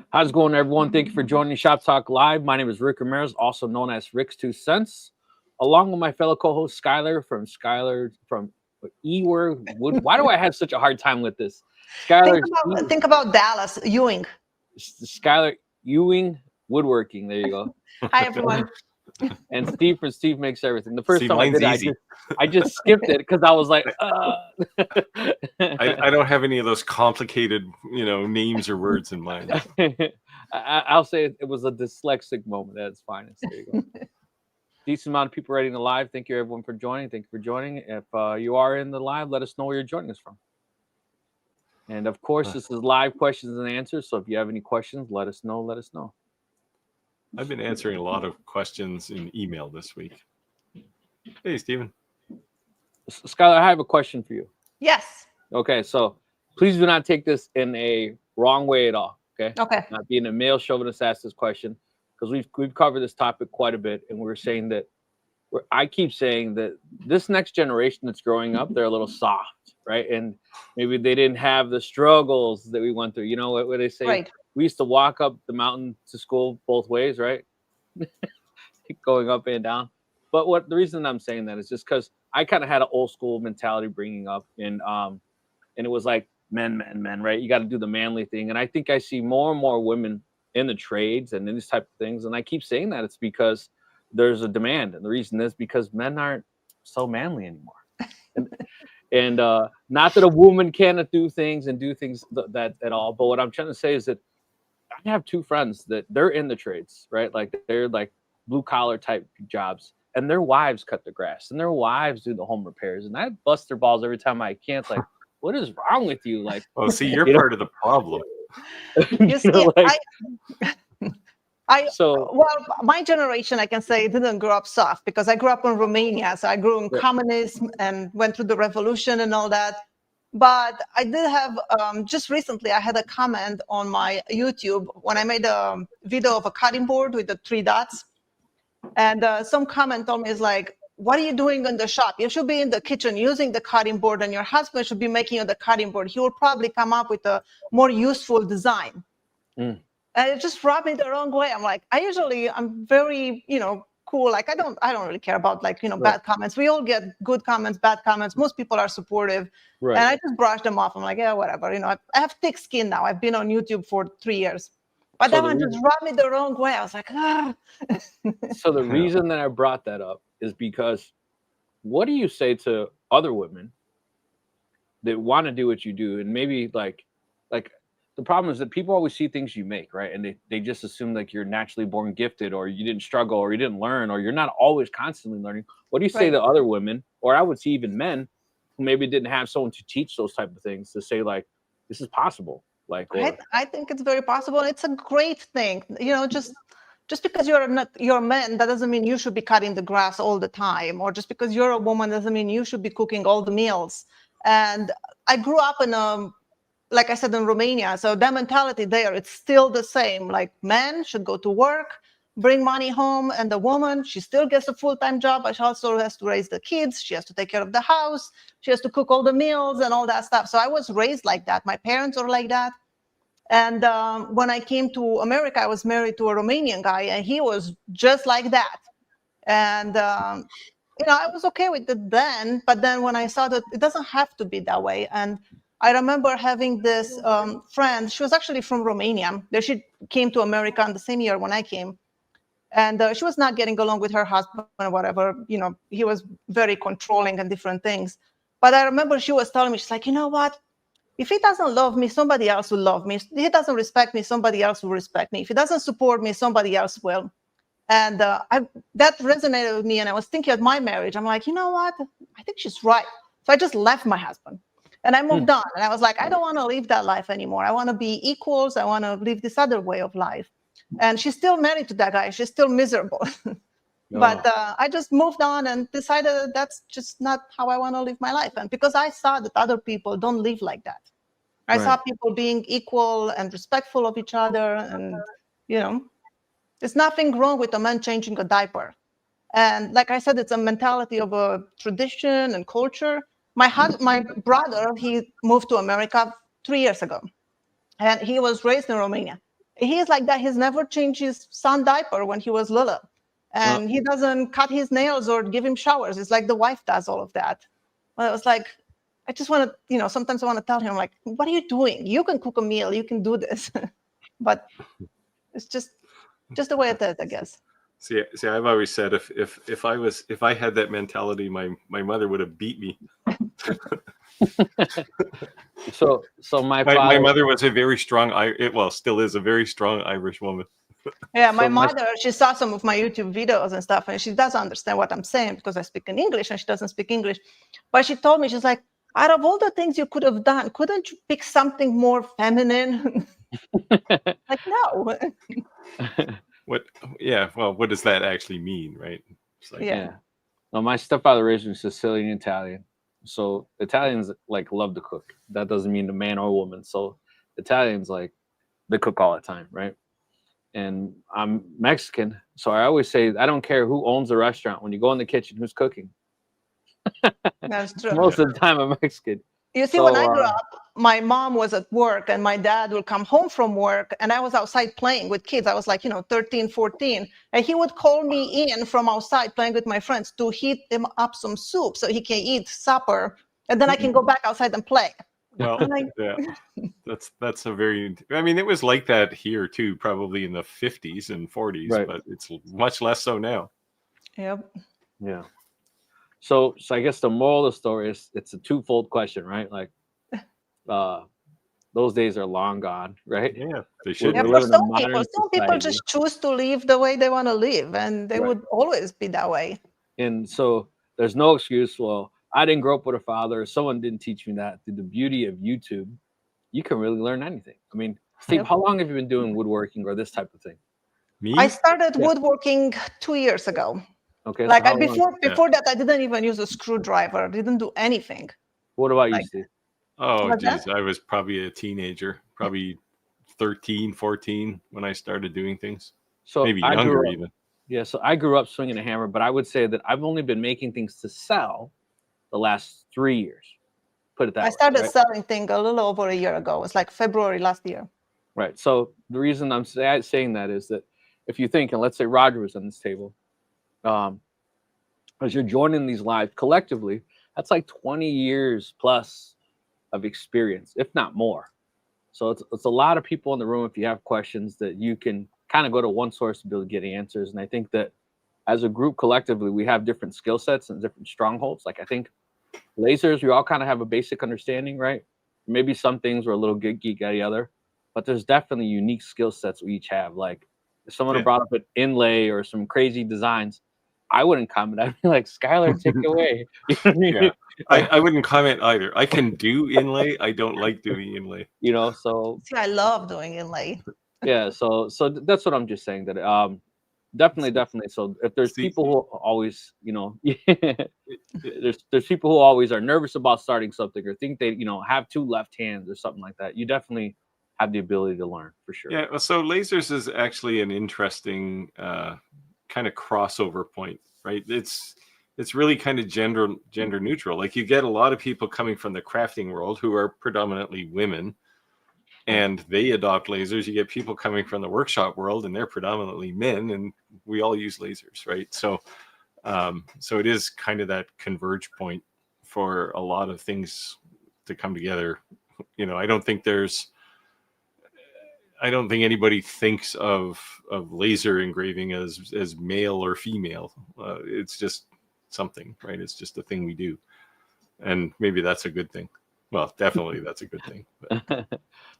How's it going, everyone? Thank you for joining Shop Talk Live. My name is Rick Ramirez, also known as Rick's Two Cents, along with my fellow co-host Skyler from eWord Wood. Why do I have such a hard time with this? Think about Dallas Ewing. Skyler Ewing Woodworking. There you go. Hi, everyone. And Steve from Steve Makes Everything. The first time I did it, I just skipped it because I was like, I don't have any of those complicated, names or words in mind. I'll say it was a dyslexic moment at its finest. There you go. Decent amount of people ready to live. Thank you, everyone, for joining. Thank you for joining. If you are in the live, let us know where you're joining us from. And of course, this is live questions and answers. So if you have any questions, let us know. Let us know. I've been answering a lot of questions in email this week. Hey, Stephen. Skyler, I have a question for you. Yes. Okay, so please do not take this in a wrong way at all. Okay. Okay. Not being a male chauvinist asked this question, because we've covered this topic quite a bit, and we're saying that I keep saying that this next generation that's growing up, they're a little soft, right? And maybe they didn't have the struggles that we went through. You know what they say? Right. We used to walk up the mountain to school both ways, right? Going up and down. But the reason I'm saying that is just because I kind of had an old school mentality bringing up, and it was like men, right? You got to do the manly thing. And I think I see more and more women in the trades and in these type of things. And I keep saying that it's because there's a demand. And the reason is because men aren't so manly anymore. And not that a woman cannot do things that at all. But what I'm trying to say is that I have two friends that they're in the trades, right? Like they're like blue collar type jobs, and their wives cut the grass and their wives do the home repairs. And I bust their balls every time I can. It's like, what is wrong with you? Like, oh, see, you're part of the problem. Well, my generation, I can say, didn't grow up soft because I grew up in Romania. So I grew in communism and went through the revolution and all that. But I did have, just recently, I had a comment on my YouTube when I made a video of a cutting board with the 3 dots. And some comment on me is like, what are you doing in the shop? You should be in the kitchen using the cutting board, and your husband should be making you the cutting board. He will probably come up with a more useful design. And it just rubbed me the wrong way. I'm like, I'm very, cool. Like, I don't really care about bad comments. We all get good comments, bad comments. Most people are supportive. Right. And I just brush them off. I'm like, yeah, whatever. I have thick skin now. I've been on YouTube for 3 years. But that one just rubbed me the wrong way. I was like, ah. So the reason that I brought that up is because what do you say to other women that want to do what you do? And maybe like the problem is that people always see things you make, right? And they just assume like you're naturally born gifted, or you didn't struggle, or you didn't learn, or you're not always constantly learning. What do you say to other women, or I would see even men who maybe didn't have someone to teach those type of things, to say like, this is possible? Like, I think it's very possible. It's a great thing. Just because you're a man, that doesn't mean you should be cutting the grass all the time. Or just because you're a woman doesn't mean you should be cooking all the meals. And I grew up like I said, in Romania. So that mentality there, it's still the same. Like, men should go to work, bring money home, and the woman, she still gets a full-time job, but she also has to raise the kids. She has to take care of the house. She has to cook all the meals and all that stuff. So I was raised like that. My parents are like that. And when I came to America, I was married to a Romanian guy, and he was just like that. And, I was okay with it then. But then when I saw that it doesn't have to be that way. And I remember having this friend. She was actually from Romania. She came to America in the same year when I came. And she was not getting along with her husband or whatever. He was very controlling and different things. But I remember she was telling me, she's like, you know what? If he doesn't love me, somebody else will love me. If he doesn't respect me, somebody else will respect me. If he doesn't support me, somebody else will. And that resonated with me. And I was thinking of my marriage. I'm like, you know what? I think she's right. So I just left my husband. And I moved on. And I was like, I don't want to live that life anymore. I want to be equals. I want to live this other way of life. And she's still married to that guy. She's still miserable. But I just moved on and decided that that's just not how I want to live my life. And because I saw that other people don't live like that. I saw people being equal and respectful of each other. And, there's nothing wrong with a man changing a diaper. And like I said, it's a mentality of a tradition and culture. My brother, he moved to America 3 years ago. And he was raised in Romania. He's like that. He's never changed his son diaper when he was little. And he doesn't cut his nails or give him showers. It's like the wife does all of that. Well, it was like, I just want to, sometimes I want to tell him, like, what are you doing? You can cook a meal. You can do this. But it's just the way it is, I guess. See, I've always said if I had that mentality, my mother would have beat me. So my father, my mother was a very strong, still is a very strong Irish woman. Yeah, my mother, she saw some of my YouTube videos and stuff, and she doesn't understand what I'm saying because I speak in English and she doesn't speak English. But she told me, she's like, out of all the things you could have done, couldn't you pick something more feminine? Like, no. What does that actually mean, right? It's like, yeah. No, my stepfather originally Sicilian Italian. So Italians like love to cook. That doesn't mean a man or woman. So Italians like they cook all the time, right? And I'm Mexican, so I always say I don't care who owns the restaurant. When you go in the kitchen, who's cooking? That's true. Most of the time, I'm Mexican. You see, when I grew up, my mom was at work and my dad would come home from work and I was outside playing with kids. I was like, 13, 14. And he would call me in from outside playing with my friends to heat him up some soup so he can eat supper. And then I can go back outside and play. Well, yeah, that's a very, it was like that here too, probably in the 50s and 40s, right. But it's much less so now. Yep. Yeah. So I guess the moral of the story is it's a twofold question, right? Like, those days are long gone, right? Yeah, they should. Yeah, for some people just choose to live the way they want to live, and they would always be that way. And so there's no excuse. Well, I didn't grow up with a father. Someone didn't teach me that. Through the beauty of YouTube, you can really learn anything. I mean, Steve, how long have you been doing woodworking or this type of thing? Me? I started woodworking 2 years ago. Okay. Like before that, I didn't even use a screwdriver. I didn't do anything. What about you, Steve? Oh, geez. I was probably a teenager, probably 13, 14 when I started doing things. So maybe younger even. Yeah. So I grew up swinging a hammer, but I would say that I've only been making things to sell the last 3 years. Put it that way. I started selling things a little over a year ago. It's like February last year. Right. So the reason I'm saying that is that if you think, and let's say Roger was on this table, as you're joining these lives collectively, that's like 20 years plus of experience, if not more. So it's a lot of people in the room. If you have questions that you can kind of go to one source to be able to get answers. And I think that as a group collectively, we have different skill sets and different strongholds. Like I think lasers, we all kind of have a basic understanding, right? Maybe some things were a little geek at the other, but there's definitely unique skill sets we each have. Like if someone had brought up an inlay or some crazy designs, I wouldn't comment. I'd be like, Skyler, take it away. You know what I mean? Yeah. I wouldn't comment either. I can do inlay. I don't like doing inlay. So see, I love doing inlay. Yeah, so that's what I'm just saying. That definitely. So if there's people who always, there's people who always are nervous about starting something or think they, have two left hands or something like that. You definitely have the ability to learn for sure. Yeah. So lasers is actually an interesting kind of crossover point, right? It's really kind of gender neutral. Like you get a lot of people coming from the crafting world who are predominantly women and they adopt lasers. You get people coming from the workshop world and they're predominantly men and we all use lasers, right? So it is kind of that converge point for a lot of things to come together. I don't think anybody thinks of laser engraving as male or female. It's just something, right? It's just a thing we do. And maybe that's a good thing. Well, definitely that's a good thing.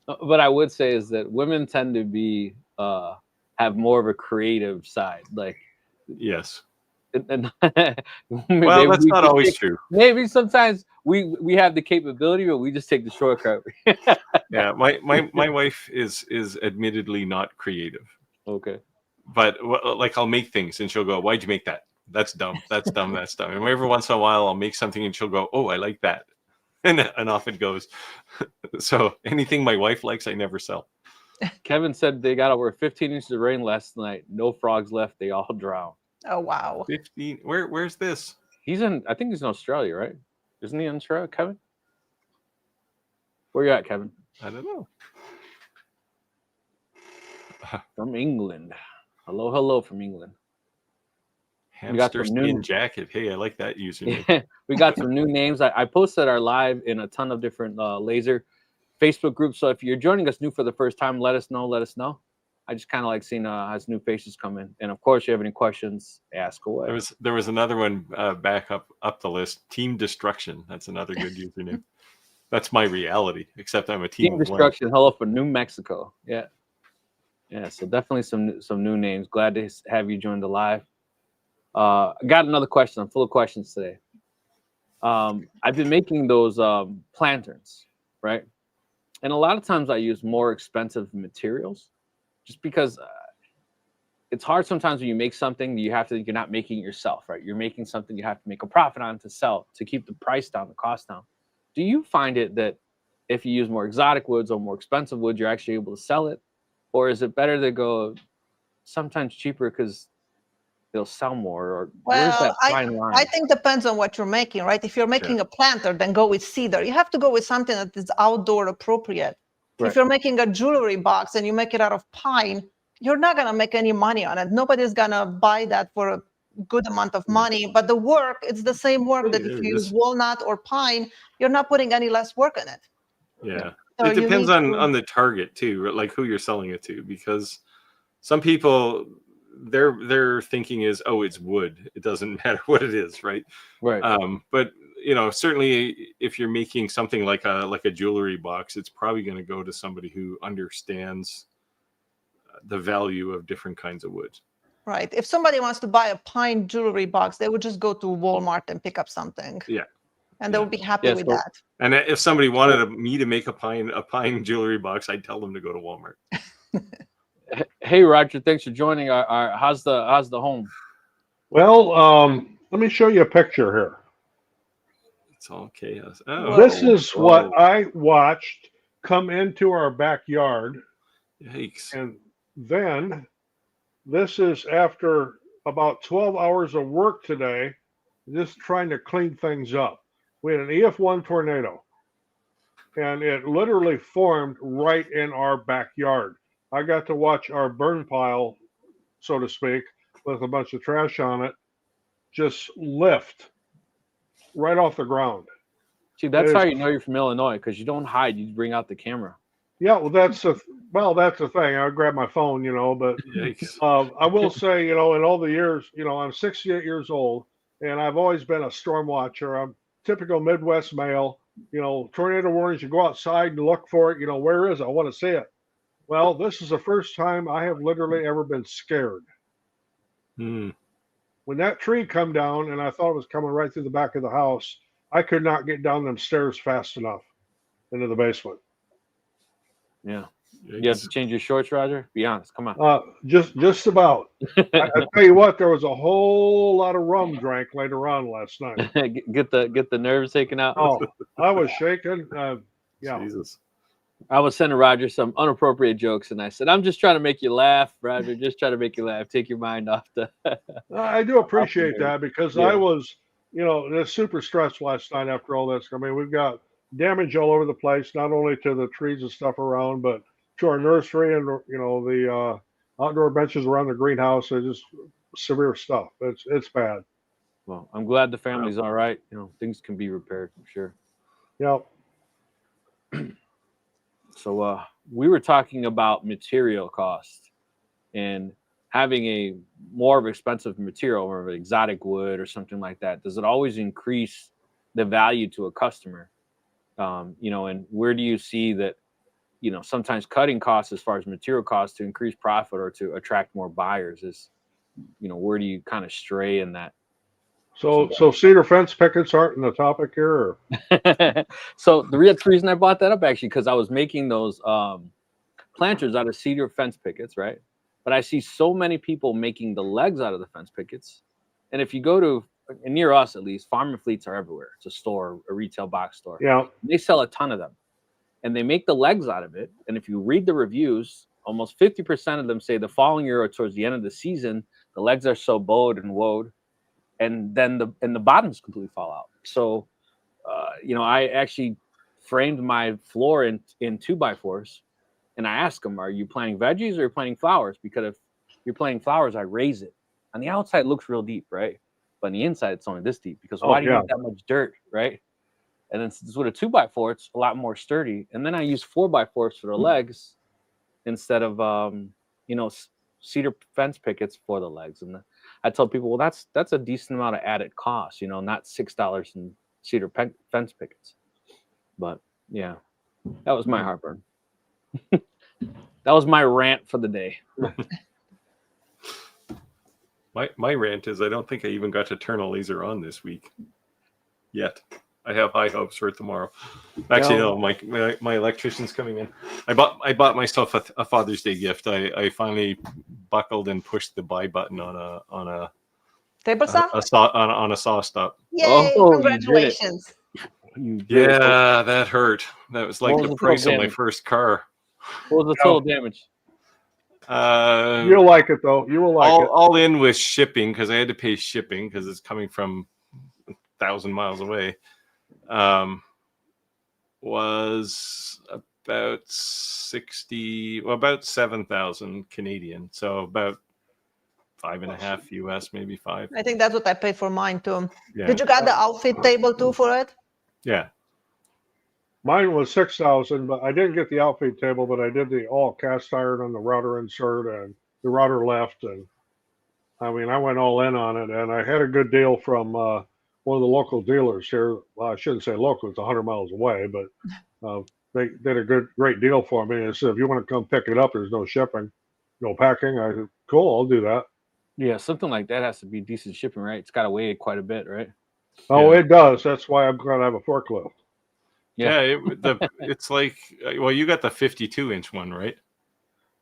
But I would say is that women tend to be have more of a creative side. Like yes. And well, that's not always true. Maybe sometimes we have the capability, but we just take the shortcut. Yeah, my wife is admittedly not creative. Okay. But like I'll make things and she'll go, "Why'd you make that? That's dumb. That's dumb. That's dumb." And every once in a while I'll make something and she'll go, "Oh, I like that." And off it goes. So anything my wife likes, I never sell. Kevin said they got over 15 inches of rain last night. No frogs left. They all drowned. Oh, wow. 15. Where's this? I think he's in Australia, right? Isn't he in Australia, Kevin? Where you at, Kevin? I don't know. from England. Hello from England. Hamster skin jacket. Hey, I like that username. We got some new names. I posted our live in a ton of different laser Facebook groups. So if you're joining us new for the first time, let us know. I just kind of like seeing as new faces come in. And of course, you have any questions, ask away. There was another one back up the list. Team Destruction. That's another good username. That's my reality, except I'm a team Destruction. Hello from New Mexico. Yeah. So definitely some new names. Glad to have you join the live. I got another question. I'm full of questions today. I've been making those planterns, right? And a lot of times I use more expensive materials just because it's hard sometimes when you make something you're not making it yourself, right? You're making something you have to make a profit on to sell, to keep the price down, the cost down. Do you find it that if you use more exotic woods or more expensive wood, you're actually able to sell it? Or is it better to go sometimes cheaper because they'll sell more? Or where's that fine line? I think depends on what you're making, right? If you're making a planter, then go with cedar. You have to go with something that is outdoor appropriate. Right. If you're making a jewelry box and you make it out of pine, you're not going to make any money on it. Nobody's going to buy that for a good amount of money. But the work, it's the same work that if you use walnut or pine, you're not putting any less work in it. Yeah. So it depends on the target too, like who you're selling it to, because some people their thinking is, oh, it's wood. It doesn't matter what it is, right? Right. But certainly if you're making something like a jewelry box, it's probably going to go to somebody who understands the value of different kinds of wood. Right. If somebody wants to buy a pine jewelry box, they would just go to Walmart and pick up something. Yeah. And they would be happy with that. And if somebody wanted me to make a pine jewelry box, I'd tell them to go to Walmart. Hey, Roger, thanks for joining. How's the home? Well, let me show you a picture here. It's all chaos. Oh, this is what I watched come into our backyard. Yikes. And then this is after about 12 hours of work today, just trying to clean things up. We had an EF1 tornado, and it literally formed right in our backyard. I got to watch our burn pile, so to speak, with a bunch of trash on it, just lift right off the ground. See, that's how you know you're from Illinois, because you don't hide; you bring out the camera. Yeah, well, that's the thing. I grab my phone, but I will say, in all the years, I'm 68 years old, and I've always been a storm watcher. I'm typical Midwest male. Tornado warnings. You go outside and look for it. Where is it? I want to see it. Well, this is the first time I have literally ever been scared. When that tree come down, and I thought it was coming right through the back of the house, I could not get down them stairs fast enough into the basement. Yeah. You have to change your shorts, Roger? Be honest. Come on. Just about. I tell you what, there was a whole lot of rum drank later on last night. Get the nerves taken out. Oh, I was shaking. Yeah. Jesus. I was sending Roger some inappropriate jokes, and I said, "I'm just trying to make you laugh, Roger. Just trying to make you laugh. Take your mind off the." I do appreciate that, because I was, super stressed last night after all this. I mean, we've got damage all over the place, not only to the trees and stuff around, but to our nursery and the outdoor benches around the greenhouse. It's just severe stuff. It's bad. Well, I'm glad the family's all right. Things can be repaired, I'm sure. Yep. So we were talking about material cost and having a more of expensive material, or an exotic wood or something like that. Does it always increase the value to a customer? And where do you see that, sometimes cutting costs as far as material costs to increase profit or to attract more buyers is, where do you kind of stray in that? So cedar fence pickets aren't in the topic here? Or? So the reason I brought that up, actually, because I was making those planters out of cedar fence pickets, right? But I see so many people making the legs out of the fence pickets. And if you go to, near us at least, Farm and Fleets are everywhere. It's a store, a retail box store. Yeah. They sell a ton of them. And they make the legs out of it. And if you read the reviews, almost 50% of them say the following year or towards the end of the season, the legs are so bowed and woed, and then the bottoms completely fall out. So, I actually framed my floor in 2x4s And I ask them, are you planting veggies or are you planting flowers? Because if you're planting flowers, I raise it. On the outside, it looks real deep, right? But on the inside, it's only this deep. Because why do you need that much dirt, right? And then with a 2x4, it's a lot more sturdy. And then I use 4x4s for the legs instead of cedar fence pickets for the legs. And I tell people, well, that's a decent amount of added cost, not $6 in cedar fence pickets. But yeah, that was my heartburn. That was my rant for the day. My rant is I don't think I even got to turn a laser on this week yet. I have high hopes for tomorrow. Actually, no, my electrician's coming in. I bought myself a Father's Day gift. I finally buckled and pushed the buy button on a table saw? On a saw stop. Yay! Congratulations. Yeah, that hurt. That was like the price of my first car. What was the total damage? You'll like it though. You will like it. All in with shipping, because I had to pay shipping because it's coming from 1,000 miles away. Was about about 7,000 Canadian, so about 5.5 US, maybe 5. I think that's what I paid for mine too. Yeah. Did you got the outfit table too for it? Yeah. Mine was 6,000, but I didn't get the outfit table, but I did the all cast iron on the router insert and the router left, and I mean I went all in on it, and I had a good deal from one of the local dealers here. Well, I shouldn't say local; it's 100 miles away, but they did a great deal for me. And said, if you want to come pick it up, there's no shipping, no packing. I said, cool, I'll do that. Yeah, something like that has to be decent shipping, right? It's got to weigh quite a bit, right? Oh, it does. That's why I'm going to have a forklift. Yeah, it's like, well, you got the 52-inch one, right?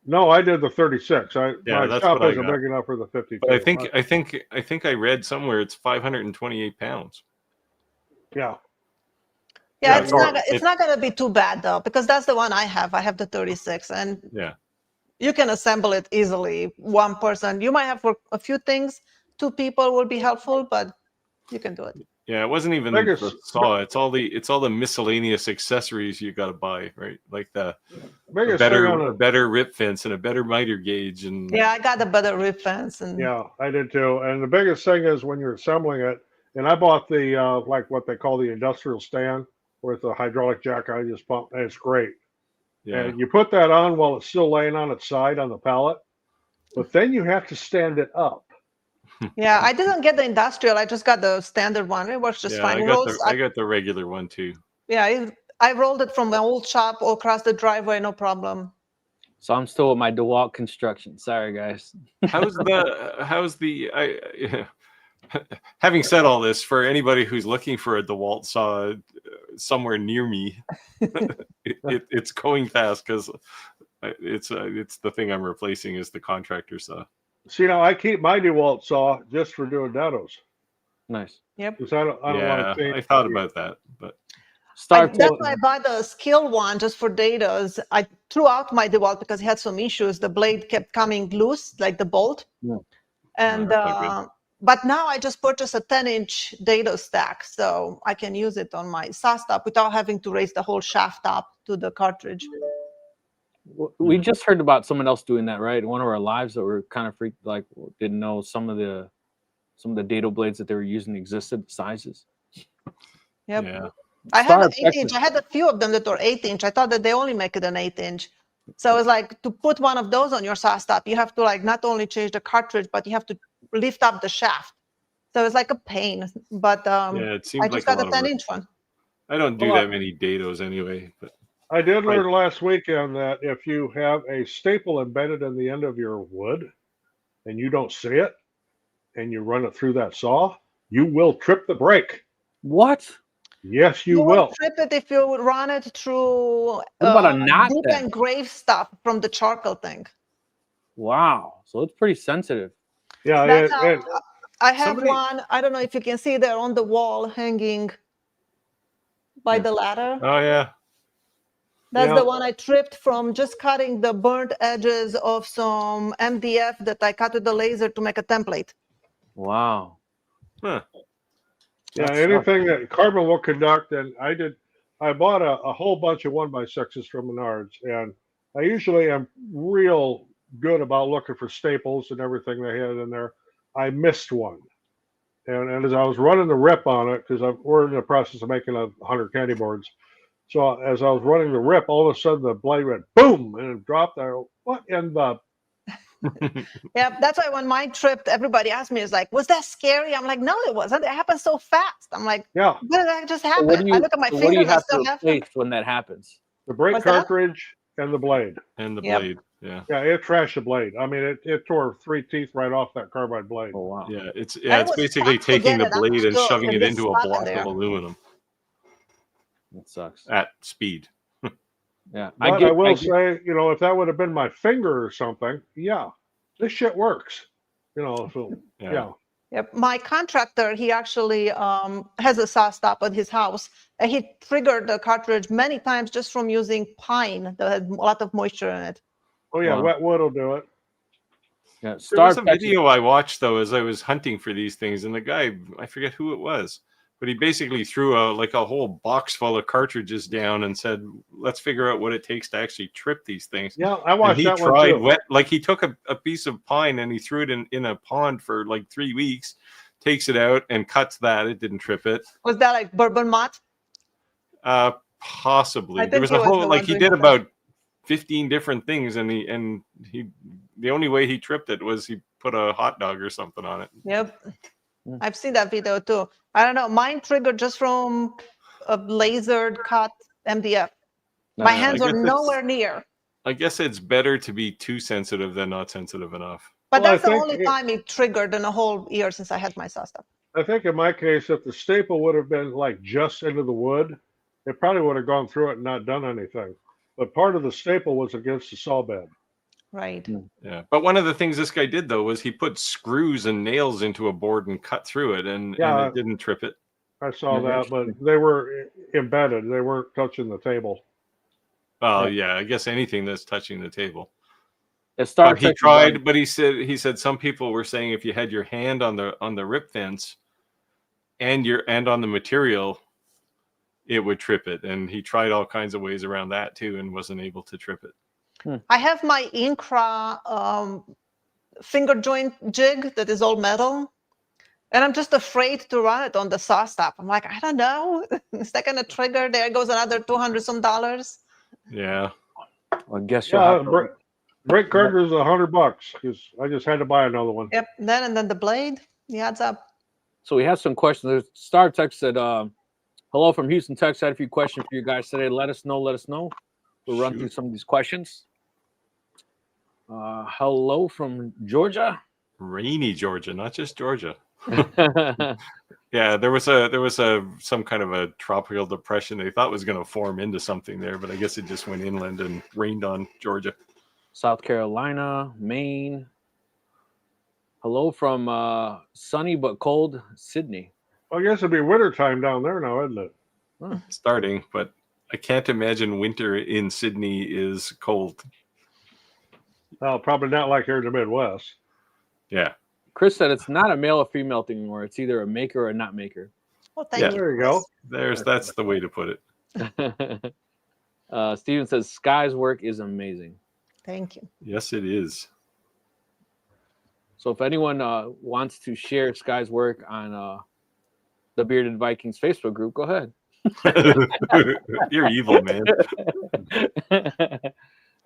No, I did the 36. My that's shop what isn't big enough for the 52. But I think I read somewhere it's 528 pounds. Yeah. Yeah, it's not going to be too bad though, because that's the one I have. I have the 36, and you can assemble it easily. One person, you might have for a few things. 2 people will be helpful, but you can do it. Yeah, it wasn't even the saw. It's all the miscellaneous accessories you got to buy, right? Like a better rip fence and a better miter gauge, and I got a better rip fence, and I did too. And the biggest thing is when you're assembling it, and I bought the like what they call the industrial stand with a hydraulic jack. I just pump, and it's great. Yeah, and you put that on while it's still laying on its side on the pallet, but then you have to stand it up. Yeah, I didn't get the industrial. I just got the standard one. It works just fine. I got the regular one too. Yeah, I rolled it from my old shop all across the driveway, no problem. So I'm still with my DeWalt construction. Sorry, guys. Having said all this, for anybody who's looking for a DeWalt saw somewhere near me, it's going fast because it's the thing I'm replacing is the contractor saw. See, now I keep my DeWalt saw just for doing dados. Nice. Yep. Because I don't want to. I thought about that, but that's why I bought the skill one just for dados. I threw out my DeWalt because it had some issues. The blade kept coming loose, like the bolt. Yeah. And but now I just purchased a 10-inch dado stack, so I can use it on my saw stop without having to raise the whole shaft up to the cartridge. We just heard about someone else doing that, right? One of our lives that were kind of freaked, like didn't know some of the dado blades that they were using existed sizes. Yep. Yeah. I have an 8-inch. I had a few of them that were 8-inch. I thought that they only make it an 8-inch. So it's like to put one of those on your saw stop, you have to like not only change the cartridge, but you have to lift up the shaft. So it's like a pain. But it seems I just like got a 10-inch one. I don't do that many dados anyway, but I did learn last weekend that if you have a staple embedded in the end of your wood and you don't see it and you run it through that saw, you will trip the brake. What? Yes, you will. Trip it if you run it through what about a knot deep engraved stuff from the charcoal thing. Wow. So it's pretty sensitive. Yeah. I have one. I don't know if you can see there on the wall hanging by the ladder. Oh, yeah. That's the one I tripped from just cutting the burnt edges of some MDF that I cut with the laser to make a template. Wow. Huh. Yeah, anything that carbon will conduct, and I bought a whole bunch of 1x6s from Menards, and I usually am real good about looking for staples and everything they had in there. I missed one. And as I was running the rip on it, because we're in the process of making 100 candy boards. So as I was running the rip, all of a sudden the blade went boom and it dropped there. What in the? Yeah, that's why when mine tripped, everybody asked me, "Is like, was that scary?" I'm like, "No, it wasn't. It happened so fast." I'm like, Yeah, "What did that just So happen?" what do you, I look at my so what do fingers. you I have to still have. replace when that happens? the brake What's that? cartridge and the blade. And the Yep. blade. Yeah. Yeah, it trashed the blade. I mean, it tore 3 teeth right off that carbide blade. Oh wow. Yeah. It's I was basically tough to taking get the it out blade and still, shoving and it get into a stuck in block there. of aluminum That sucks. at speed. Yeah. But I will say, you know, if that would have been my finger or something, yeah, this shit works. You know, so yeah. Yep. My contractor, he actually has a saw stop at his house, and he triggered the cartridge many times just from using pine that had a lot of moisture in it. Oh yeah, Wow. wet wood will do it. Yeah. There was a video I watched though as I was hunting for these things, and the guy, I forget who it was, but he basically threw a whole box full of cartridges down and said, "Let's figure out what it takes to actually trip these things." Yeah, I And watched he that one tried too. like he took a piece of pine and he threw it in a pond for like 3 weeks, takes it out and cuts that. It didn't trip it. Was that like bourbon mott? Possibly. I There think was he a was whole the like one he doing did that. about 15 different things, and he the only way he tripped it was he put a hot dog or something on it. Yep. I've seen that video too. I don't know. Mine triggered just from a lasered cut MDF. My hands were nowhere near. I guess it's better to be too sensitive than not sensitive enough. But Well, that's the only time it triggered in a whole year since I had my saw stop. I think in my case, if the staple would have been like just into the wood, it probably would have gone through it and not done anything. But part of the staple was against the saw bed. Right. Yeah. But one of the things this guy did though was he put screws and nails into a board and cut through it, and it didn't trip it. I saw that, but they were embedded. They weren't touching the table. Well, yeah, I guess anything that's touching the table. But he tried, but he said some people were saying if you had your hand on the rip fence and on the material, it would trip it. And he tried all kinds of ways around that too and wasn't able to trip it. I have my Incra finger joint jig that is all metal, and I'm just afraid to run it on the saw stop. I'm like, I don't know. Is that going to trigger? There goes another $200 some. Yeah. I guess brake cartridge is $100 because I just had to buy another one. Yep. And then the blade, he adds up. So we have some questions. There's Star Text said, hello from Houston, Texas. I had a few questions for you guys today. Let us know. We'll run through some of these questions. Hello from Georgia. Rainy Georgia, not just Georgia. Yeah, there was some kind of a tropical depression they thought was going to form into something there, but I guess it just went inland and rained on Georgia. South Carolina, Maine. Hello from sunny but cold Sydney. Well, I guess it'd be wintertime down there now, isn't it? Starting, but I can't imagine winter in Sydney is cold. Well, probably not like here in the Midwest. Yeah. Chris said it's not a male or female thing anymore. It's either a maker or a not maker. Well, thank you. There you go. That's the way to put it. Steven says Sky's work is amazing. Thank you. Yes, it is. So if anyone wants to share Sky's work on the Bearded Vikings Facebook group, go ahead. You're evil, man.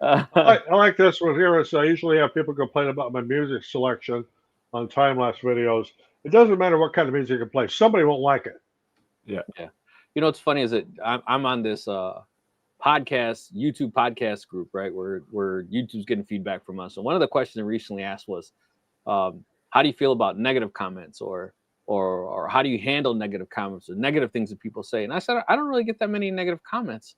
I like this one here. I usually have people complain about my music selection on time-lapse videos. It doesn't matter what kind of music you play. Somebody won't like it. Yeah. You know what's funny is that I'm on this YouTube podcast group, right? Where YouTube's getting feedback from us. And one of the questions I recently asked was, how do you feel about negative comments or how do you handle negative comments or negative things that people say? And I said, I don't really get that many negative comments.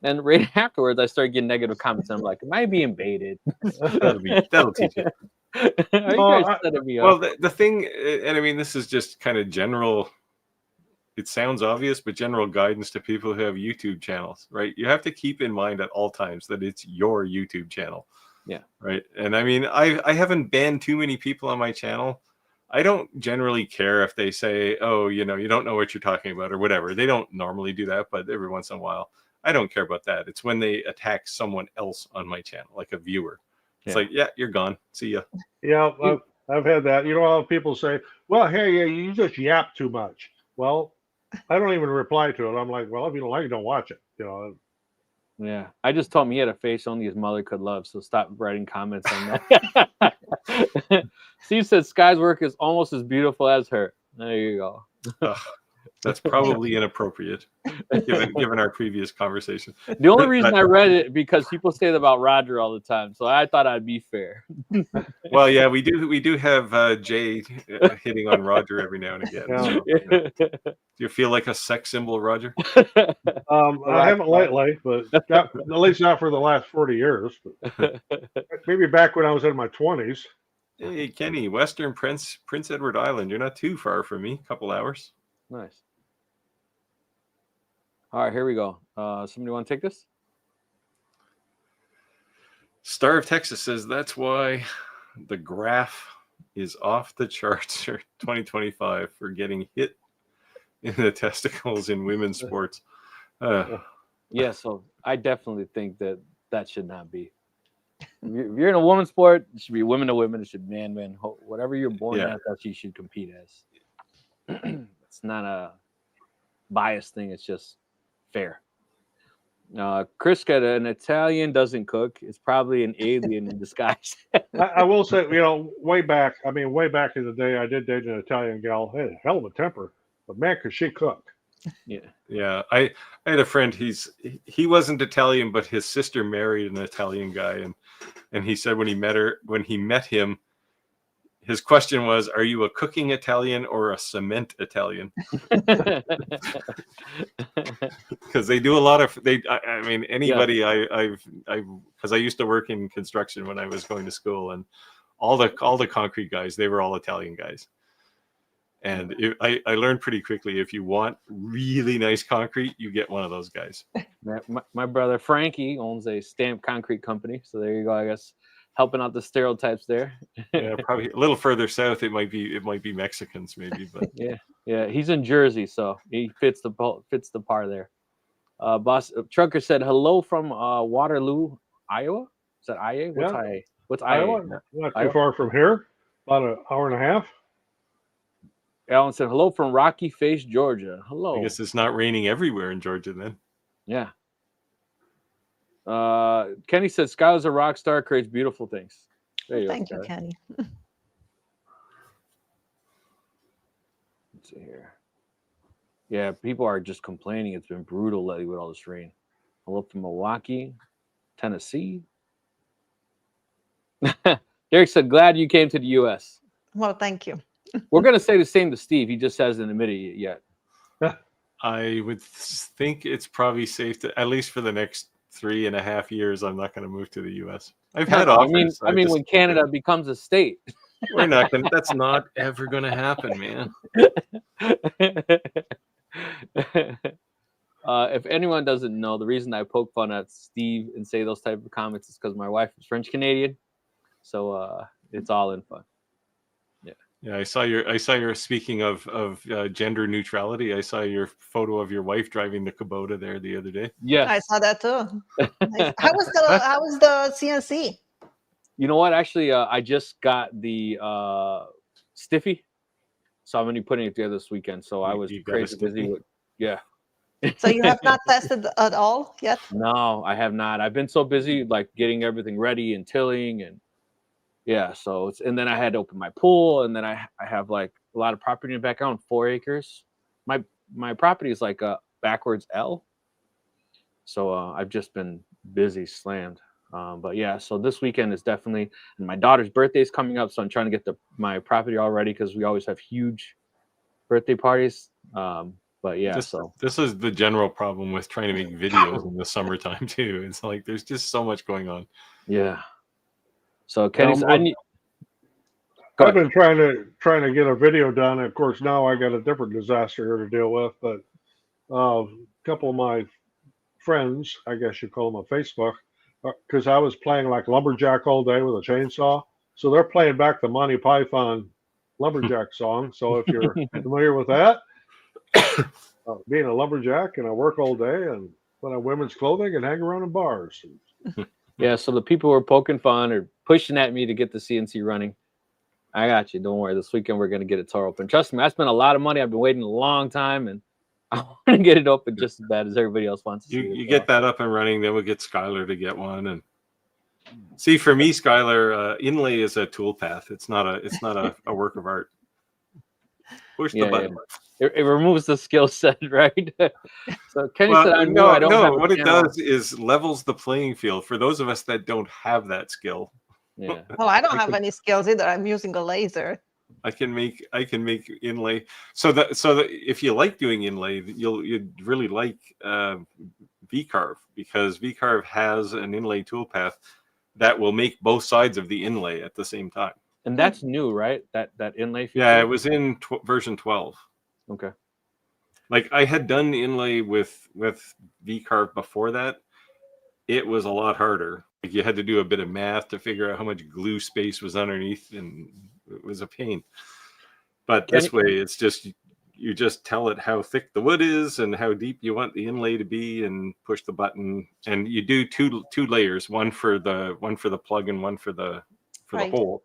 And right afterwards, I started getting negative comments. And I'm like, am I being baited? That'll teach you. Well, the thing, and I mean, this is just kind of general. It sounds obvious, but general guidance to people who have YouTube channels, right? You have to keep in mind at all times that it's your YouTube channel. Yeah. Right. And I mean, I haven't banned too many people on my channel. I don't generally care if they say, oh, you don't know what you're talking about or whatever. They don't normally do that, but every once in a while. I don't care about that. It's when they attack someone else on my channel, like a viewer. It's like, yeah, you're gone. See ya. Yeah, I've had that. You know how people say, well, hey, you just yap too much. Well, I don't even reply to it. I'm like, well, if you don't like it, don't watch it. You know. Yeah, I just told him he had a face only his mother could love, so stop writing comments on that. Steve said Sky's work is almost as beautiful as her. There you go. That's probably inappropriate, given our previous conversation. The only reason I read it because people say that about Roger all the time, so I thought I'd be fair. Well, yeah, we do have Jay hitting on Roger every now and again. Yeah. So, do you feel like a sex symbol, Roger? I haven't lately, but at least not for the last 40 years. But maybe back when I was in my 20s. Hey, Kenny, Western Prince Edward Island. You're not too far from me. A couple hours. Nice. All right, here we go. Somebody want to take this? Star of Texas says that's why the graph is off the charts for 2025 for getting hit in the testicles in women's sports. Yeah, so I definitely think that should not be. If you're in a women's sport, it should be women to women. It should be man. Whatever you're born as, that's what you should compete as. It's not a biased thing. It's just fair. Chris got an Italian doesn't cook. It's probably an alien in disguise. I will say, way back in the day, I did date an Italian gal. Had a hell of a temper, but man, could she cook. Yeah. I had a friend. He wasn't Italian, but his sister married an Italian guy, and he said when he met him, his question was, "Are you a cooking Italian or a cement Italian?" Because they do a lot of anybody. Because I used to work in construction when I was going to school, and all the concrete guys, they were all Italian guys. And I learned pretty quickly, if you want really nice concrete, you get one of those guys. My brother Frankie owns a stamped concrete company, so there you go. I guess helping out the stereotypes there. Yeah, probably a little further south, it might be Mexicans, maybe. But yeah, he's in Jersey, so he fits the par there. Boss Trucker said hello from Waterloo, Iowa. Is that IA? What's IA? What's Iowa? IA? Not too far from here. About an hour and a half. Alan said hello from Rocky Face, Georgia. Hello. I guess it's not raining everywhere in Georgia then. Yeah. Kenny said Skyler's a rock star, creates beautiful things. There you go. Thank you, Kenny. Let's see here. Yeah, people are just complaining. It's been brutal lately with all this rain. Hello from Milwaukee, Tennessee. Derek said, glad you came to the U.S. Well, thank you. We're going to say the same to Steve. He just hasn't admitted it yet. I would think it's probably safe to, at least for the next 3.5 years, I'm not going to move to the U.S. I've had offers. I mean, when Canada becomes a state. We're not going to, that's not ever going to happen, man. If anyone doesn't know, the reason I poke fun at Steve and say those type of comments is because my wife is French Canadian. So it's all in fun. Yeah, I saw your speaking of gender neutrality. I saw your photo of your wife driving the Kubota there the other day. Yes, I saw that too. How was the CNC? You know what? Actually, I just got the stiffy, so I'm going to be putting it together this weekend. So I was crazy busy with So you have not tested at all yet? No, I have not. I've been so busy like getting everything ready and tilling and. Yeah, so and then I had to open my pool, and then I have like a lot of property in the background, 4 acres. My property is like a backwards L, so I've just been busy, slammed. But yeah, so this weekend is definitely, and my daughter's birthday is coming up, so I'm trying to get my property all ready because we always have huge birthday parties. But yeah, this is the general problem with trying to make videos in the summertime too. It's like there's just so much going on. Yeah. So Kenny, I've been trying to get a video done. Of course, now I got a different disaster here to deal with. But a couple of my friends, I guess you call them on Facebook, because I was playing like lumberjack all day with a chainsaw. So they're playing back the Monty Python lumberjack song. So if you're familiar with that, being a lumberjack and I work all day and put on women's clothing and hang around in bars. Yeah, so the people who are poking fun or pushing at me to get the CNC running, I got you. Don't worry. This weekend we're gonna get it tore open. Trust me, I spent a lot of money. I've been waiting a long time, and I want to get it open just as bad as everybody else wants to see it. You get that up and running, then we'll get Skyler to get one. And see, for me, Skyler, inlay is a toolpath. It's not a work of art. Push the button. It removes the skill set, right? So Kenny said, I know I don't have what it does is levels the playing field for those of us that don't have that skill. Yeah. Well, I don't have any skills either. I'm using a laser. I can make inlay. So that if you like doing inlay, you'd really like VCarve, because VCarve has an inlay toolpath that will make both sides of the inlay at the same time. And that's new, right? That inlay feature? Yeah, it was in version 12. Okay. Like I had done inlay with VCarve before that. It was a lot harder. Like you had to do a bit of math to figure out how much glue space was underneath, and it was a pain. But this way, it's just you just tell it how thick the wood is and how deep you want the inlay to be, and push the button. And you do two layers, one for the plug and one for the hole,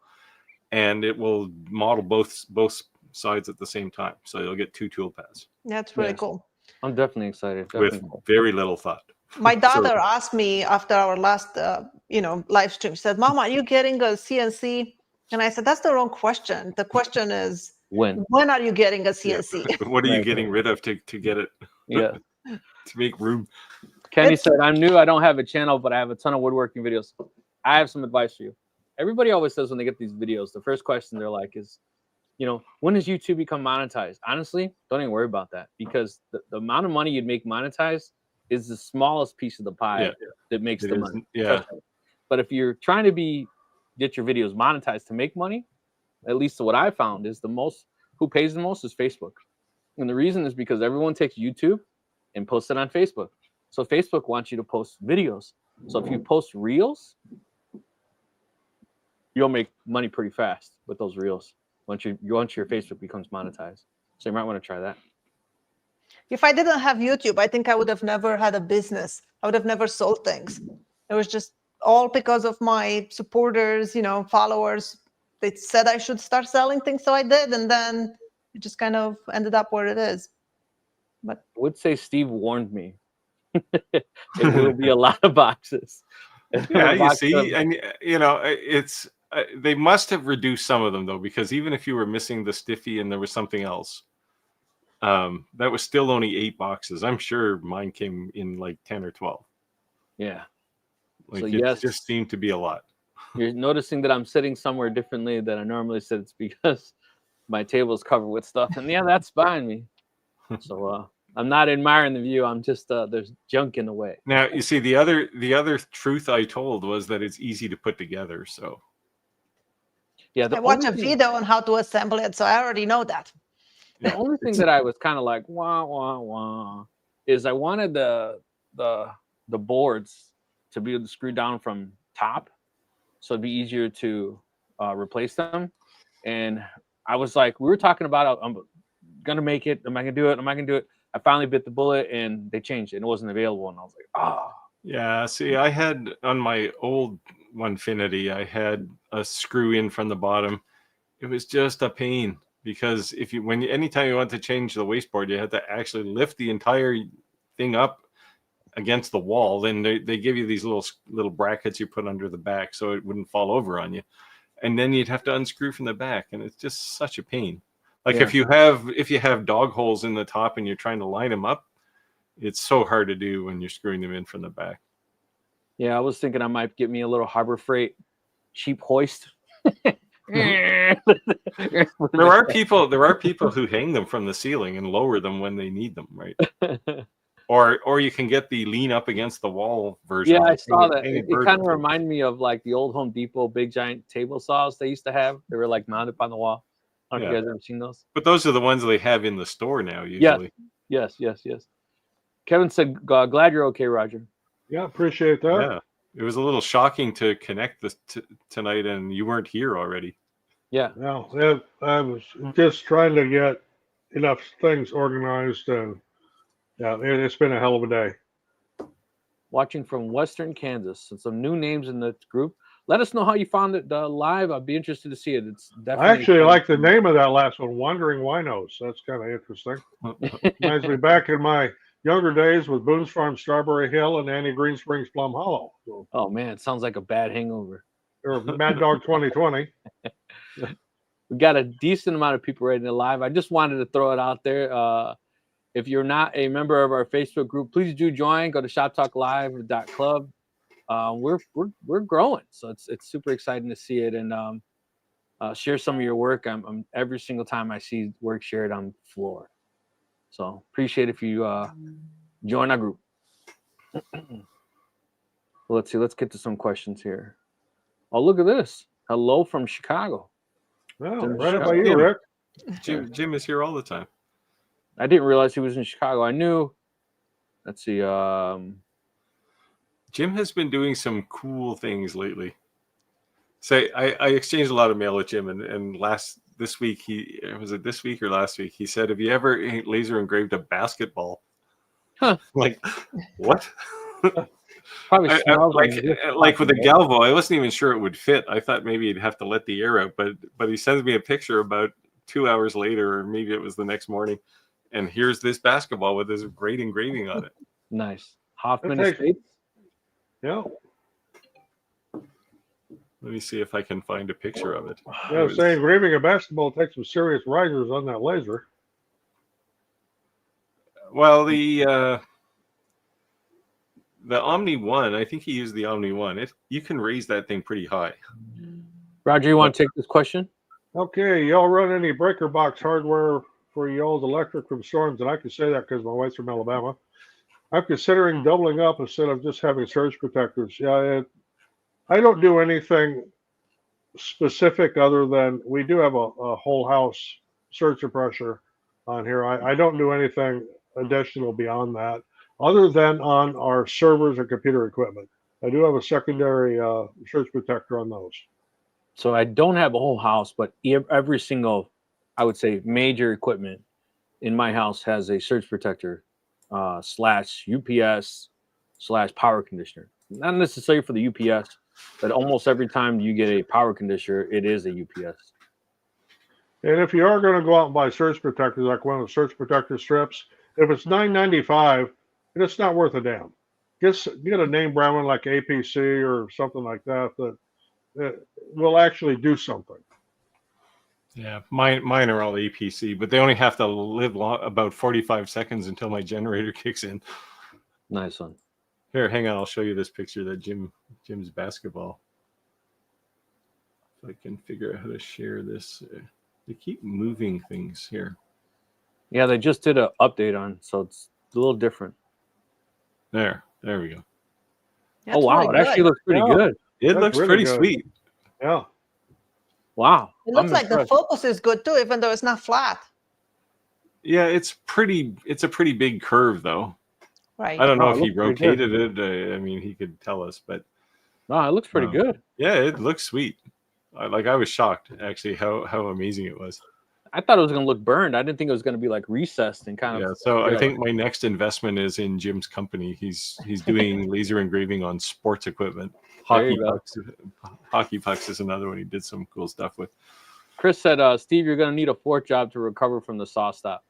and it will model both sides at the same time. So you'll get two tool paths. That's really cool. I'm definitely excited. With very little thought. My daughter asked me after our last, live stream. She said, "Mom, are you getting a CNC?" And I said, "That's the wrong question. The question is, when are you getting a CNC? Yeah. What are you getting rid of to get it? Yeah, to make room." Kenny said, "I'm new. I don't have a channel, but I have a ton of woodworking videos. I have some advice for you." Everybody always says when they get these videos, the first question they're like is, when does YouTube become monetized? Honestly, don't even worry about that, because the amount of money you'd make monetized is the smallest piece of the pie that makes the money. Yeah. But if you're trying to get your videos monetized to make money, at least what I found is who pays the most is Facebook. And the reason is because everyone takes YouTube and posts it on Facebook. So Facebook wants you to post videos. So if you post reels, you'll make money pretty fast with those reels once your Facebook becomes monetized. So you might want to try that. If I didn't have YouTube, I think I would have never had a business. I would have never sold things. It was just all because of my supporters, followers. They said I should start selling things, so I did, and then it just kind of ended up where it is. But I would say Steve warned me. It will be a lot of boxes. Yeah, you see, and it's they must have reduced some of them though, because even if you were missing the stiffy and there was something else, that was still only 8 boxes. I'm sure mine came in like 10 or 12. Yeah. Like So it just seemed to be a lot. You're noticing that I'm sitting somewhere differently than I normally sit. It's because my table is covered with stuff, and that's behind me. So I'm not admiring the view. I'm just there's junk in the way. Now you see the other truth I told was that it's easy to put together. So yeah, I watched a video on how to assemble it, so I already know that. The only thing that I was kind of like is I wanted the boards to be able to screw down from top, so it'd be easier to replace them. And I was like, we were talking about, I'm gonna make it. Am I gonna do it? Am I gonna do it? I finally bit the bullet, and they changed it, and it wasn't available. And I was like, oh. Yeah, see, I had on my old Onefinity, I had a screw in from the bottom. It was just a pain, because anytime you want to change the wasteboard, you had to actually lift the entire thing up against the wall. Then they give you these little brackets you put under the back so it wouldn't fall over on you, and then you'd have to unscrew from the back, and it's just such a pain. Like if you have dog holes in the top and you're trying to line them up, it's so hard to do when you're screwing them in from the back. Yeah, I was thinking I might get me a little Harbor Freight cheap hoist. There are people who hang them from the ceiling and lower them when they need them, right? Or you can get the lean up against the wall version. Yeah, I saw that. It kind of reminded me of like the old Home Depot big giant table saws they used to have. They were like mounted on the wall. I don't know if you guys ever seen those. But those are the ones they have in the store now, usually. Yes. Kevin said, glad you're okay, Roger. Yeah, appreciate that. Yeah. It was a little shocking to connect this tonight, and you weren't here already. Yeah. No, I was just trying to get enough things organized, and it's been a hell of a day. watching from Western Kansas. And some new names in the group. Let us know how you found it live. I'd be interested to see it. It's definitely. I actually like the name of that last one, Wandering Winos. That's kind of interesting. Reminds me back in my younger days with Boone's Farm, Strawberry Hill, and Annie Green Springs, Plum Hollow. So, Oh man, it sounds like a bad hangover. or Mad Dog 2020. We got a decent amount of people ready to live. I just wanted to throw it out there. If you're not a member of our Facebook group, please do join. Go to shoptalklive.club. We're growing, so it's super exciting to see it, and share some of your work. I'm every single time I see work shared, I'm floored. So appreciate if you join our group. Let's see. Let's get to some questions here. Oh, look at this. Hello from Chicago. Oh, right up by you, Rick. Jim is here all the time. I didn't realize he was in Chicago. I knew. Let's see. Jim has been doing some cool things lately. Say, I exchanged a lot of mail with Jim, and this week was it this week or last week? He said, "Have you ever laser engraved a basketball?" Huh. Like, what? Probably like with the Galvo, I wasn't even sure it would fit. I thought maybe you'd have to let the air out, but he sends me a picture about 2 hours later, or maybe it was the next morning, and here's this basketball with this great engraving on it. Nice. Hoffman Estates. Yeah. Let me see if I can find a picture of it. Yeah, I was saying engraving a basketball takes some serious risers on that laser. Well, the Omni 1, I think he used the Omni 1. You can raise that thing pretty high. Roger, you want to take this question? Okay, y'all run any breaker box hardware for y'all's electric from Storms? And I can say that because my wife's from Alabama. I'm considering doubling up instead of just having surge protectors. Yeah, I don't do anything specific other than we do have a whole house surge suppressor on here. I don't do anything additional beyond that, other than on our servers and computer equipment. I do have a secondary surge protector on those. So I don't have a whole house, but every single, I would say, major equipment in my house has a surge protector slash UPS slash power conditioner. Not necessarily for the UPS, but almost every time you get a power conditioner, it is a UPS. And if you are going to go out and buy surge protectors, like one of the surge protector strips, if it's $9.95, it's not worth a damn. Get a name brand one like APC or something like that that will actually do something. Yeah, mine are all APC, but they only have to live about 45 seconds until my generator kicks in. Nice one. Here, hang on. I'll show you this picture that Jim's basketball. If I can figure out how to share this. They keep moving things here. Yeah, they just did an update on, so it's a little different. There we go. That's oh wow, really it actually looks pretty good. It looks really pretty good. sweet. Yeah. Wow. It looks like the focus is good too, even though it's not flat. Yeah, it's a pretty big curve though. Right. I don't know Oh, if it he looks pretty rotated it. I mean, he could tell us, but No, it looks pretty good. yeah, it looks sweet. I was shocked actually how amazing it was. I thought it was going to look burned. I didn't think it was going to be like recessed and kind of. Yeah, so I think my next investment is in Jim's company. He's doing laser engraving on sports equipment. Hockey pucks is another one he did some cool stuff with. Chris said, Steve, you're going to need a fourth job to recover from the saw stop.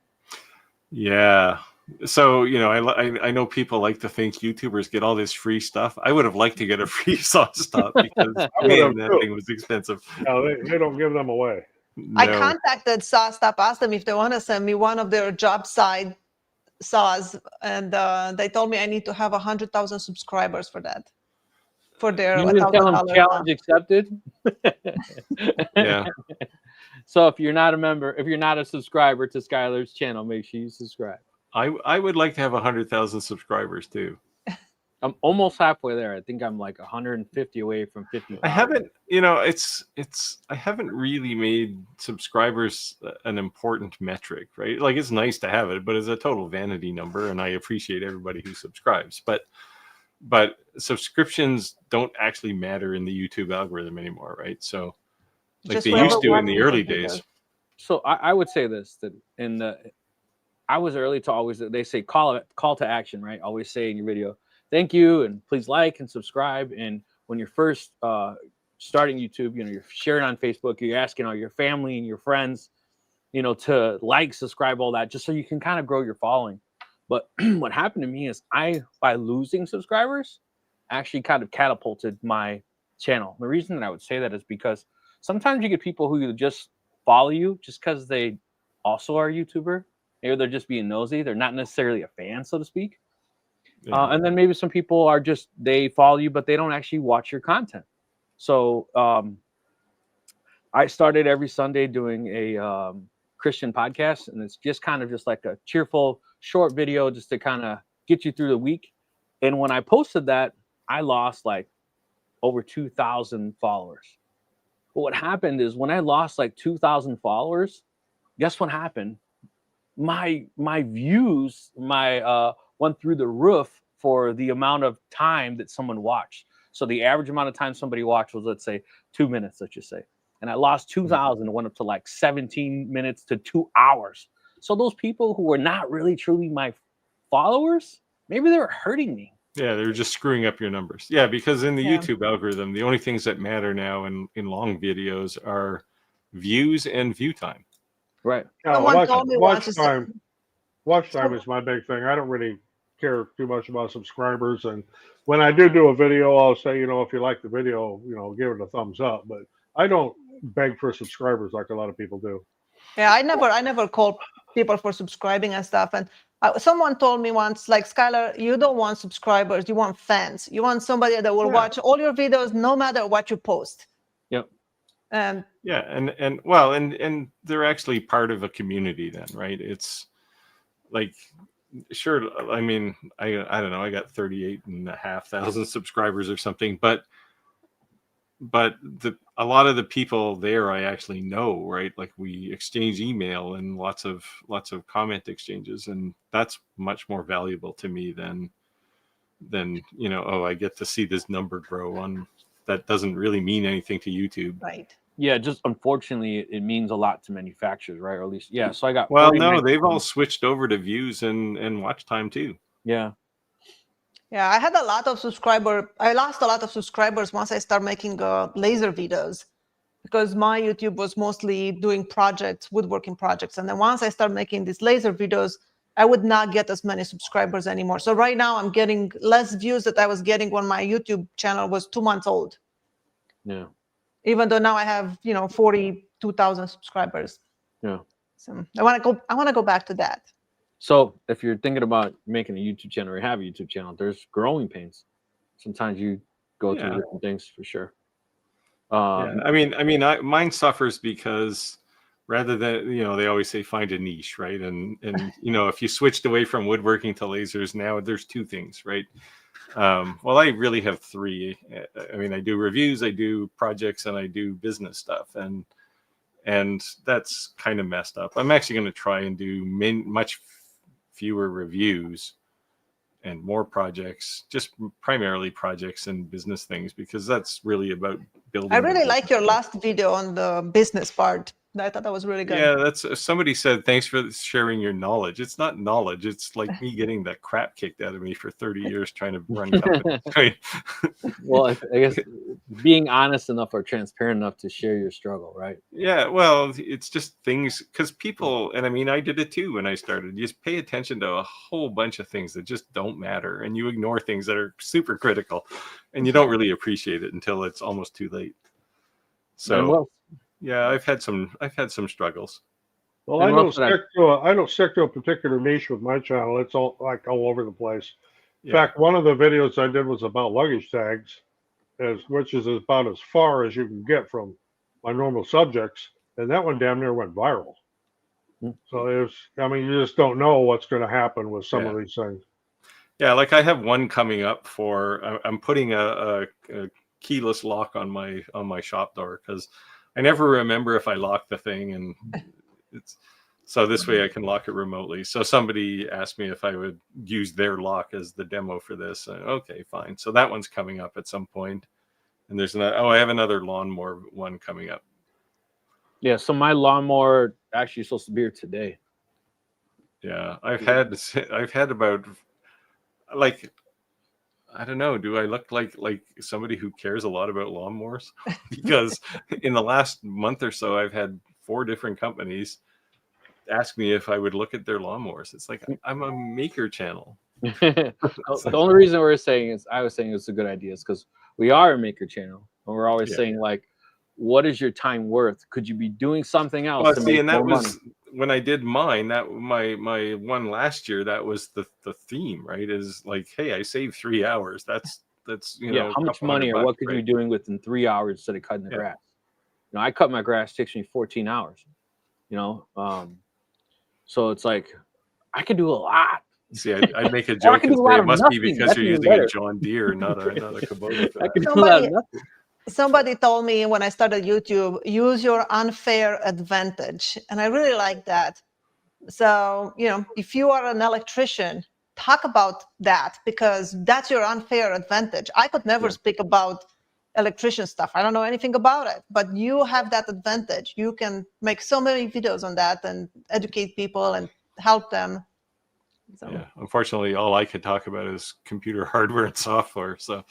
Yeah. So, I know people like to think YouTubers get all this free stuff. I would have liked to get a free saw stop because that thing was expensive. No, they don't give them away. No. I contacted SawStop, asked them if they want to send me one of their job side saws, and they told me I need to have 100,000 subscribers for that. For their You didn't tell them challenge accepted. Yeah. So if you're not a member, if you're not a subscriber to Skyler's channel, make sure you subscribe. I would like to have 100,000 subscribers too. I'm almost halfway there. I think I'm like 150 away from 50. I haven't, I haven't really made subscribers an important metric, right? Like it's nice to have it, but it's a total vanity number, and I appreciate everybody who subscribes. But subscriptions don't actually matter in the YouTube algorithm anymore, right? So like they used to in the early days. So I would say this, that I was early to always, they say call to action, right? Always say in your video thank you, and please like and subscribe. And when you're first starting YouTube, you know, you're sharing on Facebook, you're asking all your family and your friends, you know, to like, subscribe, all that, just so you can kind of grow your following. But what happened to me is by losing subscribers, actually kind of catapulted my channel. The reason that I would say that is because sometimes you get people who just follow you just because they also are a YouTuber. Maybe they're just being nosy. They're not necessarily a fan, so to speak. Yeah. And then maybe some people are just, they follow you, but they don't actually watch your content. So I started every Sunday doing a Christian podcast, and it's just kind of just like a cheerful short video just to kind of get you through the week. And when I posted that, I lost like over 2,000 followers. But what happened is when I lost like 2,000 followers, guess what happened? My views went through the roof for the amount of time that someone watched. So the average amount of time somebody watched was, let's say, 2 minutes, let's just say. And I lost 2,000, went up to like 17 minutes to 2 hours. So those people who were not really truly my followers, maybe they were hurting me. Yeah, they're just screwing up your numbers. Yeah, because in the Yeah. YouTube algorithm, the only things that matter now in long videos are views and view time. Right. Yeah, Someone told me once, watch time is my big thing. I don't really care too much about subscribers, and when I do a video, I'll say, you know, if you like the video, you know, give it a thumbs up. But I don't beg for subscribers like a lot of people do. Yeah, I never call people for subscribing and stuff. And someone told me once, like, Skyler, you don't want subscribers, you want fans. You want somebody that will watch all your videos no matter what you post. Yep. And yeah, and well, and they're actually part of a community then, right? It's like, sure, I mean, I don't know, I got 38,500 subscribers or something, but a lot of the people there I actually know, right? Like we exchange email and lots of comment exchanges, and that's much more valuable to me than you know, oh, I get to see this number grow on. That doesn't really mean anything to YouTube. right. Yeah, just unfortunately, it means a lot to manufacturers, right? Or at least, yeah. So I got. Well, no, 49 they've all switched over to views and watch time too. Yeah. Yeah, I had a lot of subscribers. I lost a lot of subscribers once I started making laser videos, because my YouTube was mostly doing projects, woodworking projects. And then once I started making these laser videos, I would not get as many subscribers anymore. So right now I'm getting less views that I was getting when my YouTube channel was 2 months old. Yeah. Even though now I have, you know, 42,000 subscribers. Yeah. So I want to go back to that. So if you're thinking about making a YouTube channel or have a YouTube channel, there's growing pains. Sometimes you go through different things for sure. Yeah, I mean, mine suffers because rather than, you know, they always say find a niche, right? And you know, if you switched away from woodworking to lasers, now there's two things, right? Well, I really have three. I mean, I do reviews, I do projects, and I do business stuff, and that's kind of messed up. I'm actually going to try and do much fewer reviews and more projects, just primarily projects and business things, because that's really about building. I really like your last video on the business part. I thought that was really good. Yeah, that's somebody said, thanks for sharing your knowledge. It's not knowledge. It's like me getting the crap kicked out of me for 30 years trying to run companies. Right? Well, I guess being honest enough or transparent enough to share your struggle, right? Yeah, well, it's just things, because people, and I mean, I did it too when I started. You just pay attention to a whole bunch of things that just don't matter, and you ignore things that are super critical, and you don't really appreciate it until it's almost too late. So, yeah, I've had some struggles. Well, I don't stick to a particular niche with my channel. It's all over the place. In fact, one of the videos I did was about luggage tags, which is about as far as you can get from my normal subjects, and that one damn near went viral. So I mean, you just don't know what's going to happen with some of these things. Yeah, like I have one coming up for, I'm putting a keyless lock on my shop door, because I never remember if I lock the thing, and it's so this way I can lock it remotely. So somebody asked me if I would use their lock as the demo for this. Okay, fine. So that one's coming up at some point. And there's I have another lawnmower one coming up. Yeah, so my lawnmower actually is supposed to be here today. Yeah, I've had about, like, I don't know. Do I look like somebody who cares a lot about lawnmowers? Because in the last month or so, I've had 4 different companies ask me if I would look at their lawnmowers. It's like I'm a maker channel. The only reason I was saying it's a good idea is because we are a maker channel, and we're always saying like, what is your time worth? Could you be doing something else? Well, to see, make and that more was money? when I did mine. That my one last year. That was the theme, right? Is like, hey, I saved 3 hours. That's How much money or what could you be doing within 3 hours instead of cutting the grass? I cut my grass, takes me 14 hours. So it's like I could do a lot. See, I'd make a joke and say it must be because you're using a John Deere, not a Kubota for that. Somebody told me when I started YouTube, use your unfair advantage. And I really like that. So, if you are an electrician, talk about that because that's your unfair advantage. I could never speak about electrician stuff. I don't know anything about it, but you have that advantage. You can make so many videos on that and educate people and help them. So. Yeah, unfortunately, all I can talk about is computer hardware and software. So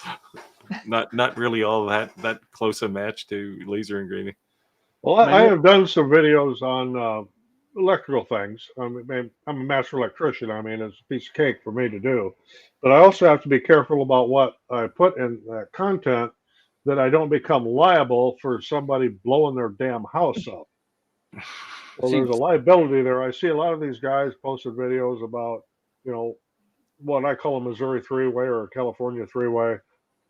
not really all that close a match to laser engraving. Well, I have done some videos on electrical things. I'm a master electrician. I mean, it's a piece of cake for me to do. But I also have to be careful about what I put in that content that I don't become liable for somebody blowing their damn house up. Well, there's a liability there. I see a lot of these guys posted videos about, what I call a Missouri three-way or a California three-way,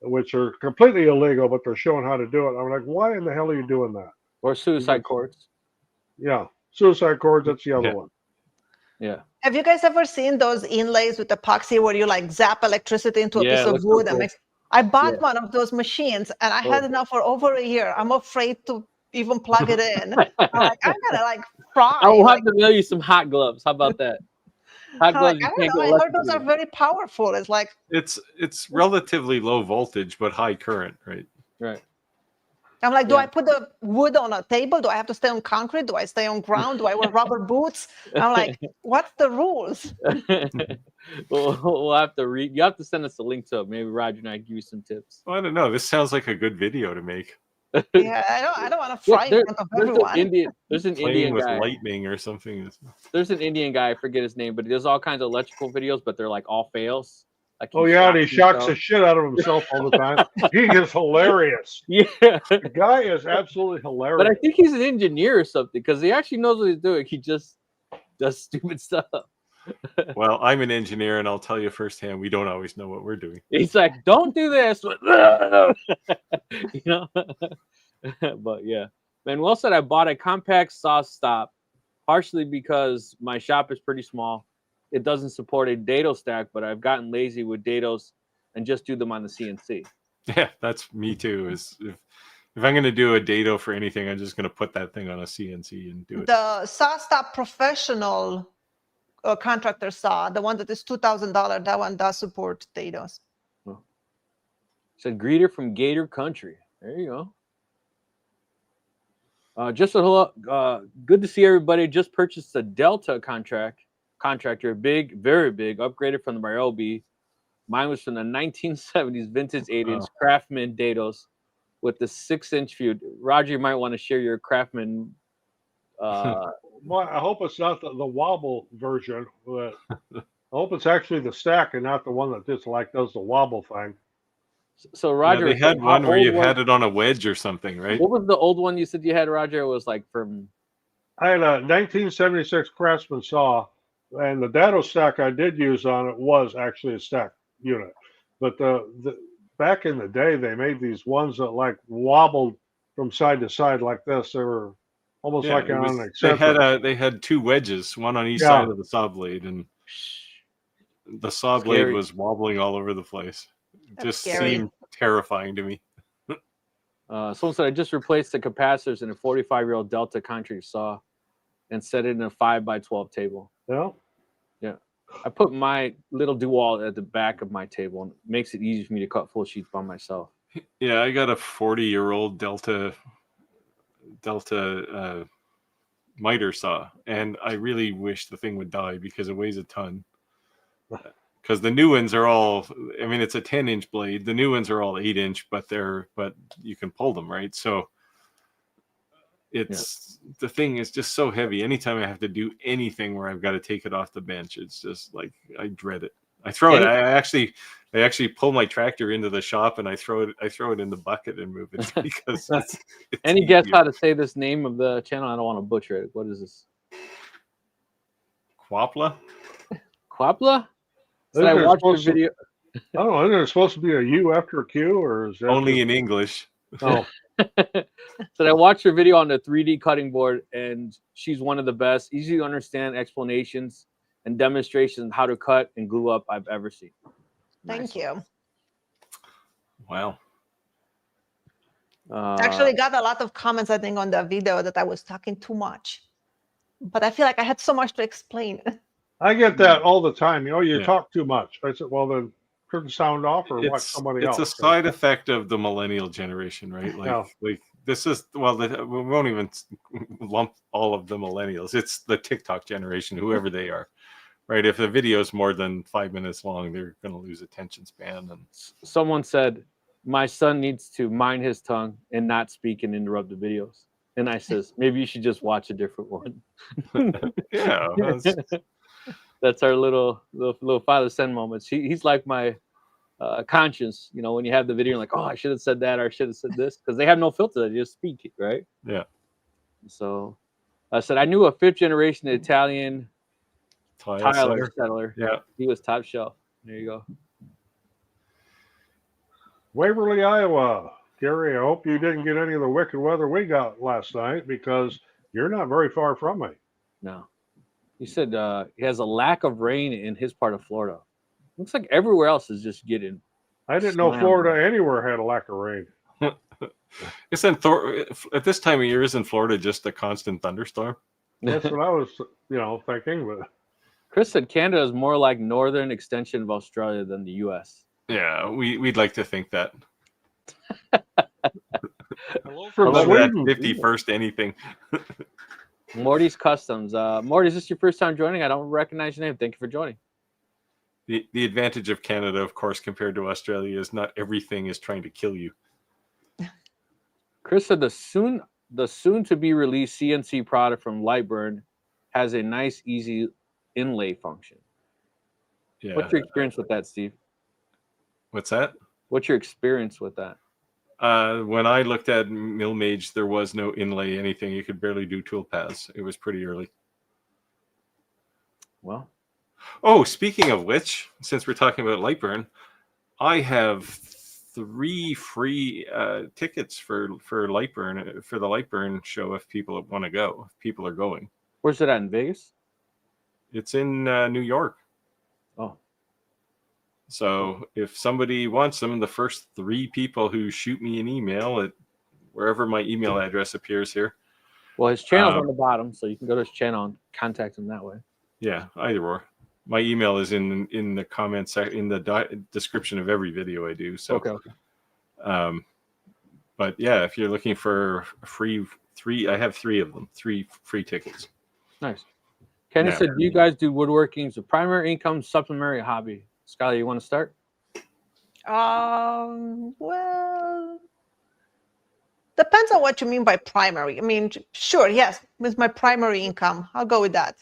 which are completely illegal, but they're showing how to do it. I'm like, why in the hell are you doing that? Or suicide cords. Yeah, suicide cords, that's the other one. Yeah. Have you guys ever seen those inlays with epoxy where you like zap electricity into a piece of wood? So cool. I bought one of those machines and I had it now for over a year. I'm afraid to even plug it in. I'm gonna fry. I will have to mail you some hot gloves. How about that? Hot gloves. I don't know. I heard those are very powerful. It's like it's relatively low voltage but high current, right? Right. I'm like, do I put the wood on a table? Do I have to stay on concrete? Do I stay on ground? Do I wear rubber boots? I'm like, what's the rules? We'll have to read. You have to send us a link to it. Maybe Roger and I give you some tips. Well, I don't know. This sounds like a good video to make. Yeah, I don't want to fry in front of everyone. There's an Playing Indian with guy. lightning or something. There's an Indian guy. I forget his name, but he does all kinds of electrical videos, but they're like all fails. Like and he shocks the shit out of himself all the time. He is hilarious. Yeah, the guy is absolutely hilarious. But I think he's an engineer or something because he actually knows what he's doing. He just does stupid stuff. Well, I'm an engineer, and I'll tell you firsthand, we don't always know what we're doing. He's like, "Don't do this," But yeah, Manuel said I bought a compact saw stop, partially because my shop is pretty small. It doesn't support a dado stack, but I've gotten lazy with dados and just do them on the CNC. Yeah, that's me too. Is if I'm going to do a dado for anything, I'm just going to put that thing on a CNC and do it. The saw stop professional contractor saw, the one that is $2,000, that one does support dados. Oh. Said greeter from Gator Country. There you go. Just a hello. Good to see everybody. Just purchased a Delta contractor, big, very big, upgraded from the Ryobi. Mine was from the 1970s vintage 8-inch Craftsman dados with the 6-inch feud. Roger, you might want to share your Craftsman. Well, I hope it's not the wobble version. But I hope it's actually the stack and not the one that just does the wobble thing. So Roger, they had one where you had it on a wedge or something, right? What was the old one you said you had, Roger? It was like from. I had a 1976 Craftsman saw, and the dado stack I did use on it was actually a stack unit. But the back in the day, they made these ones that wobbled from side to side like this. They were almost like on an eccentric. They had 2 wedges, one on each side of the saw blade, and the saw blade was wobbling all over the place. It just seemed terrifying to me. Someone said I just replaced the capacitors in a 45-year-old Delta contractor saw and set it in a 5x12 table. Yeah. I put my little DeWalt at the back of my table and it makes it easy for me to cut full sheets by myself. Yeah, I got a 40-year-old Delta miter saw, and I really wish the thing would die because it weighs a ton. because the new ones are all, I mean, it's a 10-inch blade. The new ones are all 8-inch, but you can pull them, right? So the thing is just so heavy. Anytime I have to do anything where I've got to take it off the bench, it's just like, I dread it. I throw it. I actually pull my tractor into the shop and I throw it in the bucket and move it because it's Any guess how to say this name of the channel? I don't want to butcher it. What is this? Quapla? Quapla? So I Isn't it watched the supposed to- video. I don't know. Isn't it supposed to be a U after a Q, or is that Only just- in English. Oh, So I watched her video on the 3D cutting board, and she's one of the best, easy to understand explanations and demonstrations of how to cut and glue up I've ever seen. Thank you. Wow. Actually got a lot of comments, I think, on the video that I was talking too much. But I feel like I had so much to explain. I get that all the time. You know, you Yeah. talk too much. I said, well, then turn the sound off or watch somebody else. It's a side effect of the millennial generation, right? Like this is, well, we won't even lump all of the millennials. It's the TikTok generation, whoever they are, right? If the video is more than 5 minutes long, they're going to lose attention span. And Someone said, my son needs to mind his tongue and not speak and interrupt the videos. And I says, maybe you should just watch a different one. yeah, That's our little Father Son moments. He's like my conscience, you know, when you have the video, you're like, oh, I should have said that or I should have said this, because they have no filter. They just speak, right? Yeah. So I said, I knew a 5th generation Italian Tyler settler. Yeah. He was top shelf. There you go. Waverly, Iowa. Gary, I hope you didn't get any of the wicked weather we got last night because you're not very far from me. No. He said he has a lack of rain in his part of Florida. Looks like everywhere else is just getting. I didn't know Florida anywhere had a lack of rain. Isn't at this time of year, isn't Florida just a constant thunderstorm? That's what I was, thinking. But Chris said Canada is more like northern extension of Australia than the U.S. Yeah, we'd like to think that. from Hello, that Sweden. 51st anything. Morty's Customs. Morty, is this your first time joining? I don't recognize your name. Thank you for joining. The advantage of Canada, of course, compared to Australia, is not everything is trying to kill you. Chris said the soon to be released CNC product from Lightburn has a nice, easy inlay function. Yeah. What's your experience with that, Steve? What's that? What's your experience with that? When I looked at MillMage, there was no inlay anything. You could barely do tool paths. It was pretty early. Well. Oh, speaking of which, since we're talking about Lightburn, I have 3 free tickets for Lightburn, for the Lightburn show if people want to go, if people are going. Where's it at, in Vegas? It's in New York. Oh. So if somebody wants them, the first 3 people who shoot me an email at wherever my email address appears here. Well, his channel's on the bottom, so you can go to his channel and contact him that way. Yeah, either or. My email is in the comments in the description of every video I do. So, okay. But yeah, if you're looking for free 3, I have 3 of them, 3 free tickets. Nice. Kenny said, "Do you guys do woodworking as a primary income, supplementary hobby?" Skyler, you want to start? Well, depends on what you mean by primary. I mean, sure, yes, with my primary income, I'll go with that.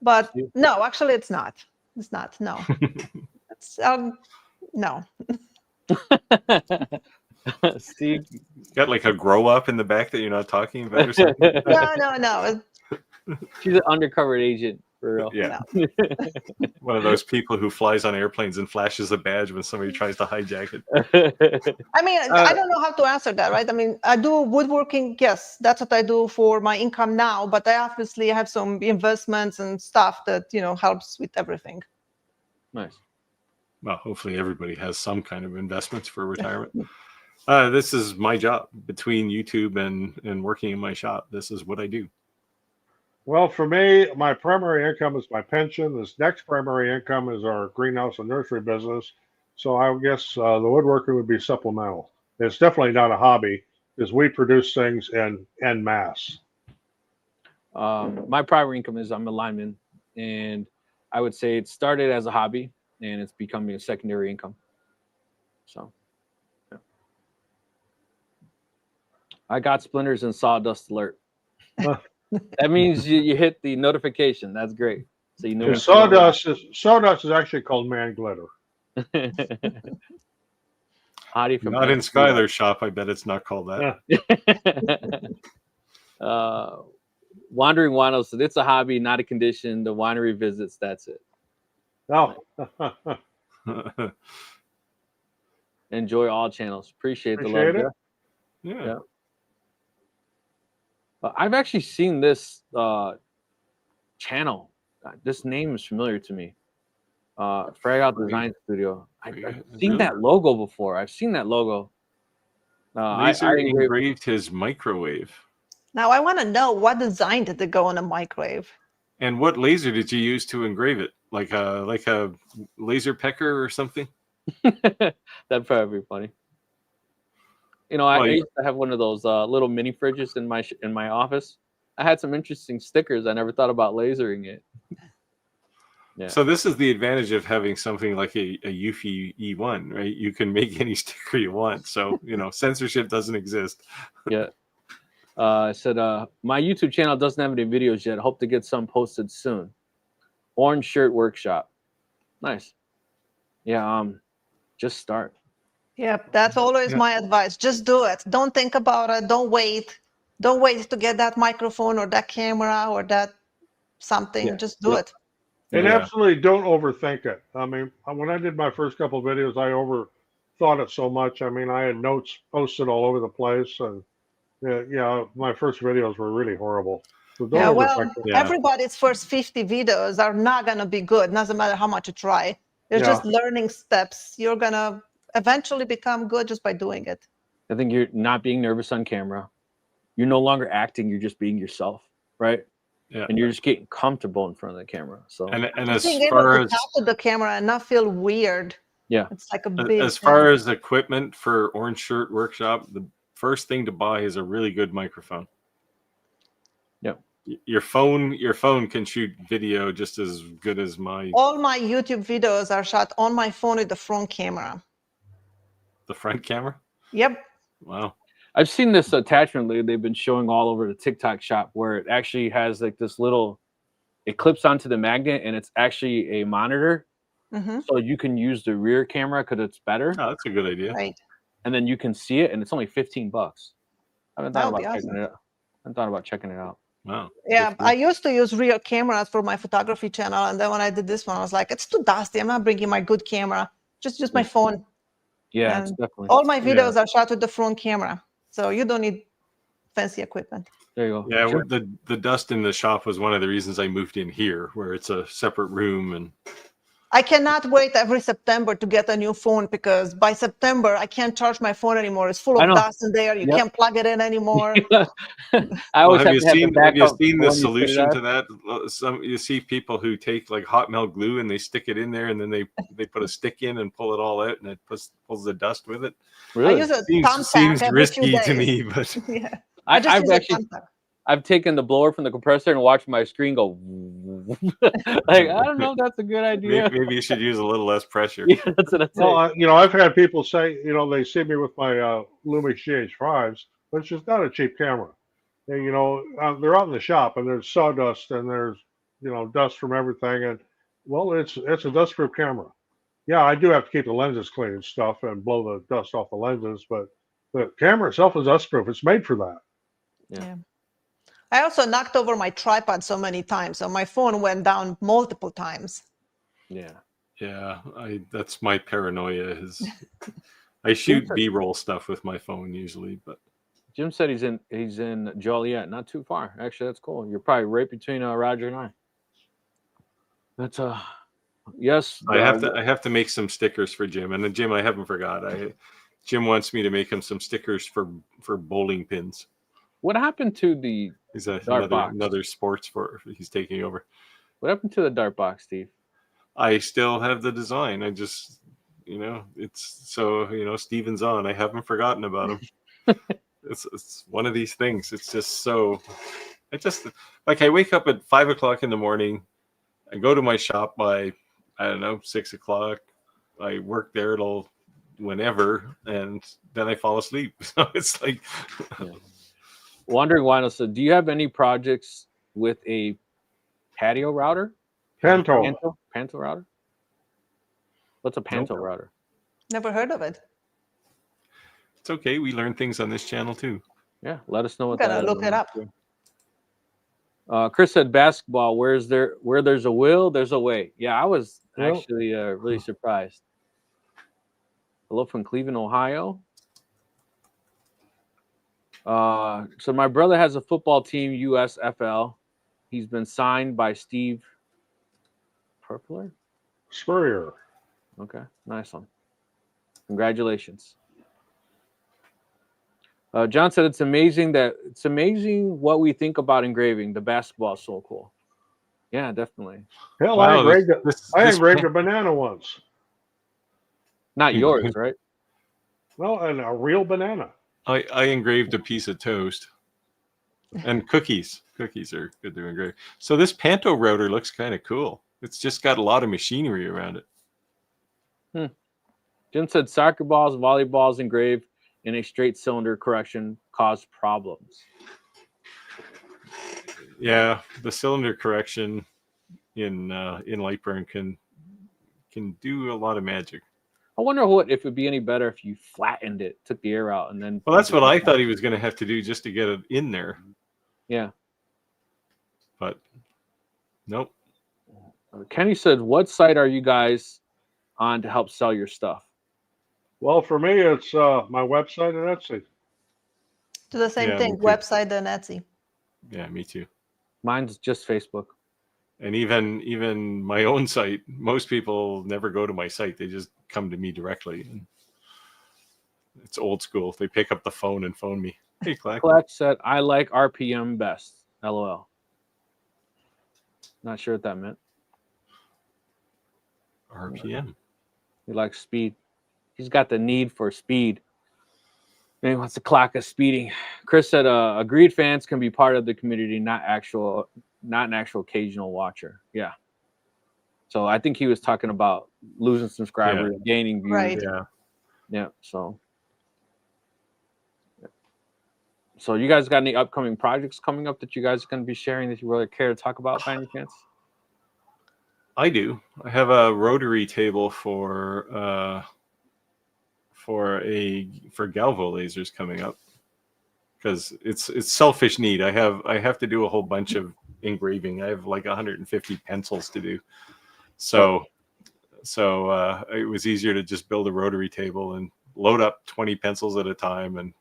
But no, actually, it's not. It's not. No, it's no. Steve, got like a grow up in the back that you're not talking about or something? No. She's an undercover agent for real. Yeah. No. One of those people who flies on airplanes and flashes a badge when somebody tries to hijack it. I mean, I don't know how to answer that, right? I mean, I do woodworking. Yes, that's what I do for my income now. But I obviously have some investments and stuff that, helps with everything. Nice. Well, hopefully everybody has some kind of investments for retirement. This is my job between YouTube and working in my shop. This is what I do. Well, for me, my primary income is my pension. This next primary income is our greenhouse and nursery business. So I guess the woodworking would be supplemental. It's definitely not a hobby because we produce things en masse. My primary income is I'm a lineman, and I would say it started as a hobby and it's becoming a secondary income. So, yeah. I got splinters and sawdust alert. That means you hit the notification. That's great. So you know. Yeah, sawdust is actually called man glitter. Hottie from Not in Skyler's shop. I bet it's not called that. Yeah. Wandering Wino said it's a hobby, not a condition. The winery visits, that's it. Oh. Enjoy all channels. Appreciate the love. It. Yeah. I've actually seen this channel. This name is familiar to me. Frag Out Design Studio. I've seen that logo before. I've seen that logo. Laser engraved his microwave. Now I want to know, what design did they go on a microwave? And what laser did you use to engrave it? Like a laser pecker or something? That'd probably be funny. You know, I used to have one of those little mini fridges in my office. I had some interesting stickers. I never thought about lasering it. Yeah. So this is the advantage of having something like a Eufy E1, right? You can make any sticker you want. So, you know, censorship doesn't exist. Yeah. I said, my YouTube channel doesn't have any videos yet. Hope to get some posted soon. Orange Shirt Workshop. Nice. Yeah. Just start. Yep, that's always my advice. Just do it. Don't think about it. Don't wait. Don't wait to get that microphone or that camera or that something. Yeah. Just do it. And absolutely don't overthink it. I mean, when I did my first couple of videos, I overthought it so much. I mean, I had notes posted all over the place, and my first videos were really horrible. So don't overthink it. Everybody's first 50 videos are not going to be good. Doesn't matter how much you try. They're just learning steps. You're going to eventually become good just by doing it. I think you're not being nervous on camera. You're no longer acting. You're just being yourself, right? Yeah. And you're just getting comfortable in front of the camera. So and as being far able as to talk to the camera and not feel weird. Yeah. It's like a big as far as equipment for Orange Shirt Workshop, the first thing to buy is a really good microphone. Yeah. Your phone can shoot video just as good as my. All my YouTube videos are shot on my phone with the front camera. The front camera? Yep. Wow. I've seen this attachment they've been showing all over the TikTok shop where it actually has like this little, it clips onto the magnet and it's actually a monitor. Mm-hmm. So you can use the rear camera because it's better. Oh, that's a good idea. Right. And then you can see it and it's only $15. I haven't thought about checking it out. I haven't thought about checking it out. Wow. Yeah, I used to use rear cameras for my photography channel. And then when I did this one, I was like, it's too dusty. I'm not bringing my good camera. Just use my phone. Yeah, And it's definitely. all my videos are shot with the front camera. So you don't need fancy equipment. There you go. Yeah, Sure. the dust in the shop was one of the reasons I moved in here, where it's a separate room. And I cannot wait every September to get a new phone because by September, I can't charge my phone anymore. It's full of dust in there. You can't plug it in anymore. I always have you seen the when solution to that? You see people who take like hot melt glue and they stick it in there and then they put a stick in and pull it all out and it pulls the dust with it. Really? I use a thumbtack seems every few risky days. to me, but Yeah. I've taken the blower from the compressor and watched my screen go. Like, I don't know if that's a good idea. Maybe you should use a little less pressure. Yeah, that's what I'm saying. Well, I've had people say, they see me with my Lumix GH5s, but it's just not a cheap camera. And, they're out in the shop and there's sawdust and there's, dust from everything. And, well, it's a dust-proof camera. Yeah, I do have to keep the lenses clean and stuff and blow the dust off the lenses, but the camera itself is dust-proof. It's made for that. Yeah. I also knocked over my tripod so many times, so my phone went down multiple times. Yeah. Yeah, that's my paranoia. I shoot B-roll stuff with my phone usually, but Jim said he's in Joliet, not too far. Actually, that's cool. You're probably right between Roger and I. That's yes. I have to make some stickers for Jim, and then Jim, I haven't forgot. Jim wants me to make him some stickers for bowling pins. What happened to the dart box? Another sports he's taking over. What happened to the dart box, Steve? I still have the design. I just, it's so, Steven's on. I haven't forgotten about him. It's one of these things. It's just so, I wake up at 5 o'clock in the morning. I go to my shop by, I don't know, 6 o'clock. I work there till whenever, and then I fall asleep. So it's like, Wondering why. So, do you have any projects with a patio router? Panto. Panto router? What's a panto router? Never heard of it. it's okay. We learn things on this channel too. Yeah, let us know what I'm that gonna is. look it up. Chris said basketball. Where there's a will, there's a way. Yeah, I was actually really surprised. Hello from Cleveland, Ohio. So my brother has a football team, USFL. He's been signed by Steve Purpler. Spurrier. Okay, nice one. Congratulations. John said it's amazing what we think about engraving. The basketball is so cool. Yeah, definitely. Hell, Wow, I engraved a banana once. Not yours, right? No, and a real banana. I engraved a piece of toast and cookies. Cookies are good to engrave. So this Panto router looks kind of cool. It's just got a lot of machinery around it. Jim said soccer balls, volleyballs engraved in a straight cylinder correction cause problems. Yeah, the cylinder correction in Lightburn can do a lot of magic. I wonder if it'd be any better if you flattened it, took the air out, and then. Well, that's what I thought he was going to have to do just to get it in there. Yeah. But nope. Kenny said, "What site are you guys on to help sell your stuff?" Well, for me, it's my website and Etsy. Do the same thing, website and Etsy. Yeah, me too. Mine's just Facebook. And even my own site, most people never go to my site. They just come to me directly. It's old school. They pick up the phone and phone me. Hey, Clack. Clack said, "I like RPM best." LOL. Not sure what that meant. RPM. He likes speed. He's got the need for speed. And he wants to clock us speeding. Chris said, "Agreed. Fans can be part of the community, not an actual occasional watcher." Yeah. So I think he was talking about losing subscribers, gaining views. Right. Yeah. So you guys got any upcoming projects coming up that you guys are going to be sharing that you really care to talk about by any chance? I do. I have a rotary table for Galvo lasers coming up because it's selfish need. I have to do a whole bunch of engraving. I have like 150 pencils to do. So it was easier to just build a rotary table and load up 20 pencils at a time and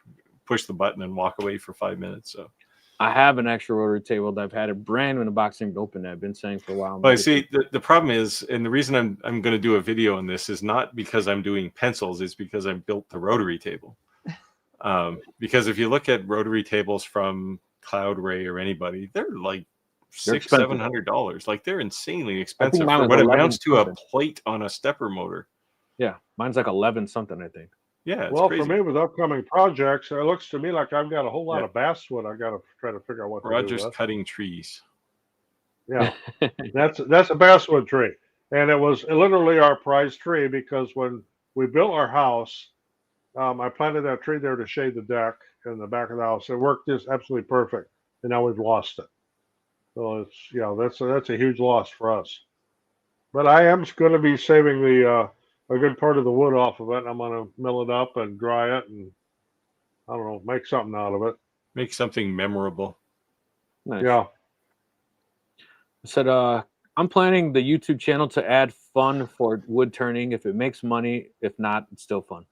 push the button and walk away for 5 minutes. So I have an extra rotary table that I've had it brand new in the box and open. I've been saying for a while. But see, the problem is, and the reason I'm going to do a video on this is not because I'm doing pencils, it's because I built the rotary table. Because if you look at rotary tables from Cloud Ray or anybody, they're like $600-700. Like they're insanely expensive for what amounts to a plate on a stepper motor. Yeah, mine's like 11 something, I think. Yeah, it's well, crazy. for me, with upcoming projects, it looks to me like I've got a whole lot of basswood. I got to try to figure out what Roger's to do with. cutting trees. Yeah, that's a basswood tree, and it was literally our prized tree because when we built our house, I planted that tree there to shade the deck in the back of the house. It worked just absolutely perfect, and now we've lost it. So it's that's a huge loss for us. But I am going to be saving a good part of the wood off of it. I'm going to mill it up and dry it, and I don't know, make something out of it. Make something memorable. Nice. Yeah. I said, I'm planning the YouTube channel to add fun for wood turning. If it makes money, if not, it's still fun.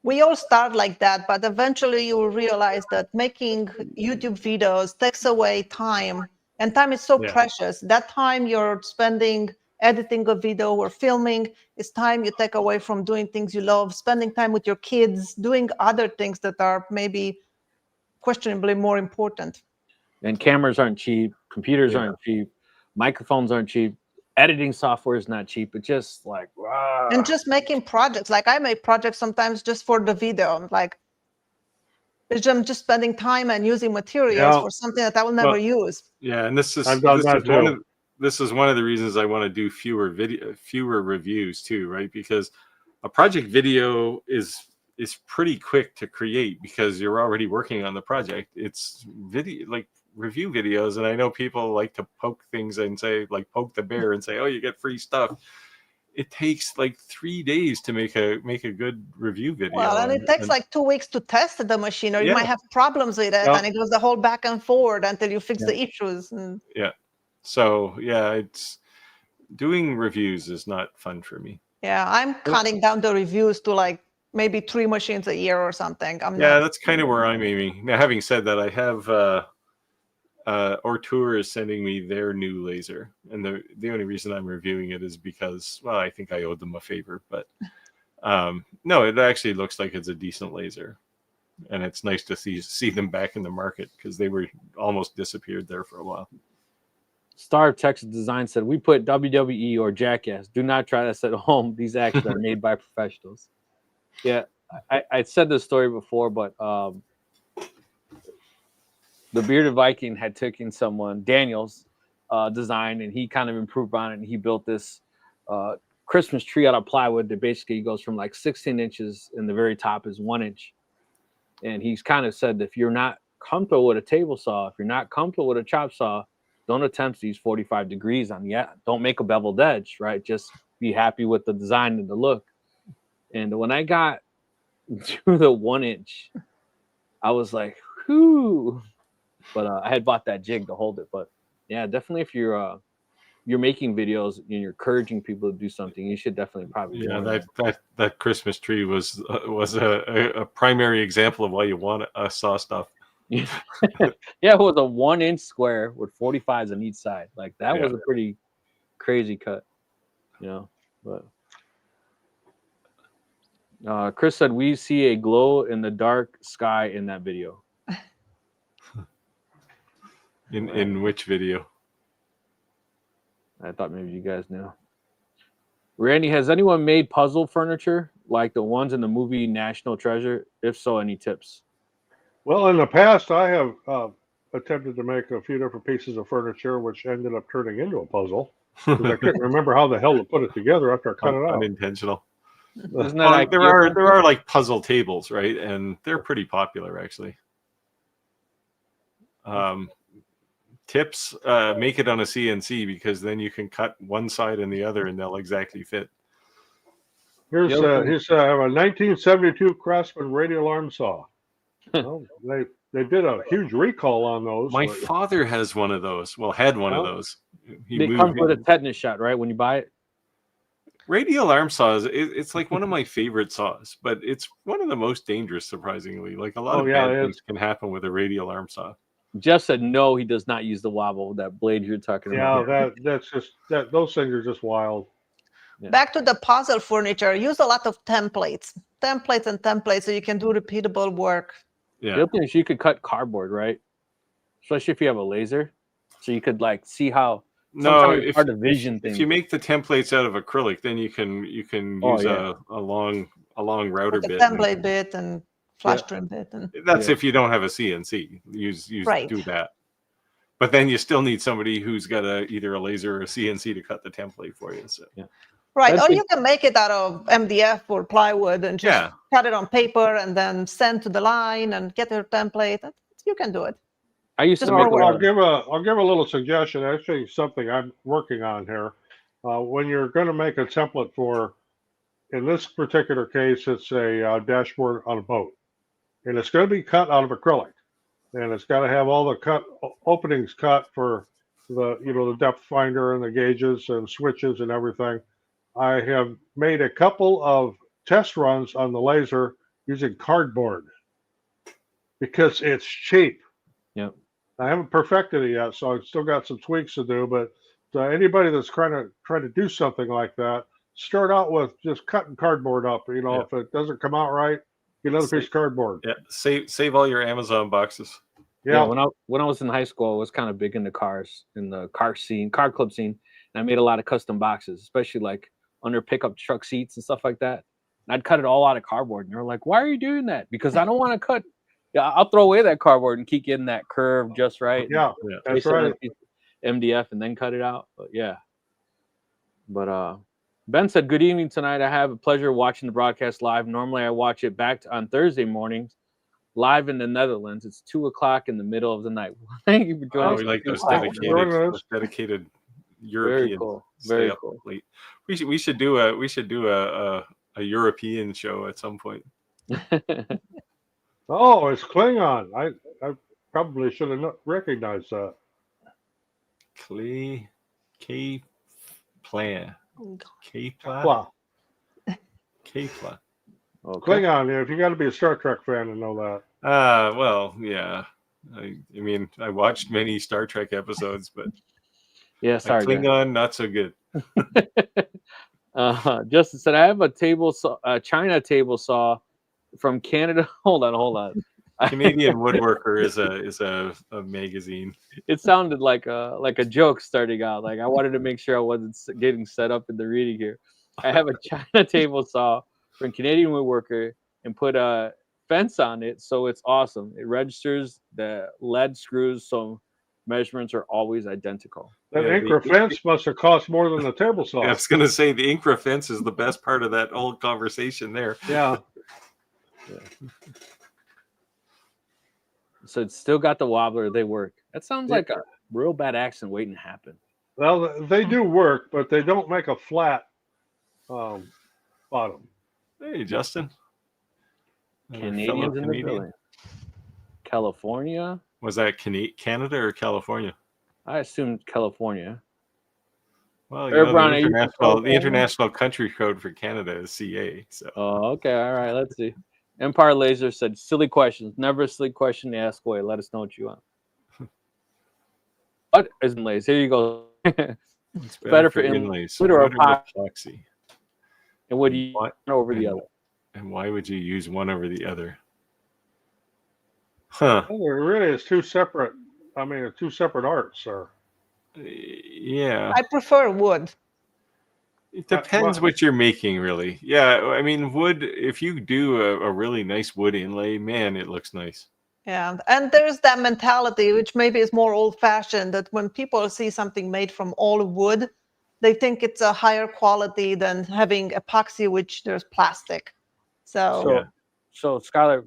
We all start like that, but eventually you will realize that making YouTube videos takes away time, and time is so precious. That time you're spending editing a video or filming is time you take away from doing things you love, spending time with your kids, doing other things that are maybe questionably more important. And cameras aren't cheap, computers aren't cheap, microphones aren't cheap, editing software is not cheap. It's just like, wow. And just making projects. Like I make projects sometimes just for the video. Like I'm just spending time and using materials for something that I will never use. Yeah, and this is this is one of the reasons I want to do fewer reviews too, right? Because a project video is pretty quick to create because you're already working on the project. It's video, like review videos, and I know people like to poke things and say, like, poke the bear and say, oh, you get free stuff. It takes like 3 days to make a good review video. Well, and it takes like 2 weeks to test the machine, or you might have problems with it, and it goes the whole back and forward until you fix the issues. And... Yeah. So yeah, it's doing reviews is not fun for me. Yeah, I'm cutting down the reviews to like maybe 3 machines a year or something. That's kind of where I'm aiming. Now, having said that, I have Ortour is sending me their new laser, and the only reason I'm reviewing it is because, well, I think I owed them a favor. But no, it actually looks like it's a decent laser, and it's nice to see them back in the market because they were almost disappeared there for a while. Star of Texas Design said, we put WWE or Jackass. Do not try this at home. These actions are made by professionals. Yeah, I said this story before, but the Bearded Viking had taken someone, Daniel's design, and he kind of improved on it, and he built this Christmas tree out of plywood that basically goes from like 16 inches, and the very top is 1 inch. And he's kind of said that if you're not comfortable with a table saw, if you're not comfortable with a chop saw, don't attempt these 45 degrees on the don't make a beveled edge, right? Just be happy with the design and the look. And when I got to the 1 inch, I was like, whew. But I had bought that jig to hold it. But yeah, definitely if you're making videos and you're encouraging people to do something, you should definitely probably that Christmas tree was a primary example of why you want saw stuff. Yeah, it was a 1 inch square with 45s on each side. Like that was a pretty crazy cut, But Chris said we see a glow in the dark sky in that video. In which video? I thought maybe you guys knew. Randy, has anyone made puzzle furniture like the ones in the movie National Treasure? If so, any tips? Well, in the past, I have attempted to make a few different pieces of furniture, which ended up turning into a puzzle. Because I couldn't remember how the hell to put it together after I cut it out. Unintentional. Isn't that like there are like puzzle tables, right? And they're pretty popular, actually. Tips: make it on a CNC because then you can cut one side and the other, and they'll exactly fit. Here's I have a 1972 Craftsman radial arm saw. Well, they did a huge recall on those. My father has one of those. Well, had one of those. It comes with a tetanus shot, right? When you buy it. Radial arm saws. It's like one of my favorite saws, but it's one of the most dangerous, surprisingly. Like a lot of bad things can happen with a radial arm saw. Jeff said no, he does not use the wobble, that blade you're talking about. Yeah, that's just those things are just wild. Yeah. Back to the puzzle furniture, use a lot of templates so you can do repeatable work. Yeah. The other thing is you could cut cardboard, right? Especially if you have a laser. So you could like see how it's hard to vision things. If you make the templates out of acrylic, then you can use a long router bit. Template bit and flash trim bit. And that's if you don't have a CNC. Do that. But then you still need somebody who's got either a laser or a CNC to cut the template for you. So right. Or you can make it out of MDF or plywood and just cut it on paper and then send to the line and get your template. You can do it. I used to I'll give a little suggestion. Actually, something I'm working on here. When you're going to make a template for, in this particular case, it's a dashboard on a boat, and it's going to be cut out of acrylic, and it's got to have all the openings cut for the depth finder and the gauges and switches and everything. I have made a couple of test runs on the laser using cardboard because it's cheap. Yep. I haven't perfected it yet, so I've still got some tweaks to do. But anybody that's trying to do something like that, start out with just cutting cardboard up. If it doesn't come out right, get another piece of cardboard. Yeah, save all your Amazon boxes. Yeah. When I was in high school, I was kind of big into cars, in the car club scene, and I made a lot of custom boxes, especially like under pickup truck seats and stuff like that. And I'd cut it all out of cardboard, and they're like, "Why are you doing that?" Because I don't want to cut. Yeah, I'll throw away that cardboard and keep getting that curve just right. Yeah, that's right. MDF and then cut it out. But yeah. But Ben said, "Good evening tonight. I have a pleasure watching the broadcast live. Normally I watch it back on Thursday mornings, live in the Netherlands. It's 2:00 in the middle of the night." Thank you for joining. We like those Wow. dedicated Very European. cool. Stay Very up cool. late. We should do a European show at some point. Oh, it's Klingon. I probably should have recognized that. K-Plan. K-Plan? Wow. K-Plan. Okay. Klingon, yeah, if you got to be a Star Trek fan to know that. Well, yeah. I mean, I watched many Star Trek episodes, but Yeah, sorry. Klingon, not so good. Justin said, "I have a China table saw from Canada." Hold on. Canadian Woodworker is a magazine. It sounded like a joke starting out. Like I wanted to make sure I wasn't getting set up in the reading here. I have a China table saw from Canadian Woodworker and put a fence on it, so it's awesome. It registers the lead screws, so measurements are always identical. That Yeah, Incra fence must have cost more than the table saw. I was going to say the Incra fence is the best part of that whole conversation there. Yeah. So it's still got the wobbler. They work. That sounds like a real bad accident waiting to happen. Well, they do work, but they don't make a flat bottom. Hey, Justin. Canadians in the building. California. Was that Canada or California? I assumed California. Well, Brown, the international country code for Canada is CA. So. Oh, okay. All right. Let's see. Empire Laser said, "Silly questions. Never a silly question to ask away. Let us know what you want." What is inlays? Here you go. It's better for inlays. Wood or epoxy. And would you one over the other? And why would you use one over the other? Huh. Well, there really is two separate arts, sir. Yeah. I prefer wood. It depends what you're making, really. Yeah, I mean, wood, if you do a really nice wood inlay, man, it looks nice. Yeah, and there's that mentality, which maybe is more old-fashioned, that when people see something made from all wood, they think it's a higher quality than having epoxy, which there's plastic. So Skyler,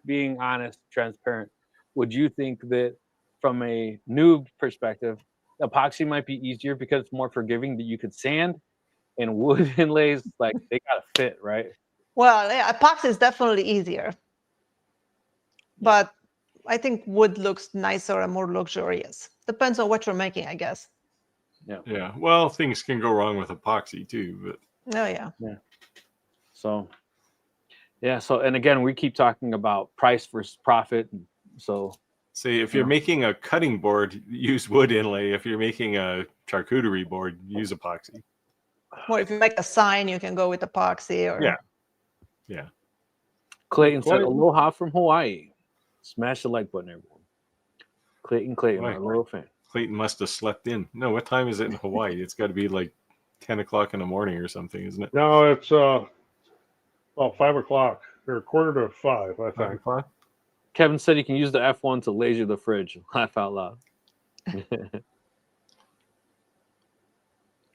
being honest, transparent, would you think that from a noob perspective, epoxy might be easier because it's more forgiving that you could sand, and wood inlays, like, they gotta fit, right? Well, yeah, epoxy is definitely easier, but I think wood looks nicer and more luxurious. Depends on what you're making, I guess. Yeah. Well, things can go wrong with epoxy too, but Oh yeah. So and again, we keep talking about price versus profit. So say if you're making a cutting board, use wood inlay. If you're making a charcuterie board, use epoxy. Or if you make a sign, you can go with epoxy. Or Yeah. Clayton said, "Aloha from Hawaii." Smash the like button, everyone. Clayton, Right. my little fan. Clayton must have slept in. No, what time is it in Hawaii? It's got to be like 10 o'clock in the morning or something, isn't it? No, it's 5 o'clock or 4:45, I 5 think. o'clock? Kevin said he can use the F1 to laser the fridge. Laugh out loud.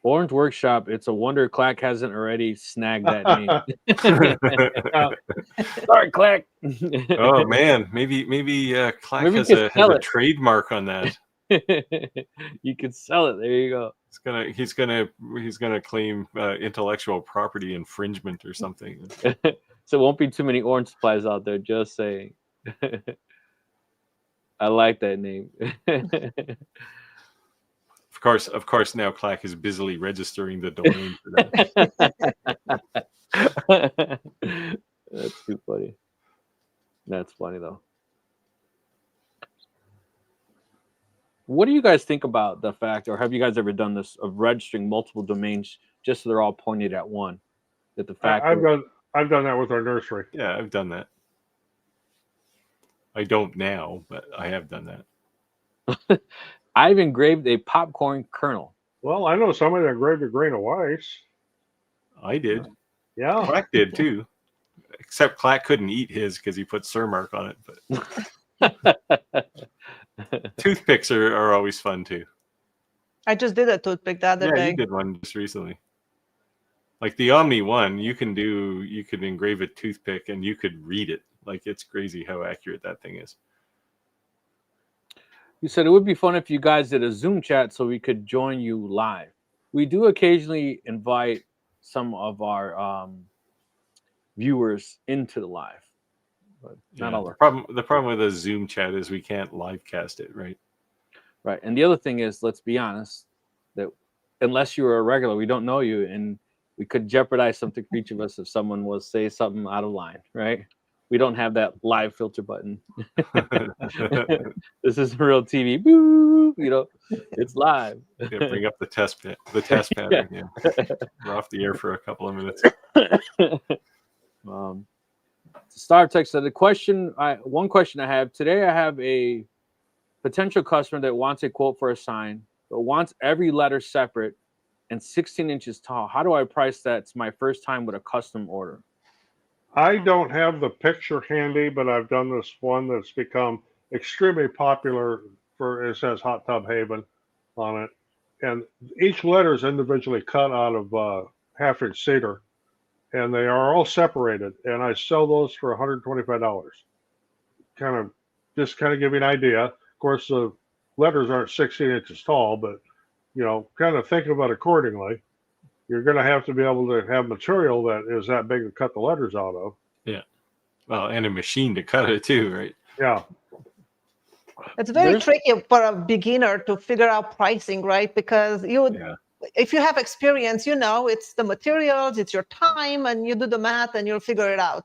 Orange Workshop. It's a wonder Clack hasn't already snagged that name. Sorry, Clack. Oh man, maybe Clack Maybe has you could sell a it. trademark on that. You could sell it. There you go. He's gonna claim intellectual property infringement or something. So it won't be too many orange supplies out there. Just saying. I like that name. Of course. Now Clack is busily registering the domain for that. That's too funny. That's funny though. What do you guys think about the fact, or have you guys ever done this, of registering multiple domains just so they're all pointed at one? That the fact I've done that with our nursery. Yeah, I've done that. I don't now, but I have done that. I've engraved a popcorn kernel. Well, I know somebody that engraved a grain of rice. I did. Yeah. Clack did too. Except Clack couldn't eat his because he put Surmark on it. But toothpicks are always fun too. I just did a toothpick the other Yeah, day. you did one just recently. Like the Omni one, you could engrave a toothpick and you could read it. Like it's crazy how accurate that thing is. You said it would be fun if you guys did a Zoom chat so we could join you live. We do occasionally invite some of our viewers into the live, but not all. The problem with a Zoom chat is we can't live cast it, right? Right. And the other thing is, let's be honest, that unless you were a regular, we don't know you, and we could jeopardize something for each of us if someone was say something out of line, right? We don't have that live filter button. This is real TV. Boo, it's live. Yeah, bring up the test pattern. Yeah. We're off the air for a couple of minutes. Star Tech said one question I have today. I have a potential customer that wants a quote for a sign, but wants every letter separate and 16 inches tall. How do I price that? It's my first time with a custom order. I don't have the picture handy, but I've done this one that's become extremely popular. It says Hot Tub Haven on it, and each letter is individually cut out of 1/2-inch cedar, and they are all separated. And I sell those for $125. Kind of give you an idea. Of course, the letters aren't 16 inches tall, but kind of think about it accordingly. You're going to have to be able to have material that is that big to cut the letters out of. Yeah. Well, and a machine to cut it too, right? Yeah. It's very tricky for a beginner to figure out pricing, right? Because if you have experience, it's the materials, it's your time, and you do the math and you'll figure it out.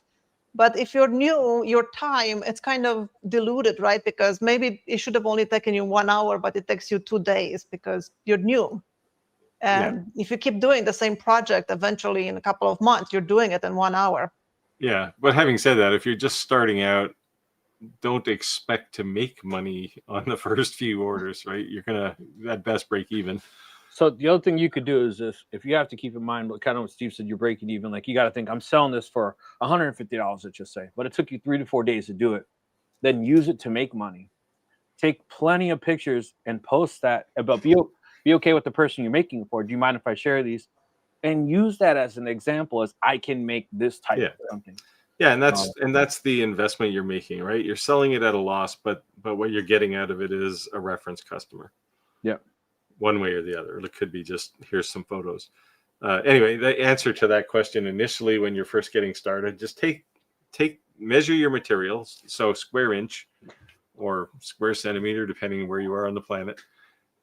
But if you're new, your time, it's kind of diluted, right? Because maybe it should have only taken you 1 hour, but it takes you 2 days because you're new. And if you keep doing the same project, eventually in a couple of months, you're doing it in 1 hour. Yeah. But having said that, if you're just starting out, don't expect to make money on the first few orders, right? You're going to at best break even. So the other thing you could do is if you have to keep in mind what Steve said, you're breaking even. Like you got to think, I'm selling this for $150, let's just say, but it took you 3 to 4 days to do it. Then use it to make money. Take plenty of pictures and post that about be okay with the person you're making it for. Do you mind if I share these? And use that as an example as I can make this type of something. Yeah, and that's the investment you're making, right? You're selling it at a loss, but what you're getting out of it is a reference customer. Yeah. One way or the other. It could be just here's some photos. Anyway, the answer to that question initially when you're first getting started, just measure your materials, so square inch or square centimeter, depending where you are on the planet,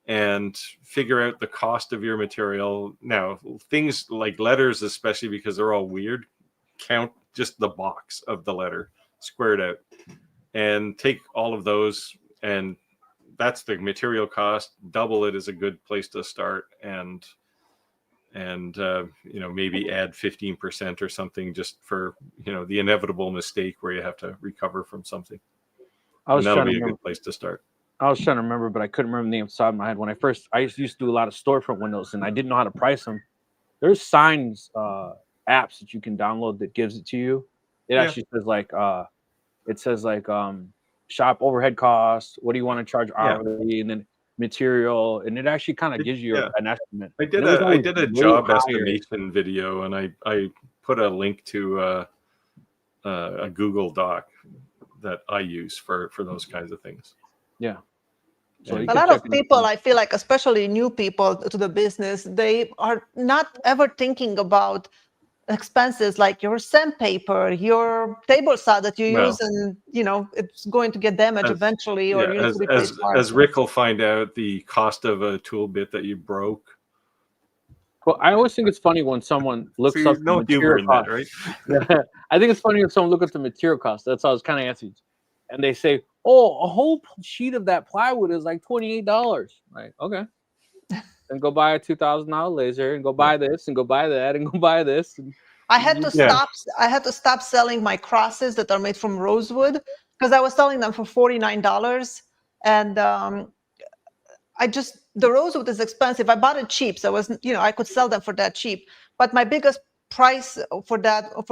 and figure out the cost of your material. Now, things like letters, especially because they're all weird, count just the box of the letter, square it out, and take all of those, and that's the material cost. Double it is a good place to start, and maybe add 15% or something just for the inevitable mistake where you have to recover from something. That'll be a good place to start. I was trying to remember, but I couldn't remember the name off the top of my head. When I used to do a lot of storefront windows, and I didn't know how to price them. There's signs apps that you can download that gives it to you. It actually says shop overhead costs. What do you want to charge hourly, and then material, and it actually kind of gives you an estimate. I did a job estimation video, and I put a link to a Google Doc that I use for those kinds of things. Yeah. So a lot of people, I feel like, especially new people to the business, they are not ever thinking about expenses like your sandpaper, your table saw that you use, and it's going to get damaged eventually, or you need to replace parts. As Rick will find out, the cost of a tool bit that you broke. Well, I always think it's funny when someone looks up the material cost. Right? I think it's funny when someone looks up the material cost. That's how I was kind of answering, and they say, "Oh, a whole sheet of that plywood is like $28." Like, okay. And go buy a $2,000 laser, and go buy this, and go buy that, and go buy this. I had to stop. I had to stop selling my crosses that are made from rosewood because I was selling them for $49, and the rosewood is expensive. I bought it cheap, so I could sell them for that cheap. But my biggest price for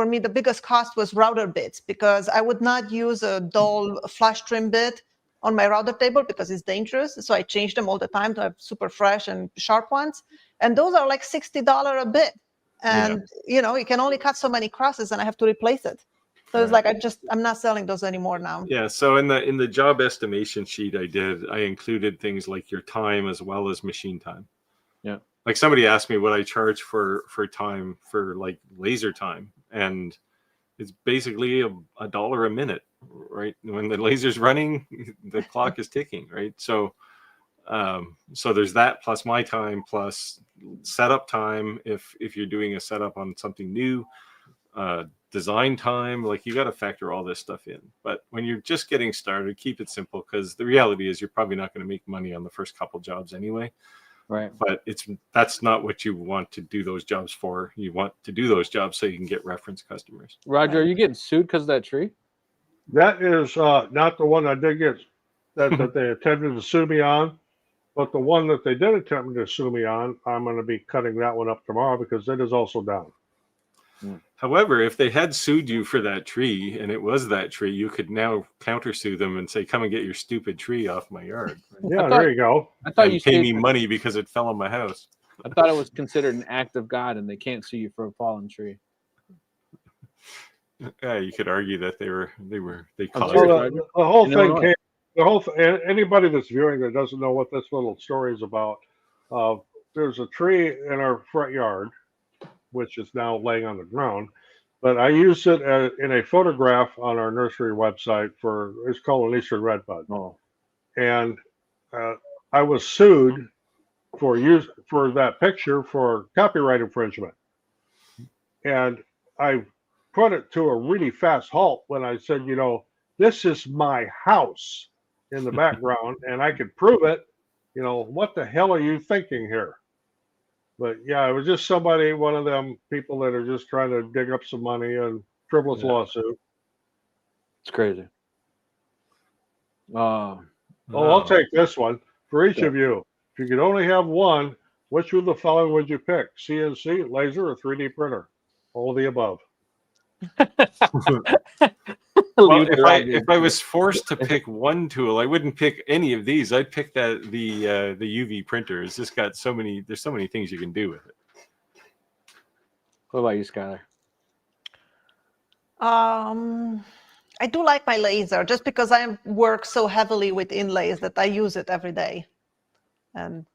me, the biggest cost was router bits, because I would not use a dull flush trim bit on my router table because it's dangerous. So I change them all the time to have super fresh and sharp ones. And those are like $60 a bit. And, you know, you can only cut so many crosses and I have to replace it. So it's like, I'm not selling those anymore now. Yeah. So in the job estimation sheet I included things like your time as well as machine time. Yeah. Like somebody asked me what I charge for time for like laser time. And it's basically a dollar a minute, right? When the laser's running, the clock is ticking, right? So so there's that plus my time plus setup time if you're doing a setup on something new, design time, like you got to factor all this stuff in. But when you're just getting started, keep it simple, because the reality is you're probably not going to make money on the first couple jobs anyway. Right. But that's not what you want to do those jobs for. You want to do those jobs so you can get reference customers. Roger, are you getting sued because of that tree? That is not the one I did get that they attempted to sue me on, but the one that they did attempt to sue me on, I'm going to be cutting that one up tomorrow because it is also down. However, if they had sued you for that tree and it was that tree, you could now countersue them and say, "Come and get your stupid tree off my yard." Yeah, there you go. I thought you pay me money because it fell on my house. I thought it was considered an act of God, and they can't sue you for a fallen tree. Yeah, you could argue that they caused Well, it. the whole thing came. Anybody that's viewing that doesn't know what this little story is about, there's a tree in our front yard, which is now laying on the ground. But I used it in a photograph on our nursery website it's called an Eastern Redbud. Oh. And I was sued for that picture for copyright infringement. And I put it to a really fast halt when I said, you know, this is my house in the background and I could prove it. You know, what the hell are you thinking here? But yeah, it was just one of them people that are just trying to dig up some money and frivolous lawsuit. It's crazy. I'll take this one. For each of you, if you could only have one, which of the following would you pick? CNC, laser, or 3D printer? All of the above. Well, if I was forced to pick one tool, I wouldn't pick any of these. I'd pick the UV printer. It's just got there's so many things you can do with it. What about you, Skyler? I do like my laser just because I work so heavily with inlays that I use it every day. And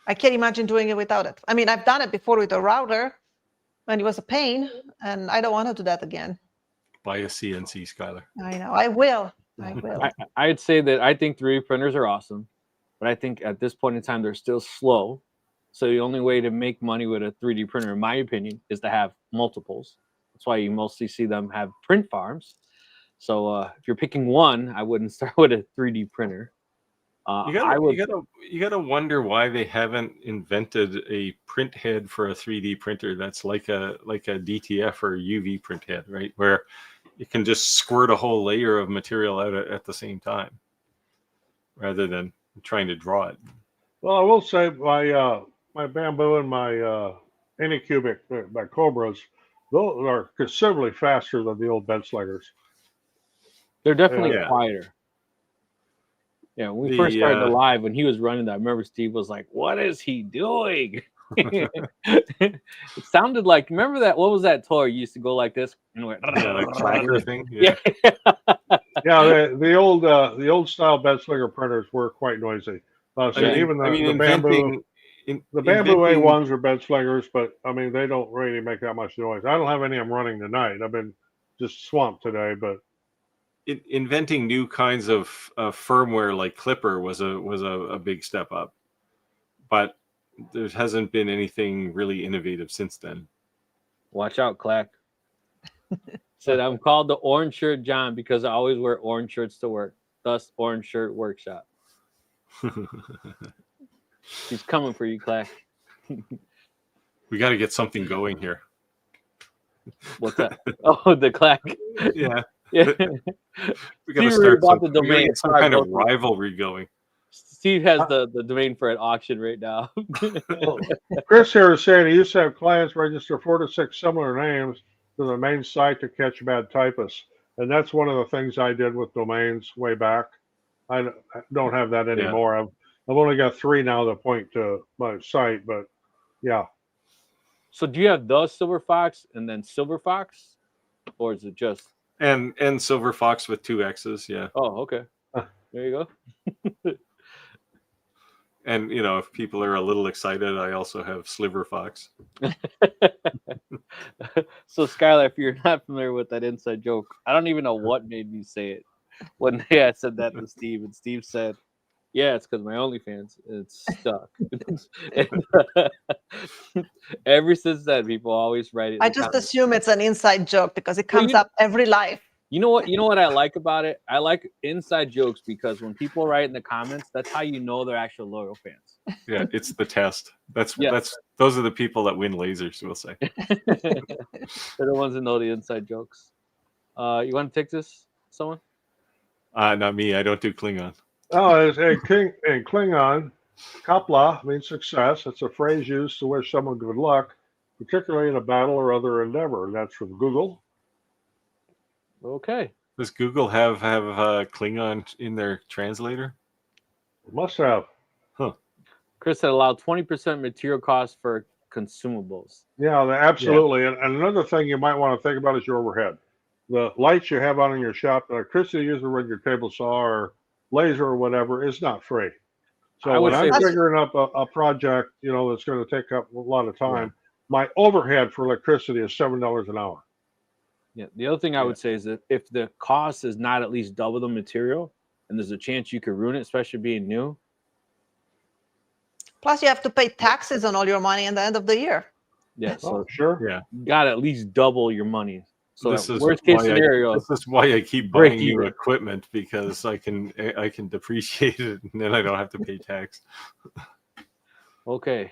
I can't imagine doing it without it. I mean, I've done it before with a router and it was a pain, and I don't want to do that again. Buy a CNC, Skyler. I know. I will. I'd say that I think 3D printers are awesome, but I think at this point in time, they're still slow. So the only way to make money with a 3D printer, in my opinion, is to have multiples. That's why you mostly see them have print farms. So if you're picking one, I wouldn't start with a 3D printer. You gotta wonder why they haven't invented a print head for a 3D printer that's like a DTF or UV print head, right? Where you can just squirt a whole layer of material out at the same time, rather than trying to draw it. Well, I will say my bamboo and my Anycubic, my Cobras, those are considerably faster than the old bed slingers. They're definitely quieter. Yeah, when we first started the live, when he was running that, I remember Steve was like, "What is he doing?" It sounded like, remember that? What was that toy? You used to go like this and went, like tracker thing. Yeah. Yeah, the old style bed slinger printers were quite noisy. The bamboo A1s are bed slingers, but I mean they don't really make that much noise. I don't have any of them running tonight. I've been just swamped today, but. Inventing new kinds of firmware like Clipper was a big step up, but there hasn't been anything really innovative since then. Watch out, Clack. Said I'm called the Orange Shirt John because I always wear orange shirts to work. Thus, Orange Shirt Workshop. He's coming for you, Clack. We got to get something going here. What's that? Oh, the Clack. Yeah. Yeah. We got to start some kind of rivalry going. Steve has the domain for an auction right now. Chris here is saying he used to have clients register 4 to 6 similar names to the main site to catch bad typists. And that's one of the things I did with domains way back. I don't have that anymore. I've only got 3 now that point to my site, but yeah. So do you have the Silver Fox and then Silver Fox, or is it just? And Silver Fox with 2 X's, yeah. Oh, okay. There you go. And if people are a little excited, I also have Sliver Fox. So Skyler, if you're not familiar with that inside joke, I don't even know what made me say it. One day I said that to Steve, and Steve said, "Yeah, it's because my OnlyFans it's stuck." And, ever since then, people always write it. I just assume it's an inside joke because it comes up every life. You know what? You know what I like about it? I like inside jokes because when people write in the comments, that's how you know they're actual loyal fans. Yeah, it's the test. Those are the people that win lasers, we'll say. They're the ones that know the inside jokes. You want to take this, someone? Not me. I don't do Klingon. Oh, in Klingon, kapla means success. It's a phrase used to wish someone good luck, particularly in a battle or other endeavor. That's from Google. Okay. Does Google have Klingon in their translator? Must have. Huh. Chris said allow 20% material cost for consumables. Yeah, absolutely. Yeah. And another thing you might want to think about is your overhead. The lights you have on in your shop, the electricity you use to run your table saw or laser or whatever is not free. So when I'm figuring up a project, that's going to take up a lot of time, my overhead for electricity is $7 an hour. Yeah. The other thing I would say is that if the cost is not at least double the material, and there's a chance you could ruin it, especially being new. Plus, you have to pay taxes on all your money at the end of the year. Yeah. So sure. Yeah. You got to at least double your money. So this is worst case scenario. This is why I keep buying new equipment, because I can depreciate it and then I don't have to pay tax. Okay.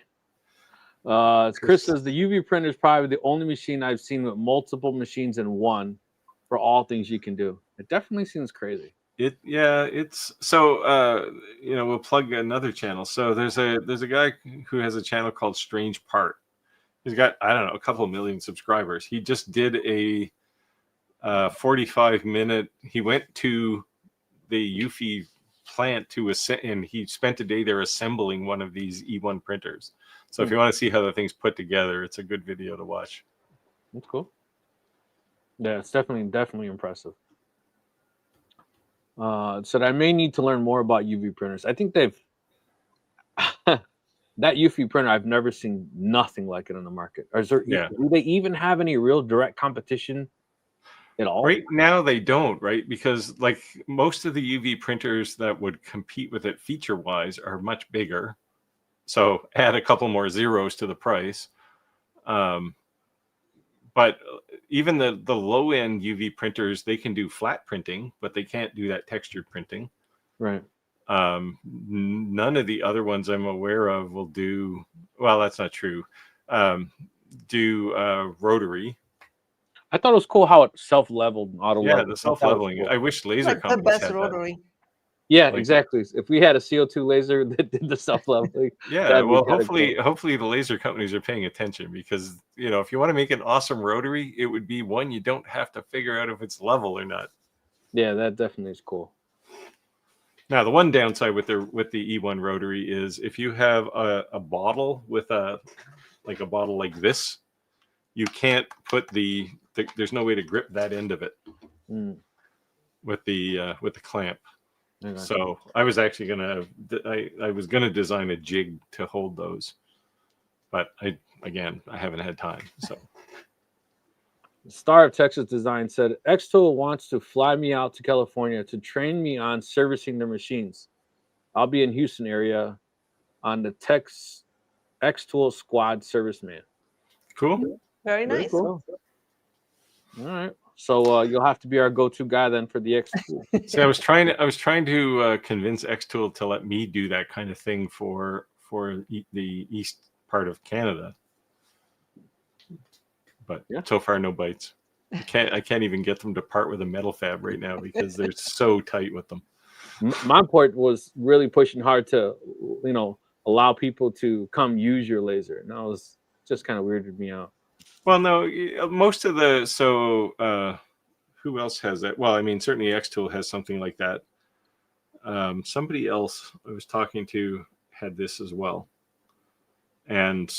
Chris says the UV printer is probably the only machine I've seen with multiple machines in one for all things you can do. It definitely seems crazy. It's so we'll plug another channel. So there's a guy who has a channel called Strange Part. He's got, I don't know, a couple million subscribers. He just did a 45-minute. He went to the UFI plant and he spent a day there assembling one of these E1 printers. So if you want to see how the thing's put together, it's a good video to watch. That's cool. Yeah, it's definitely impressive. So I may need to learn more about UV printers. I think they've that UV printer, I've never seen nothing like it on the market. Or is there, do they even have any real direct competition at all? Right now they don't, right? Because like most of the UV printers that would compete with it feature-wise are much bigger. So add a couple more zeros to the price. But even the low-end UV printers, they can do flat printing, but they can't do that textured printing. Right. None of the other ones I'm aware of will do, well, that's not true, do rotary. I thought it was cool how it self-leveled and auto-leveled. Yeah, the self-leveling. Cool. I wish laser companies the best had rotary. That. Yeah, exactly. If we had a CO2 laser that did the self-leveling. Yeah, well, hopefully the laser companies are paying attention, because, if you want to make an awesome rotary, it would be one you don't have to figure out if it's level or not. Yeah, that definitely is cool. Now, the one downside with the E1 rotary is if you have a bottle with a bottle like this, you can't put there's no way to grip that end of it with the clamp. So I was actually gonna design a jig to hold those, but I haven't had time. So Star of Texas Design said Xtool wants to fly me out to California to train me on servicing their machines. I'll be in Houston area on the Xtool squad serviceman. Cool. Very nice. Cool. All right. So you'll have to be our go-to guy then for the Xtool. See, I was trying to convince Xtool to let me do that kind of thing for the east part of Canada, but so far no bites. I can't even get them to part with a metal fab right now because they're so tight with them. My point was really pushing hard to allow people to come use your laser, and that was just kind of weirded me out. Well, no, most of who else has that? Well, I mean, certainly Xtool has something like that. Somebody else I was talking to had this as well. And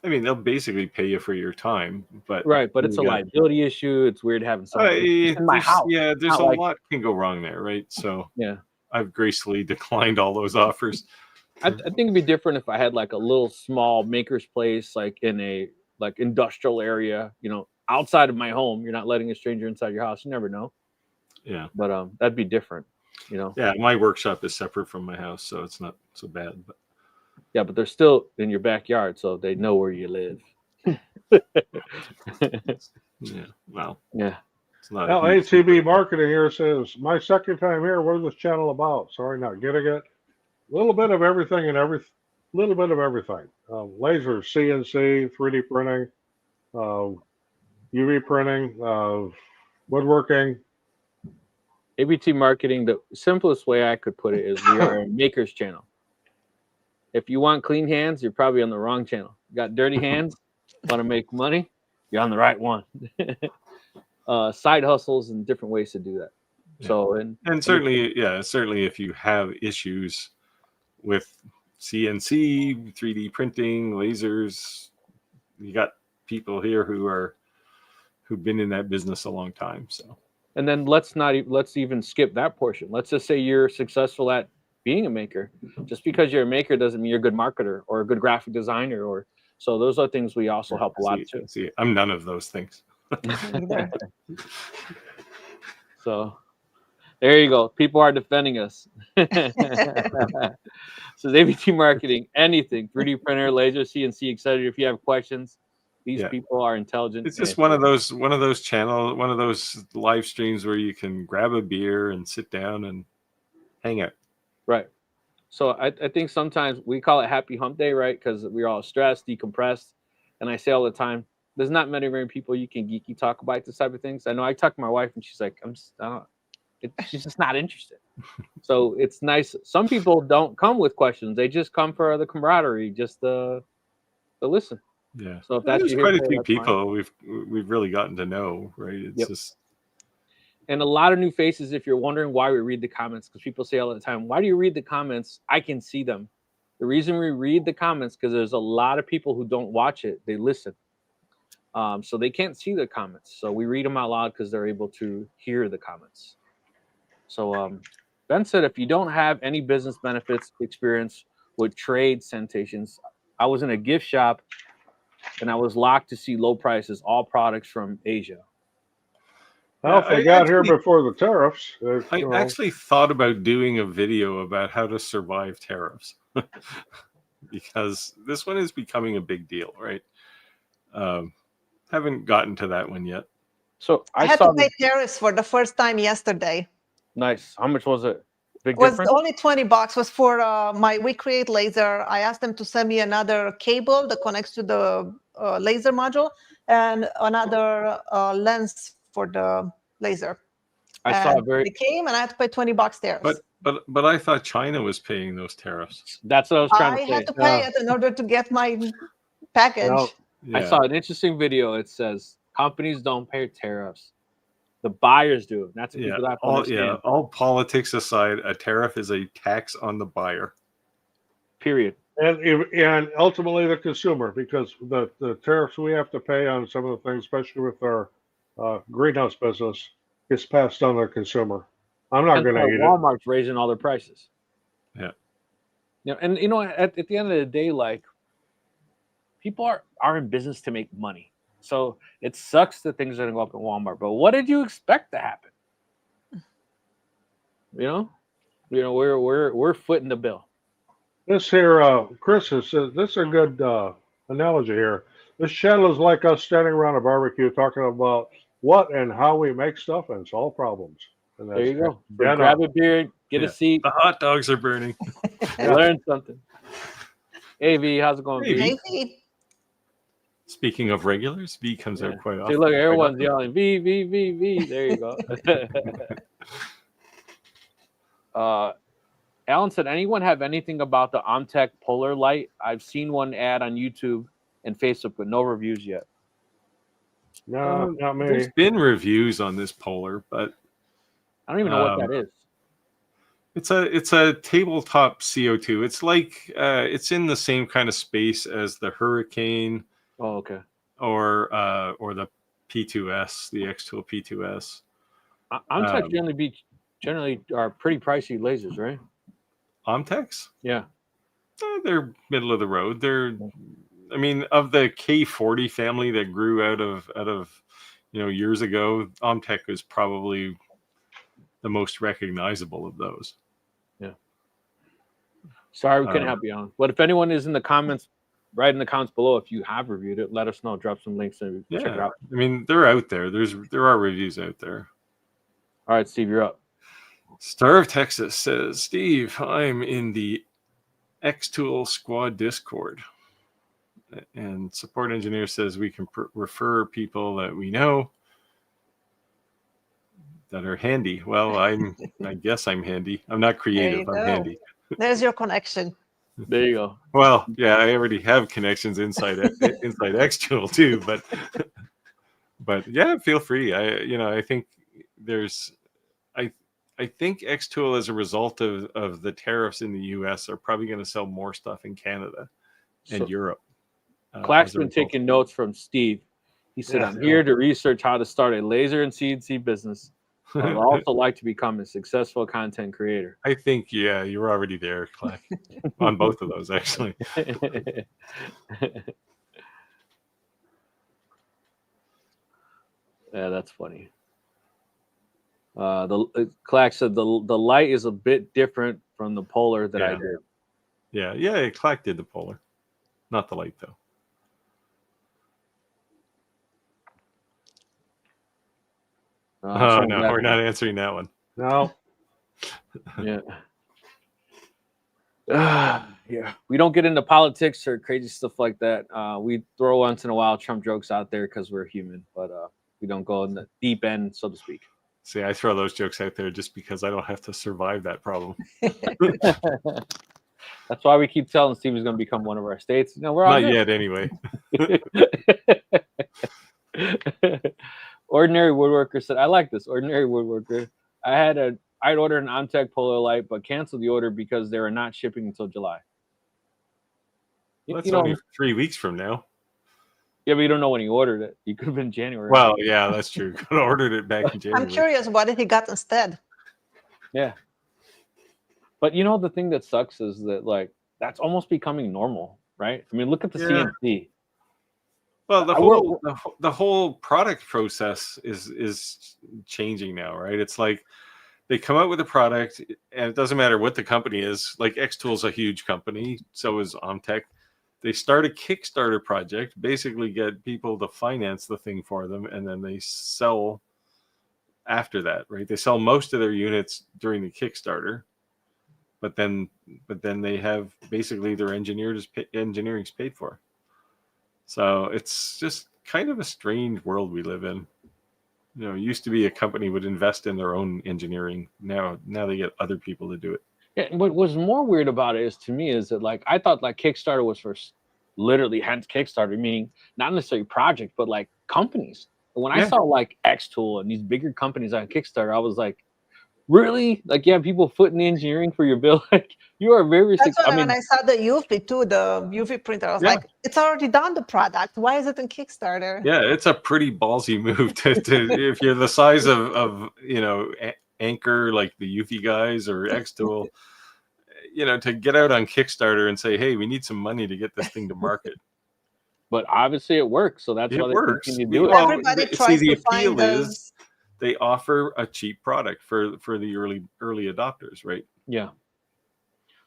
I mean, they'll basically pay you for your time, but Right, but it's a liability issue. It's weird having something in my house. Yeah, there's Not a like- lot can go wrong there, right? So Yeah. I've gracefully declined all those offers. I think it'd be different if I had like a little small maker's place, like in a like industrial area, you know, outside of my home. You're not letting a stranger inside your house. You never know. Yeah. But that'd be different, you know. Yeah, my workshop is separate from my house, so it's not so bad. But yeah, but they're still in your backyard, so they know where you live. yeah, well, yeah. It's not Well, ATB Marketing here says, my second time here, what is this channel about? Sorry, not getting it. A little bit of everything and little bit of everything. Laser, CNC, 3D printing, UV printing, woodworking. ABT marketing, the simplest way I could put it is we are a maker's channel. If you want clean hands, you're probably on the wrong channel. You got dirty hands, want to make money, you're on the right one. Side hustles and different ways to do that. Yeah. So and certainly, certainly if you have issues with CNC, 3D printing, lasers, you got people here who've been in that business a long time. So, and then let's even skip that portion. Let's just say you're successful at being a maker. Just because you're a maker doesn't mean you're a good marketer or a good graphic designer. Or so those are things we also help a lot too. See, I'm none of those things. So there you go. People are defending us. So ABT marketing, anything, 3D printer, laser, CNC, etc. If you have questions, these people are intelligent. It's just one of those channels, one of those live streams where you can grab a beer and sit down and hang out. Right. So I think sometimes we call it happy hump day, right? Because we're all stressed, decompressed. And I say all the time, there's not many people you can geeky talk about this type of things. I know I talk to my wife and she's like, she's just not interested. So it's nice. Some people don't come with questions. They just come for the camaraderie, just to listen. Yeah. So if that's quite a few people we've really gotten to know, right? It's just. And a lot of new faces, if you're wondering why we read the comments, because people say all the time, why do you read the comments? I can see them. The reason we read the comments, because there's a lot of people who don't watch it, they listen. So they can't see the comments. So we read them out loud because they're able to hear the comments. So Ben said, if you don't have any business benefits experience with trade citations, I was in a gift shop and I was locked to see low prices, all products from Asia. Well, if they got here before the tariffs. I actually thought about doing a video about how to survive tariffs because this one is becoming a big deal, right? Haven't gotten to that one yet. So I had to pay tariffs for the first time yesterday. Nice. How much was it? It was only $20. Was for my We Create laser. I asked them to send me another cable that connects to the laser module and another lens for the laser. They came and I had to pay $20 tariffs. But I thought China was paying those tariffs. That's what I was trying to say. I had to pay it in order to get my package. Well, I saw an interesting video. It says companies don't pay tariffs. The buyers do. That's what people have to understand. All politics aside, a tariff is a tax on the buyer. Period. And ultimately the consumer, because the tariffs we have to pay on some of the things, especially with our greenhouse business, gets passed on to the consumer. I'm not going to eat Walmart's raising all their prices. Yeah. And at the end of the day, like, people are in business to make money. So it sucks that things are going to go up at Walmart. But what did you expect to happen? We're footing the bill. This here, Chris says, this is a good analogy here. This channel is like us standing around a barbecue talking about what and how we make stuff and solve problems. And there you go. Grab a beer, get a seat. The hot dogs are burning. Learn something. Hey, V, how's it going, V? Hey, V. Speaking of regulars, V comes out quite often. See, look, everyone's yelling, V, V, V, V. There you go. Alan said, anyone have anything about the Omtech Polar Light? I've seen one ad on YouTube and Facebook, but no reviews yet. No, not me. There's been reviews on this Polar, but I don't even know what that is. It's a tabletop CO2. It's like it's in the same kind of space as the Hurricane. Oh, okay. Or the P2S, the X-Tool P2S. Omtech generally are pretty pricey lasers, right? Omtechs? Yeah. They're middle of the road. I mean, of the K40 family that grew out of years ago, Omtech is probably the most recognizable of those. Yeah. Sorry, we couldn't help you on. But if anyone is in the comments, write in the comments below if you have reviewed it. Let us know. Drop some links and check it out. I mean, they're out there. There are reviews out there. All right, Steve, you're up. Star of Texas says, Steve, I'm in the X-Tool Squad Discord. And Support Engineer says we can refer people that we know that are handy. Well, I guess I'm handy. I'm not creative. I'm handy. There's your connection. There you go. Well, yeah, I already have connections inside X-Tool too, but yeah, feel free. I think I think X-Tool, as a result of the tariffs in the US, are probably going to sell more stuff in Canada and Europe. Clack's been taking notes from Steve. He said, I'm here to research how to start a laser and CNC business. I would also like to become a successful content creator. I think, yeah, you're already there, Clack, on both of those, actually. Yeah, that's funny. Clack said the light is a bit different from the polar that I did. Yeah, Clack did the polar, not the light though. Oh no, we're not answering that one. No. Yeah. Yeah. We don't get into politics or crazy stuff like that. We throw once in a while Trump jokes out there because we're human, but we don't go in the deep end, so to speak. See, I throw those jokes out there just because I don't have to survive that problem. That's why we keep telling Steve he's going to become one of our states. We're all not yet, anyway. Ordinary Woodworker said, I like this. Ordinary Woodworker. I'd order an Omtech polar light, but canceled the order because they were not shipping until July. That's only 3 weeks from now. Yeah, but you don't know when he ordered it. You could have been January. Well, yeah, that's true. Could have ordered it back in January. I'm curious, what did he got instead? Yeah. But the thing that sucks is that that's almost becoming normal, right? I mean, look at the CNC. Well, the whole product process is changing now, right? It's like they come out with a product, and it doesn't matter what the company is. Like X-Tool's a huge company, so is Omtech. They start a Kickstarter project, basically get people to finance the thing for them, and then they sell after that, right? They sell most of their units during the Kickstarter, but then they have basically their engineering's paid for. So it's just kind of a strange world we live in. It used to be a company would invest in their own engineering. Now they get other people to do it. Yeah, what was more weird about it is that I thought Kickstarter was for literally hence Kickstarter, meaning not necessarily project, but companies. And when I saw X-Tool and these bigger companies on Kickstarter, I was like, really? You have people footing the engineering for your bill? You are very. That's why when I saw the UV too, the UV printer, I was like, it's already done, the product. Why is it in Kickstarter? Yeah, it's a pretty ballsy move to if you're the size of Anchor, like the UV guys, or X-Tool, to get out on Kickstarter and say, hey, we need some money to get this thing to market. But obviously it works, so that's why they continue to do it. Everybody tries to find those. They offer a cheap product for the early adopters, right? Yeah.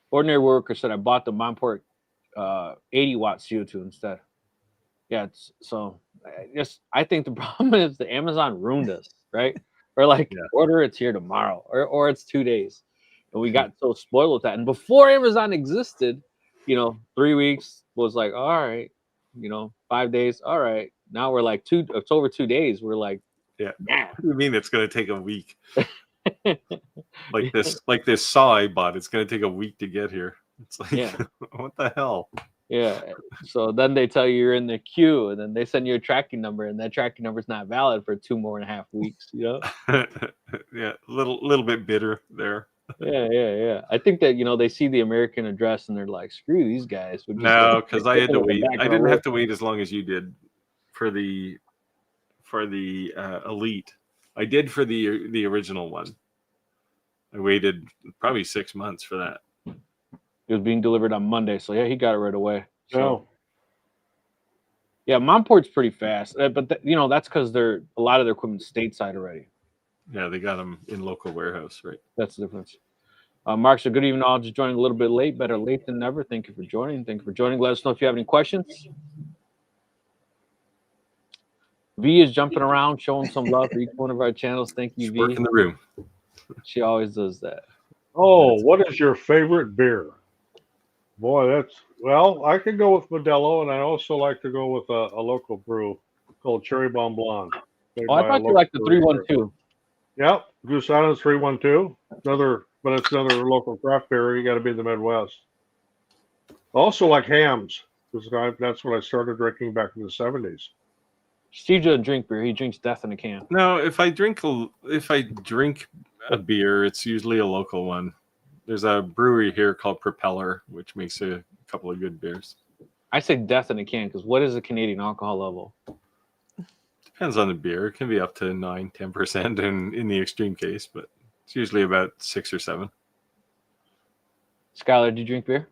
Ordinary Worker said I bought the Monport 80-watt CO2 instead. Yeah, I think the problem is the Amazon ruined us, right? Or order it's here tomorrow, or it's 2 days, and we got so spoiled with that. And before Amazon existed, 3 weeks was all right, 5 days, all right. Now we're it's over 2 days. We're yeah. What do you mean it's going to take a week? this saw I bought, it's going to take a week to get here. It's what the hell? Yeah. So then they tell you're in the queue, and then they send you a tracking number, and that tracking number is not valid for 2.5 more weeks. Yeah, a little bit bitter there. Yeah. I think that they see the American address and they're like, screw these guys. No, because I had to wait. I didn't have to wait as long as you did for the Elite. I did for the original one. I waited probably 6 months for that. It was being delivered on Monday, so yeah, he got it right away. So. No. Yeah, Montport's pretty fast, but that's because a lot of their equipment's stateside already. Yeah, they got them in local warehouse, right? That's the difference. Mark, so good evening all. Just joining a little bit late. Better late than never. Thank you for joining. Let us know if you have any questions. V is jumping around, showing some love for each one of our channels. Thank you, She's V. working the room. She always does that. Oh, what is your favorite beer? Boy, I could go with Modelo, and I also like to go with a local brew called Cherry Bomb Blonde. Oh, I thought you liked the 312. Yep, Goose Island 312. But it's another local craft beer. You got to be in the Midwest. Also like Hams, because that's what I started drinking back in the 70s. Steve doesn't drink beer. He drinks death in a can. No, if I drink a beer, it's usually a local one. There's a brewery here called Propeller, which makes a couple of good beers. I say death in a can because what is the Canadian alcohol level? Depends on the beer. It can be up to 9-10% in the extreme case, but it's usually about 6 or 7. Skyler, do you drink beer?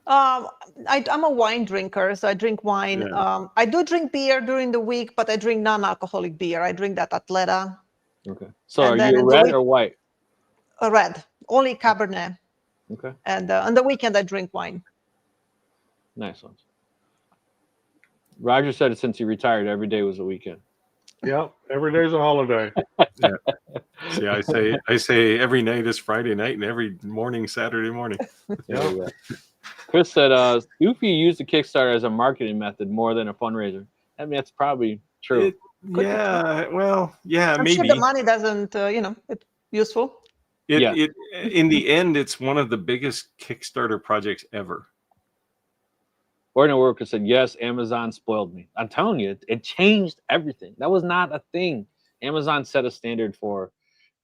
I'm a wine drinker, so I drink wine. Yeah. I do drink beer during the week, but I drink non-alcoholic beer. I drink that Atleta. Okay. So are you red or white? A red, only Cabernet. Okay. And on the weekend, I drink wine. Nice ones. Roger said since he retired, every day was a weekend. Yeah, every day's a holiday. Yeah. See, I say every night is Friday night and every morning Saturday morning. Yeah. Chris said, Goofy used the Kickstarter as a marketing method more than a fundraiser. I mean, that's probably true. Maybe. I'm sure the money doesn't, it's useful. In the end, it's one of the biggest Kickstarter projects ever. Ordinary Worker said, yes, Amazon spoiled me. I'm telling you, it changed everything. That was not a thing. Amazon set a standard for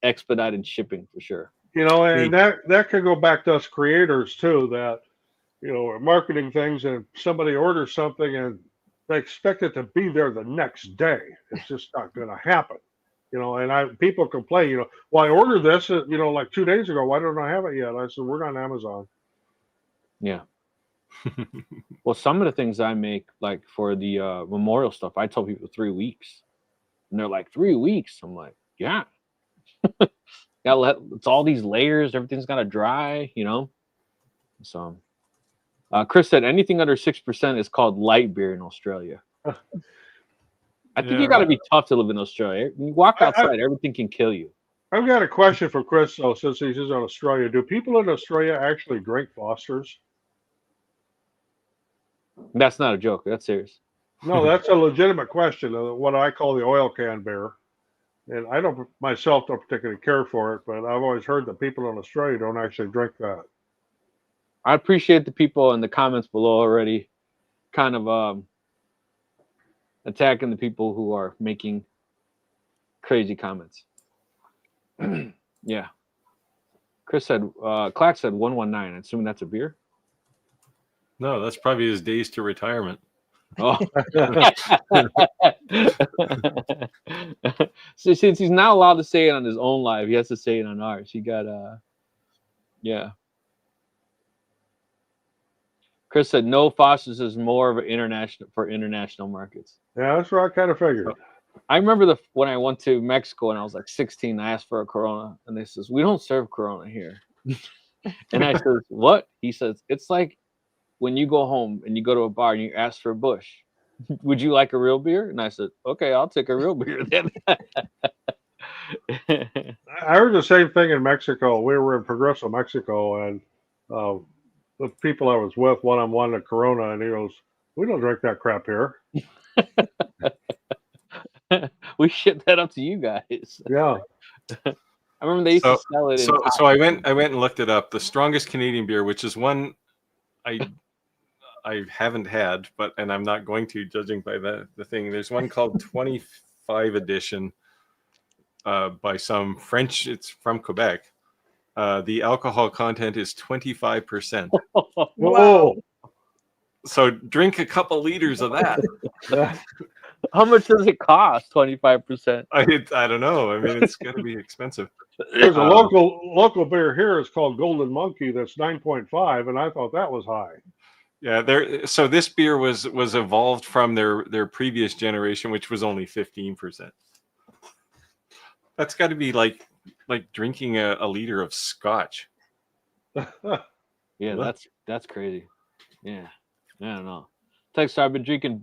expedited shipping for sure. And that could go back to us creators too, that, we're marketing things and somebody orders something and they expect it to be there the next day. It's just not going to happen. And people complain, well, I ordered this, like 2 days ago. Why don't I have it yet? I said, we're on Amazon. Yeah. Well, some of the things I make, like for the memorial stuff, I tell people 3 weeks. And they're like, 3 weeks? I'm like, yeah. It's all these layers. Everything's got to dry, So Chris said anything under 6% is called light beer in Australia. I think you got to be tough to live in Australia. You walk outside, everything can kill you. I've got a question for Chris, though, since he's in Australia. Do people in Australia actually drink Fosters? That's not a joke. That's serious. No, that's a legitimate question. What I call the oil can beer. And I don't particularly care for it, but I've always heard that people in Australia don't actually drink that. I appreciate the people in the comments below already kind of attacking the people who are making crazy comments. Yeah. Chris said, Clack said 119. I'm assuming that's a beer. No, that's probably his days to retirement. Oh. So since he's not allowed to say it on his own live, he has to say it on ours. He got yeah. Chris said no, Foster's is more of an international markets. Yeah, that's what I kind of figured. I remember when I went to Mexico and I was like 16, I asked for a Corona and they says, we don't serve Corona here. And I said, what? He says, it's like when you go home and you go to a bar and you ask for a Busch, would you like a real beer? And I said, okay, I'll take a real beer then. I heard the same thing in Mexico. We were in Progreso, Mexico, and the people I was with, one-on-one at Corona, and he goes, we don't drink that crap here. We shipped that up to you guys. Yeah. I remember they used to sell it. So I went and looked it up. The strongest Canadian beer, which is one I haven't had, and I'm not going to, judging by the thing. There's one called 25 edition by some French. It's from Quebec. the alcohol content is 25%. Whoa. So drink a couple liters of that. How much does it cost? 25%. I don't know. I mean, it's going to be expensive. There's a local beer here. It's called Golden Monkey. That's 9.5, and I thought that was high. Yeah, so this beer was evolved from their previous generation, which was only 15%. That's got to be like drinking a liter of scotch. Yeah, that's crazy. Yeah, I don't know. Text, I've been drinking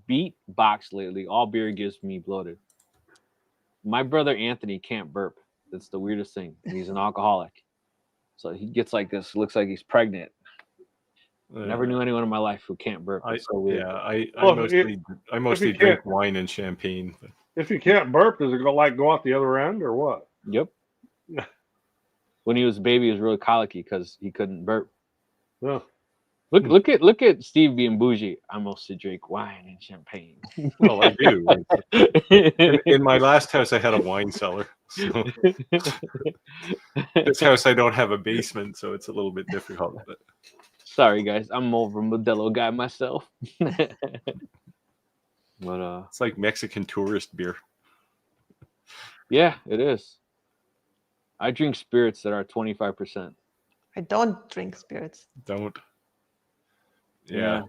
beet box lately. All beer gives me bloated. My brother Anthony can't burp. That's the weirdest thing. He's an alcoholic, so he gets like this. Looks like he's pregnant. Never knew anyone in my life who can't burp. It's so weird. Yeah, I mostly drink wine and champagne. But... If you can't burp, does it go out the other end or what? Yep. When he was a baby, he was really colicky because he couldn't burp. Yeah. Look at Steve being bougie. I mostly drink wine and champagne. Well, I do. In my last house, I had a wine cellar. So. This house, I don't have a basement, so it's a little bit difficult. But... Sorry, guys. I'm more of a Modelo guy myself. But it's like Mexican tourist beer. Yeah, it is. I drink spirits that are 25%. I don't drink spirits. Don't. Yeah.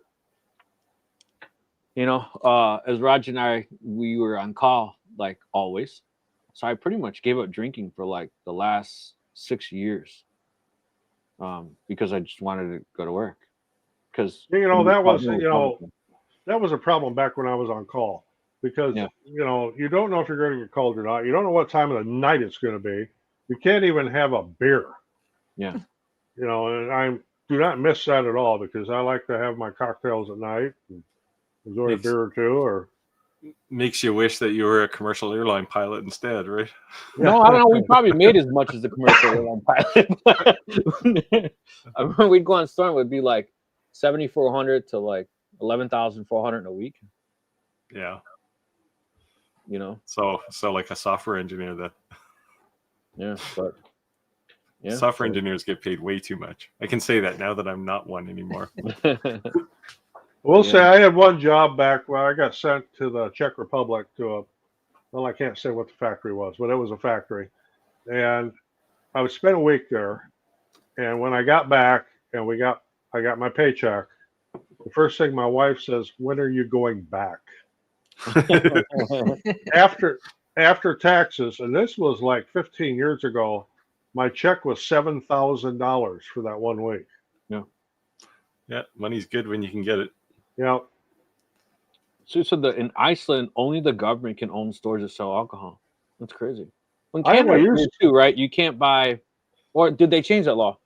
You know, as Raj and I, we were on call like always. So I pretty much gave up drinking for like the last 6 years. Because I just wanted to go to work. Because that was a problem back when I was on call. Because you don't know if you're going to get called or not. You don't know what time of the night it's going to be. You can't even have a beer. Yeah. And I do not miss that at all because I like to have my cocktails at night and enjoy a beer or two. Or makes you wish that you were a commercial airline pilot instead, right? No, I don't know. We probably made as much as the commercial airline pilot. I remember we'd go on storm. It would be like 7,400 to like 11,400 a week. Yeah. So like a software engineer that. Yeah, but software engineers get paid way too much. I can say that now that I'm not one anymore. We'll say I had one job back where I got sent to the Czech Republic to I can't say what the factory was, but it was a factory. And I would spend a week there. And when I got back and I got my paycheck, the first thing my wife says, "When are you going back?" After taxes, and this was like 15 years ago, my check was $7,000 for that 1 week. Yeah, money's good when you can get it. Yeah. So in Iceland, only the government can own stores that sell alcohol. That's crazy. In Canada too, right? You can't buy, or did they change that law?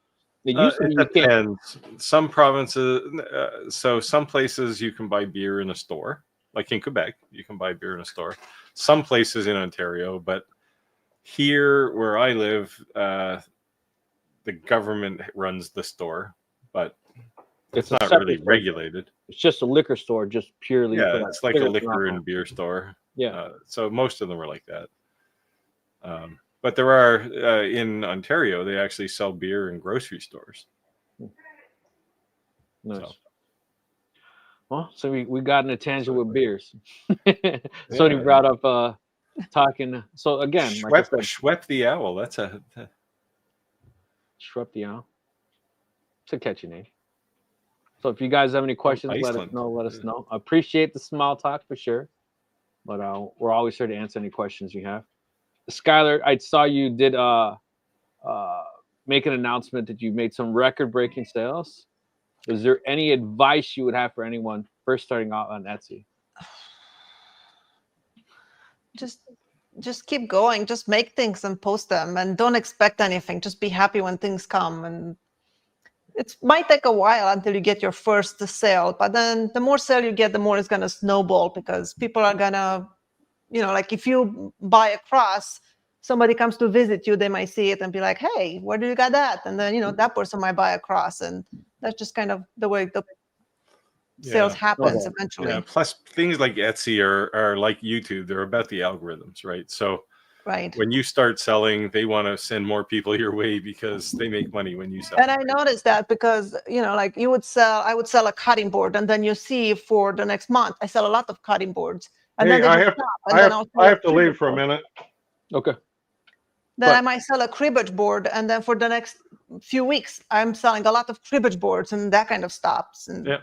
It depends. Some provinces, so some places you can buy beer in a store. Like in Quebec, you can buy beer in a store. Some places in Ontario, but here where I live, the government runs the store, but it's not really regulated. It's just a liquor store, just purely. Yeah, it's like a liquor and beer store. Yeah. So most of them are like that. But there are in Ontario, they actually sell beer in grocery stores. Nice. So we got in a tangent with beers. Somebody brought up talking. So again, Schwepp the Owl. That's Schwepp the Owl. It's a catchy name. So if you guys have any questions, let us know. I appreciate the small talk for sure. But we're always here to answer any questions you have. Skyler, I saw you did make an announcement that you made some record-breaking sales. Is there any advice you would have for anyone first starting out on Etsy? Just keep going. Just make things and post them, and don't expect anything. Just be happy when things come. And it might take a while until you get your first sale, but then the more sale you get, the more it's going to snowball because people are going to, like if you buy a cross, somebody comes to visit you, they might see it and be like, "Hey, where do you got that?" And then, that person might buy a cross, and that's just kind of the way the sales happens eventually. Yeah. Plus, things like Etsy are like YouTube. They're about the algorithms, right? So Right. When you start selling, they want to send more people your way because they make money when you sell. And I noticed that because, like I would sell a cutting board, and then you see for the next month, I sell a lot of cutting boards. And Hey, then they I just have, stop. And then I have to leave for a minute. Okay. Then But- I might sell a cribbage board, and then for the next few weeks, I'm selling a lot of cribbage boards, and that kind of stops. And Yeah.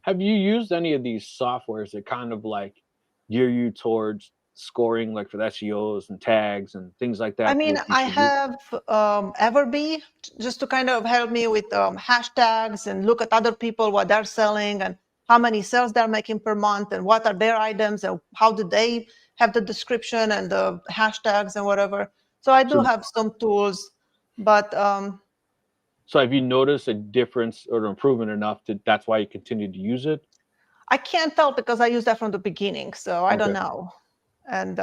Have you used any of these softwares that kind of like gear you towards scoring, like for the SEOs and tags and things like that? I mean, that you I should use? have Everbee just to kind of help me with hashtags and look at other people, what they're selling and how many sales they're making per month and what are their items and how do they have the description and the hashtags and whatever. So I do have some tools, but So have you noticed a difference or an improvement enough that's why you continue to use it? I can't tell because I used that from the beginning, so I don't Okay. know. And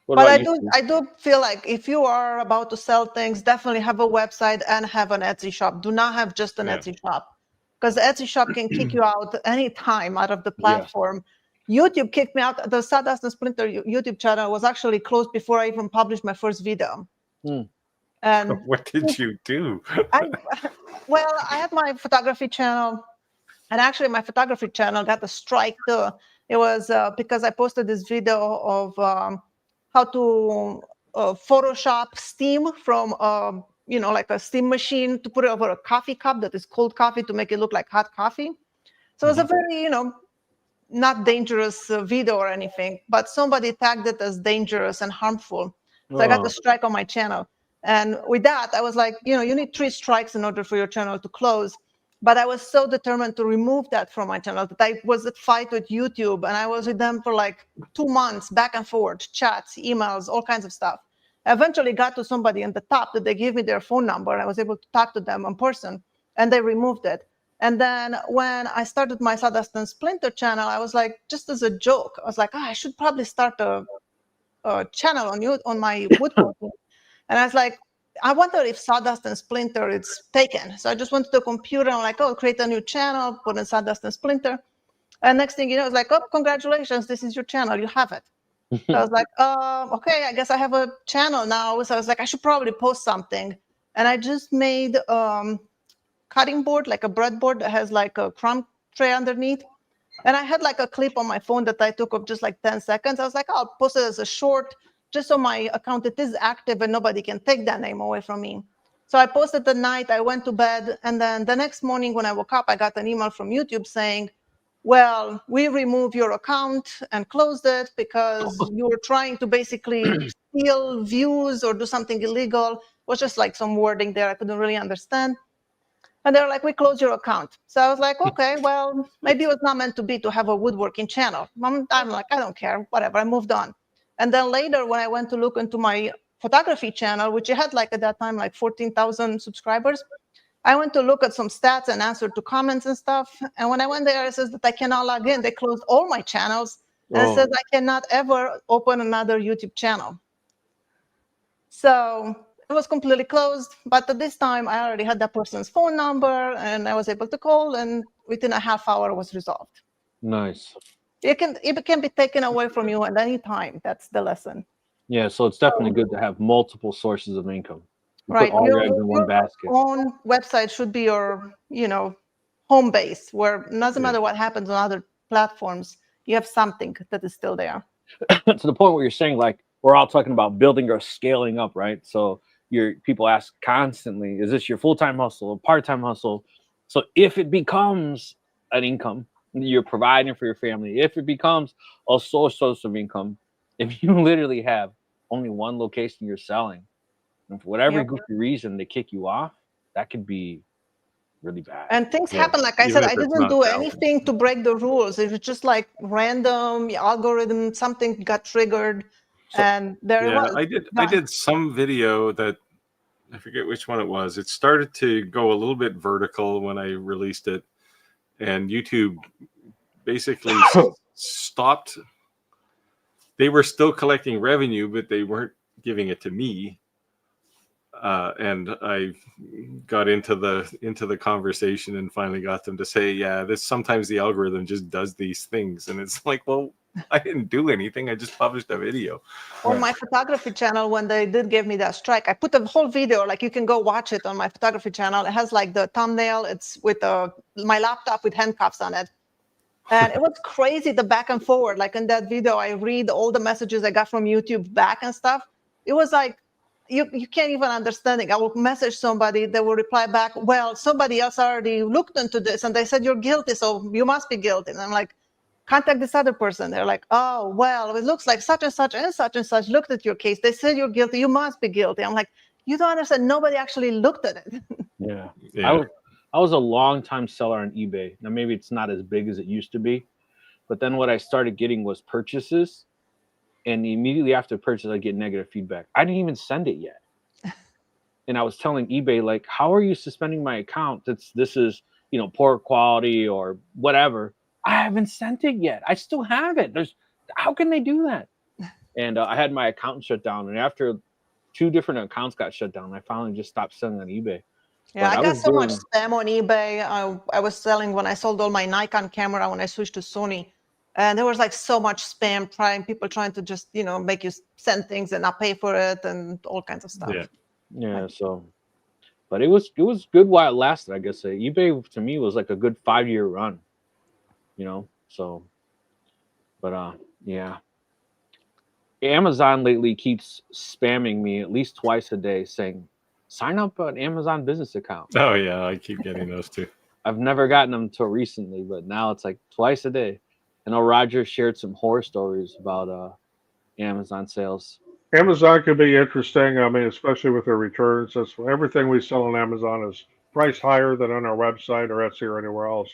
What but about you? I do feel like if you are about to sell things, definitely have a website and have an Etsy shop. Do not have just an Etsy shop, because the Etsy shop can kick you out anytime out of the platform. YouTube kicked me out. The Sawdust and Splinter YouTube channel was actually closed before I even published my first video. And What did you do? I had my photography channel, and actually my photography channel got a strike too. It was because I posted this video of how to Photoshop steam from like a steam machine to put it over a coffee cup that is cold coffee to make it look like hot coffee. So it's a very not dangerous video or anything, but somebody tagged it as dangerous and harmful. So I got a strike on my channel. And with that, I was like, you need 3 strikes in order for your channel to close. But I was so determined to remove that from my channel that I was at fight with YouTube, and I was with them for like 2 months, back and forth, chats, emails, all kinds of stuff. I eventually got to somebody in the top that they gave me their phone number, and I was able to talk to them in person, and they removed it. And then when I started my Sawdust and Splinter channel, I was like, just as a joke, I was like, I should probably start a channel on my woodworking. And I was like, I wonder if Sawdust and Splinter is taken. So I just went to the computer and I'm like, create a new channel, put in Sawdust and Splinter. And next thing you know, it's like, congratulations, this is your channel, you have it. So I was like, okay, I guess I have a channel now. So I was like, I should probably post something. And I just made cutting board, like a breadboard that has like a crumb tray underneath. And I had like a clip on my phone that I took of just like 10 seconds. I was like, I'll post it as a short, just so my account it is active and nobody can take that name away from me. So I posted the night, I went to bed, and then the next morning when I woke up, I got an email from YouTube saying, well, we removed your account and closed it because you were trying to basically steal views or do something illegal. It was just like some wording there I couldn't really understand. And they're like, we closed your account. So I was like, okay, well, maybe it was not meant to be to have a woodworking channel. I'm like, I don't care, whatever, I moved on. And then later when I went to look into my photography channel, which I had like at that time, like 14,000 subscribers, I went to look at some stats and answered to comments and stuff. And when I went there, it says that I cannot log in. They closed all my channels. And it says I cannot ever open another YouTube channel. So it was completely closed. But at this time, I already had that person's phone number and I was able to call. And within a half hour, it was resolved. Nice. It can be taken away from you at any time. That's the lesson. Yeah, so it's definitely good to have multiple sources of income. Right. Put all your eggs in one basket. Own website should be your, home base, where it doesn't matter what happens on other platforms, you have something that is still there. To the point where you're saying, like, we're all talking about building or scaling up, right? So people ask constantly, is this your full-time hustle, a part-time hustle? So if it becomes an income you're providing for your family, if it becomes a source of income, if you literally have only one location you're selling, and for whatever goofy reason they kick you off, that could be really bad. And things happen. Like I said, I didn't do anything to break the rules. It was just like random algorithm, something got triggered, and there it was. I did some video that I forget which one it was. It started to go a little bit vertical when I released it, and YouTube basically stopped. They were still collecting revenue, but they weren't giving it to me. And I got into the conversation and finally got them to say, sometimes the algorithm just does these things. And it's like, well, I didn't do anything. I just published a video. On my photography channel, when they did give me that strike, I put a whole video, like you can go watch it on my photography channel. It has like the thumbnail. It's with my laptop with handcuffs on it. And it was crazy, the back and forward. Like in that video, I read all the messages I got from YouTube back and stuff. It was like, you can't even understand it. I will message somebody, they will reply back, well, somebody else already looked into this and they said you're guilty, so you must be guilty. And I'm like, contact this other person. They're like, oh, well, it looks like such and such and such and such looked at your case. They said you're guilty, you must be guilty. I'm like, you don't understand, nobody actually looked at it. Yeah. Yeah. I was a long time seller on eBay. Now maybe it's not as big as it used to be, but then what I started getting was purchases, and immediately after purchase I get negative feedback. I didn't even send it yet. And I was telling eBay, like, how are you suspending my account? This is, you know, poor quality or whatever. I haven't sent it yet. I still have it. How can they do that? And I had my account shut down, and after 2 different accounts got shut down, I finally just stopped selling on eBay. Yeah, But I got so much spam on eBay. I was selling when I sold all my Nikon camera when I switched to Sony. And there was like so much spam, people trying to just, you know, make you send things and not pay for it and all kinds of stuff. Yeah. So, but it was good while it lasted. I guess eBay to me was like a good 5-year run, you know. So, but yeah. Amazon lately keeps spamming me at least twice a day saying, sign up an Amazon business account. Oh yeah, I keep getting those too. I've never gotten them until recently, but now it's like twice a day. I know Roger shared some horror stories about Amazon sales. Amazon could be interesting. I mean, especially with their returns. That's everything we sell on Amazon is priced higher than on our website or Etsy or anywhere else,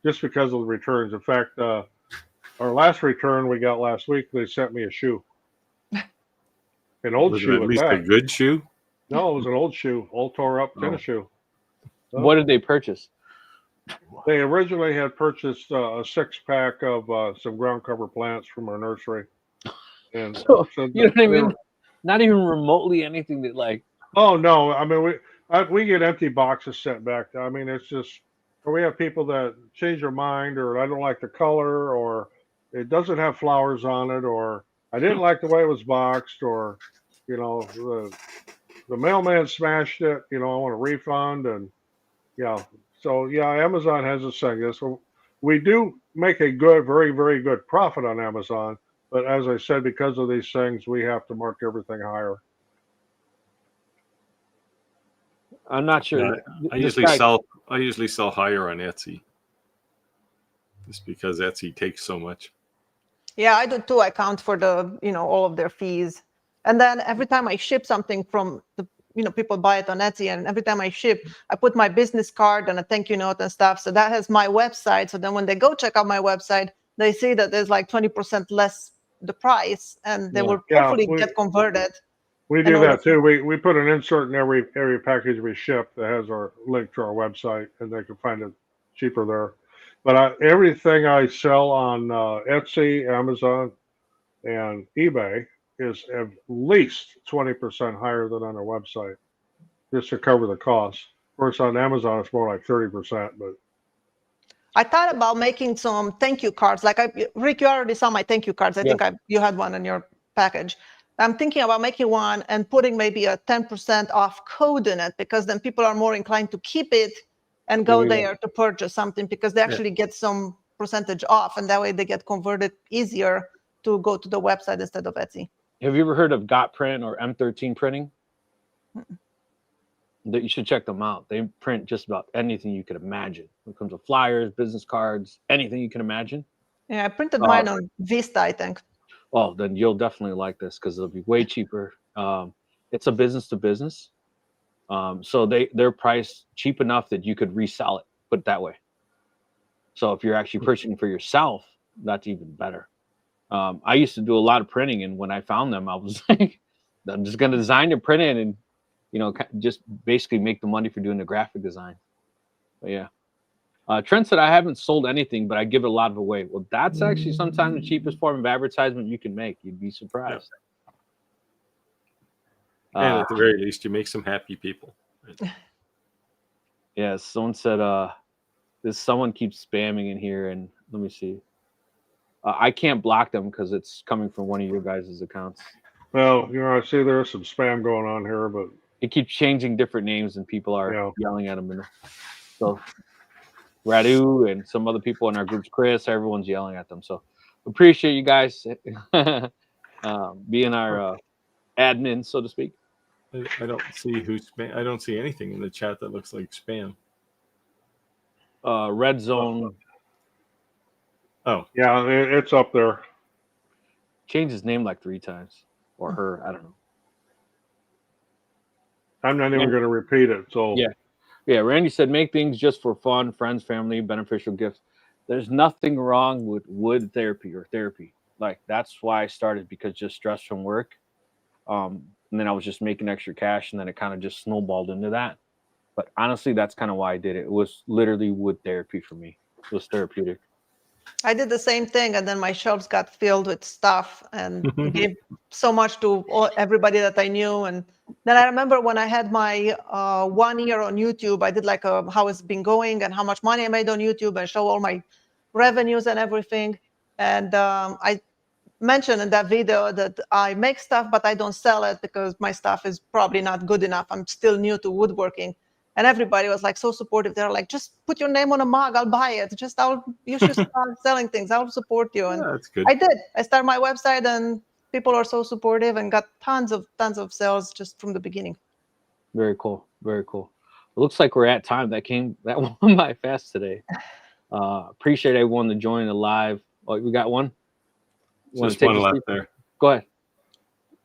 just because of the returns. In fact, our last return we got last week, they sent me a shoe, an old Was it shoe at at least that. a good shoe? No, it was an old shoe, all tore up tennis shoe. What did they purchase? They originally had purchased a 6-pack of some ground cover plants from our nursery, and So, so you know what I they mean? were- Not even remotely anything that like. Oh no! I mean, we get empty boxes sent back. I mean, it's just, or we have people that change their mind, or I don't like the color, or it doesn't have flowers on it, or I didn't like the way it was boxed, or you know, the mailman smashed it. You know, I want a refund, and yeah. So yeah, Amazon has this thing. So we do make a good, very, very good profit on Amazon, but as I said, because of these things, we have to mark everything higher. I'm not sure. Yeah, I usually sell higher on Etsy, just because Etsy takes so much. Yeah, I do too. I count for the, you know, all of their fees. And then every time I ship something from the, you know, people buy it on Etsy, and every time I ship, I put my business card and a thank you note and stuff. So that has my website. So then when they go check out my website, they see that there's like 20% less the price, and they will hopefully get converted. We do that too. We put an insert in every package we ship that has our link to our website, and they can find it cheaper there. But everything I sell on Etsy, Amazon, and eBay is at least 20% higher than on our website, just to cover the cost. Of course, on Amazon it's more like 30%. But I thought about making some thank you cards. Like Rick, you already saw my thank you cards. I think you had one in your package. I'm thinking about making one and putting maybe a 10% off code in it, because then people are more inclined to keep it and go there to purchase something, because they actually get some percentage off, and that way they get converted easier to go to the website instead of Etsy. Have you ever heard of Got Print or M13 printing? That you should check them out. They print just about anything you could imagine. When it comes to flyers, business cards, anything you can imagine. Yeah, I printed mine on Vista, I think. Well, then you'll definitely like this because it'll be way cheaper. It's a business to business. So they're priced cheap enough that you could resell it, put it that way. So if you're actually purchasing for yourself, that's even better. I used to do a lot of printing, and when I found them, I was like, I'm just going to design and print it, and you know, just basically make the money for doing the graphic design. But yeah. Trent said, I haven't sold anything, but I give it a lot of away. Well, that's actually sometimes the cheapest form of advertisement you can make. You'd be surprised. And at the very least, you make some happy people. Yeah, someone said, someone keeps spamming in here, and let me see. I can't block them because it's coming from one of your guys' accounts. Well, I see there's some spam going on here, but It keeps changing different names, and people are Yeah. yelling at them. And so Radu and some other people in our groups, Chris, everyone's yelling at them. So appreciate you guys being our admin, so to speak. I don't see who's spam. I don't see anything in the chat that looks like spam. Red Zone Oh, yeah, it's up there. changed his name like 3 times, or her. I don't know. I'm not even going to repeat it. So Yeah. Yeah, Randy said, make things just for fun, friends, family, beneficial gifts. There's nothing wrong with wood therapy or therapy. Like, that's why I started, because just stress from work. And then I was just making extra cash, and then it kind of just snowballed into that. But honestly, that's kind of why I did it. It was literally wood therapy for me. It was therapeutic. I did the same thing, and then my shelves got filled with stuff, and gave so much to everybody that I knew. And then I remember when I had my 1 year on YouTube, I did like how it's been going and how much money I made on YouTube, and show all my revenues and everything. And I mentioned in that video that I make stuff, but I don't sell it because my stuff is probably not good enough. I'm still new to woodworking. And everybody was like so supportive. They're like, just put your name on a mug, I'll buy it. You should start selling things. I'll support you. And yeah, that's good. I did. I started my website, and people are so supportive, and got tons of sales just from the beginning. Very cool. Very cool. It looks like we're at time. That went by fast today. Appreciate everyone to join the live. Oh, we got one. Just one left there. Go ahead.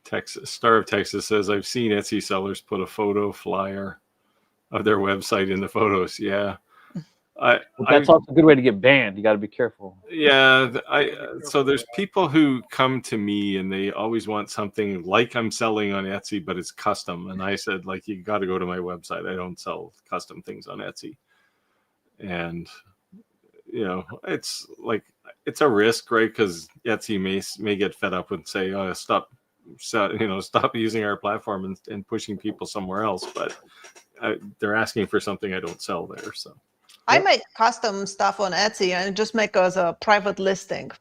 Texas Star of Texas says, I've seen Etsy sellers put a photo flyer of their website in the photos. Yeah. That's also a good way to get banned. You got to be careful. Yeah. So there's people who come to me and they always want something like I'm selling on Etsy, but it's custom. And I said, like, you got to go to my website. I don't sell custom things on Etsy. And, it's like, it's a risk, right? Because Etsy may get fed up and say, oh, stop using our platform and pushing people somewhere else. But they're asking for something I don't sell there. So I make custom stuff on Etsy, and just make as a private listing.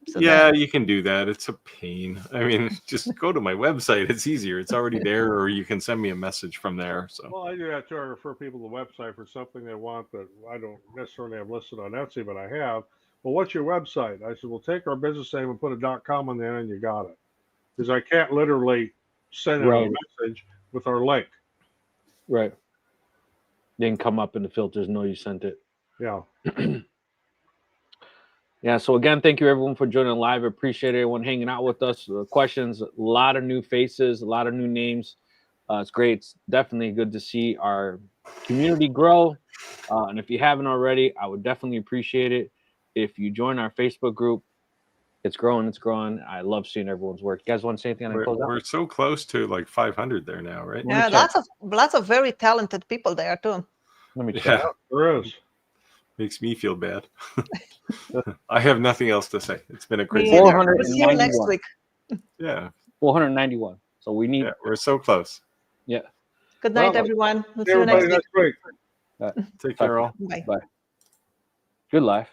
So yeah, you can do that. It's a pain. I mean, just go to my website. It's easier. It's already there, or you can send me a message from there. So Well, I do that too. I refer people to the website for something they want that I don't necessarily have listed on Etsy, but I have. Well, what's your website? I said, well, take our business name and put a .com on there, and you got it. Because I can't literally send out a message with our link. Right. Didn't come up in the filters. No, you sent it. Yeah. Yeah. So again, thank you everyone for joining live. Appreciate everyone hanging out with us. Questions, a lot of new faces, a lot of new names. It's great. It's definitely good to see our community grow. And if you haven't already, I would definitely appreciate it if you join our Facebook group. It's growing. It's growing. I love seeing everyone's work. You guys want to say anything? we're so close to like 500 there now, right? yeah, lots of very talented people there too. Let me check. Yeah, There is. makes me feel bad. I have nothing else to say. It's been a Me crazy. either. 491. We'll see you next week. Yeah, 491. So we need. yeah, we're so close. Yeah. Good night, Well, everyone. We'll see you Everybody next week. next week. Take care, all. Bye. Bye. Good life.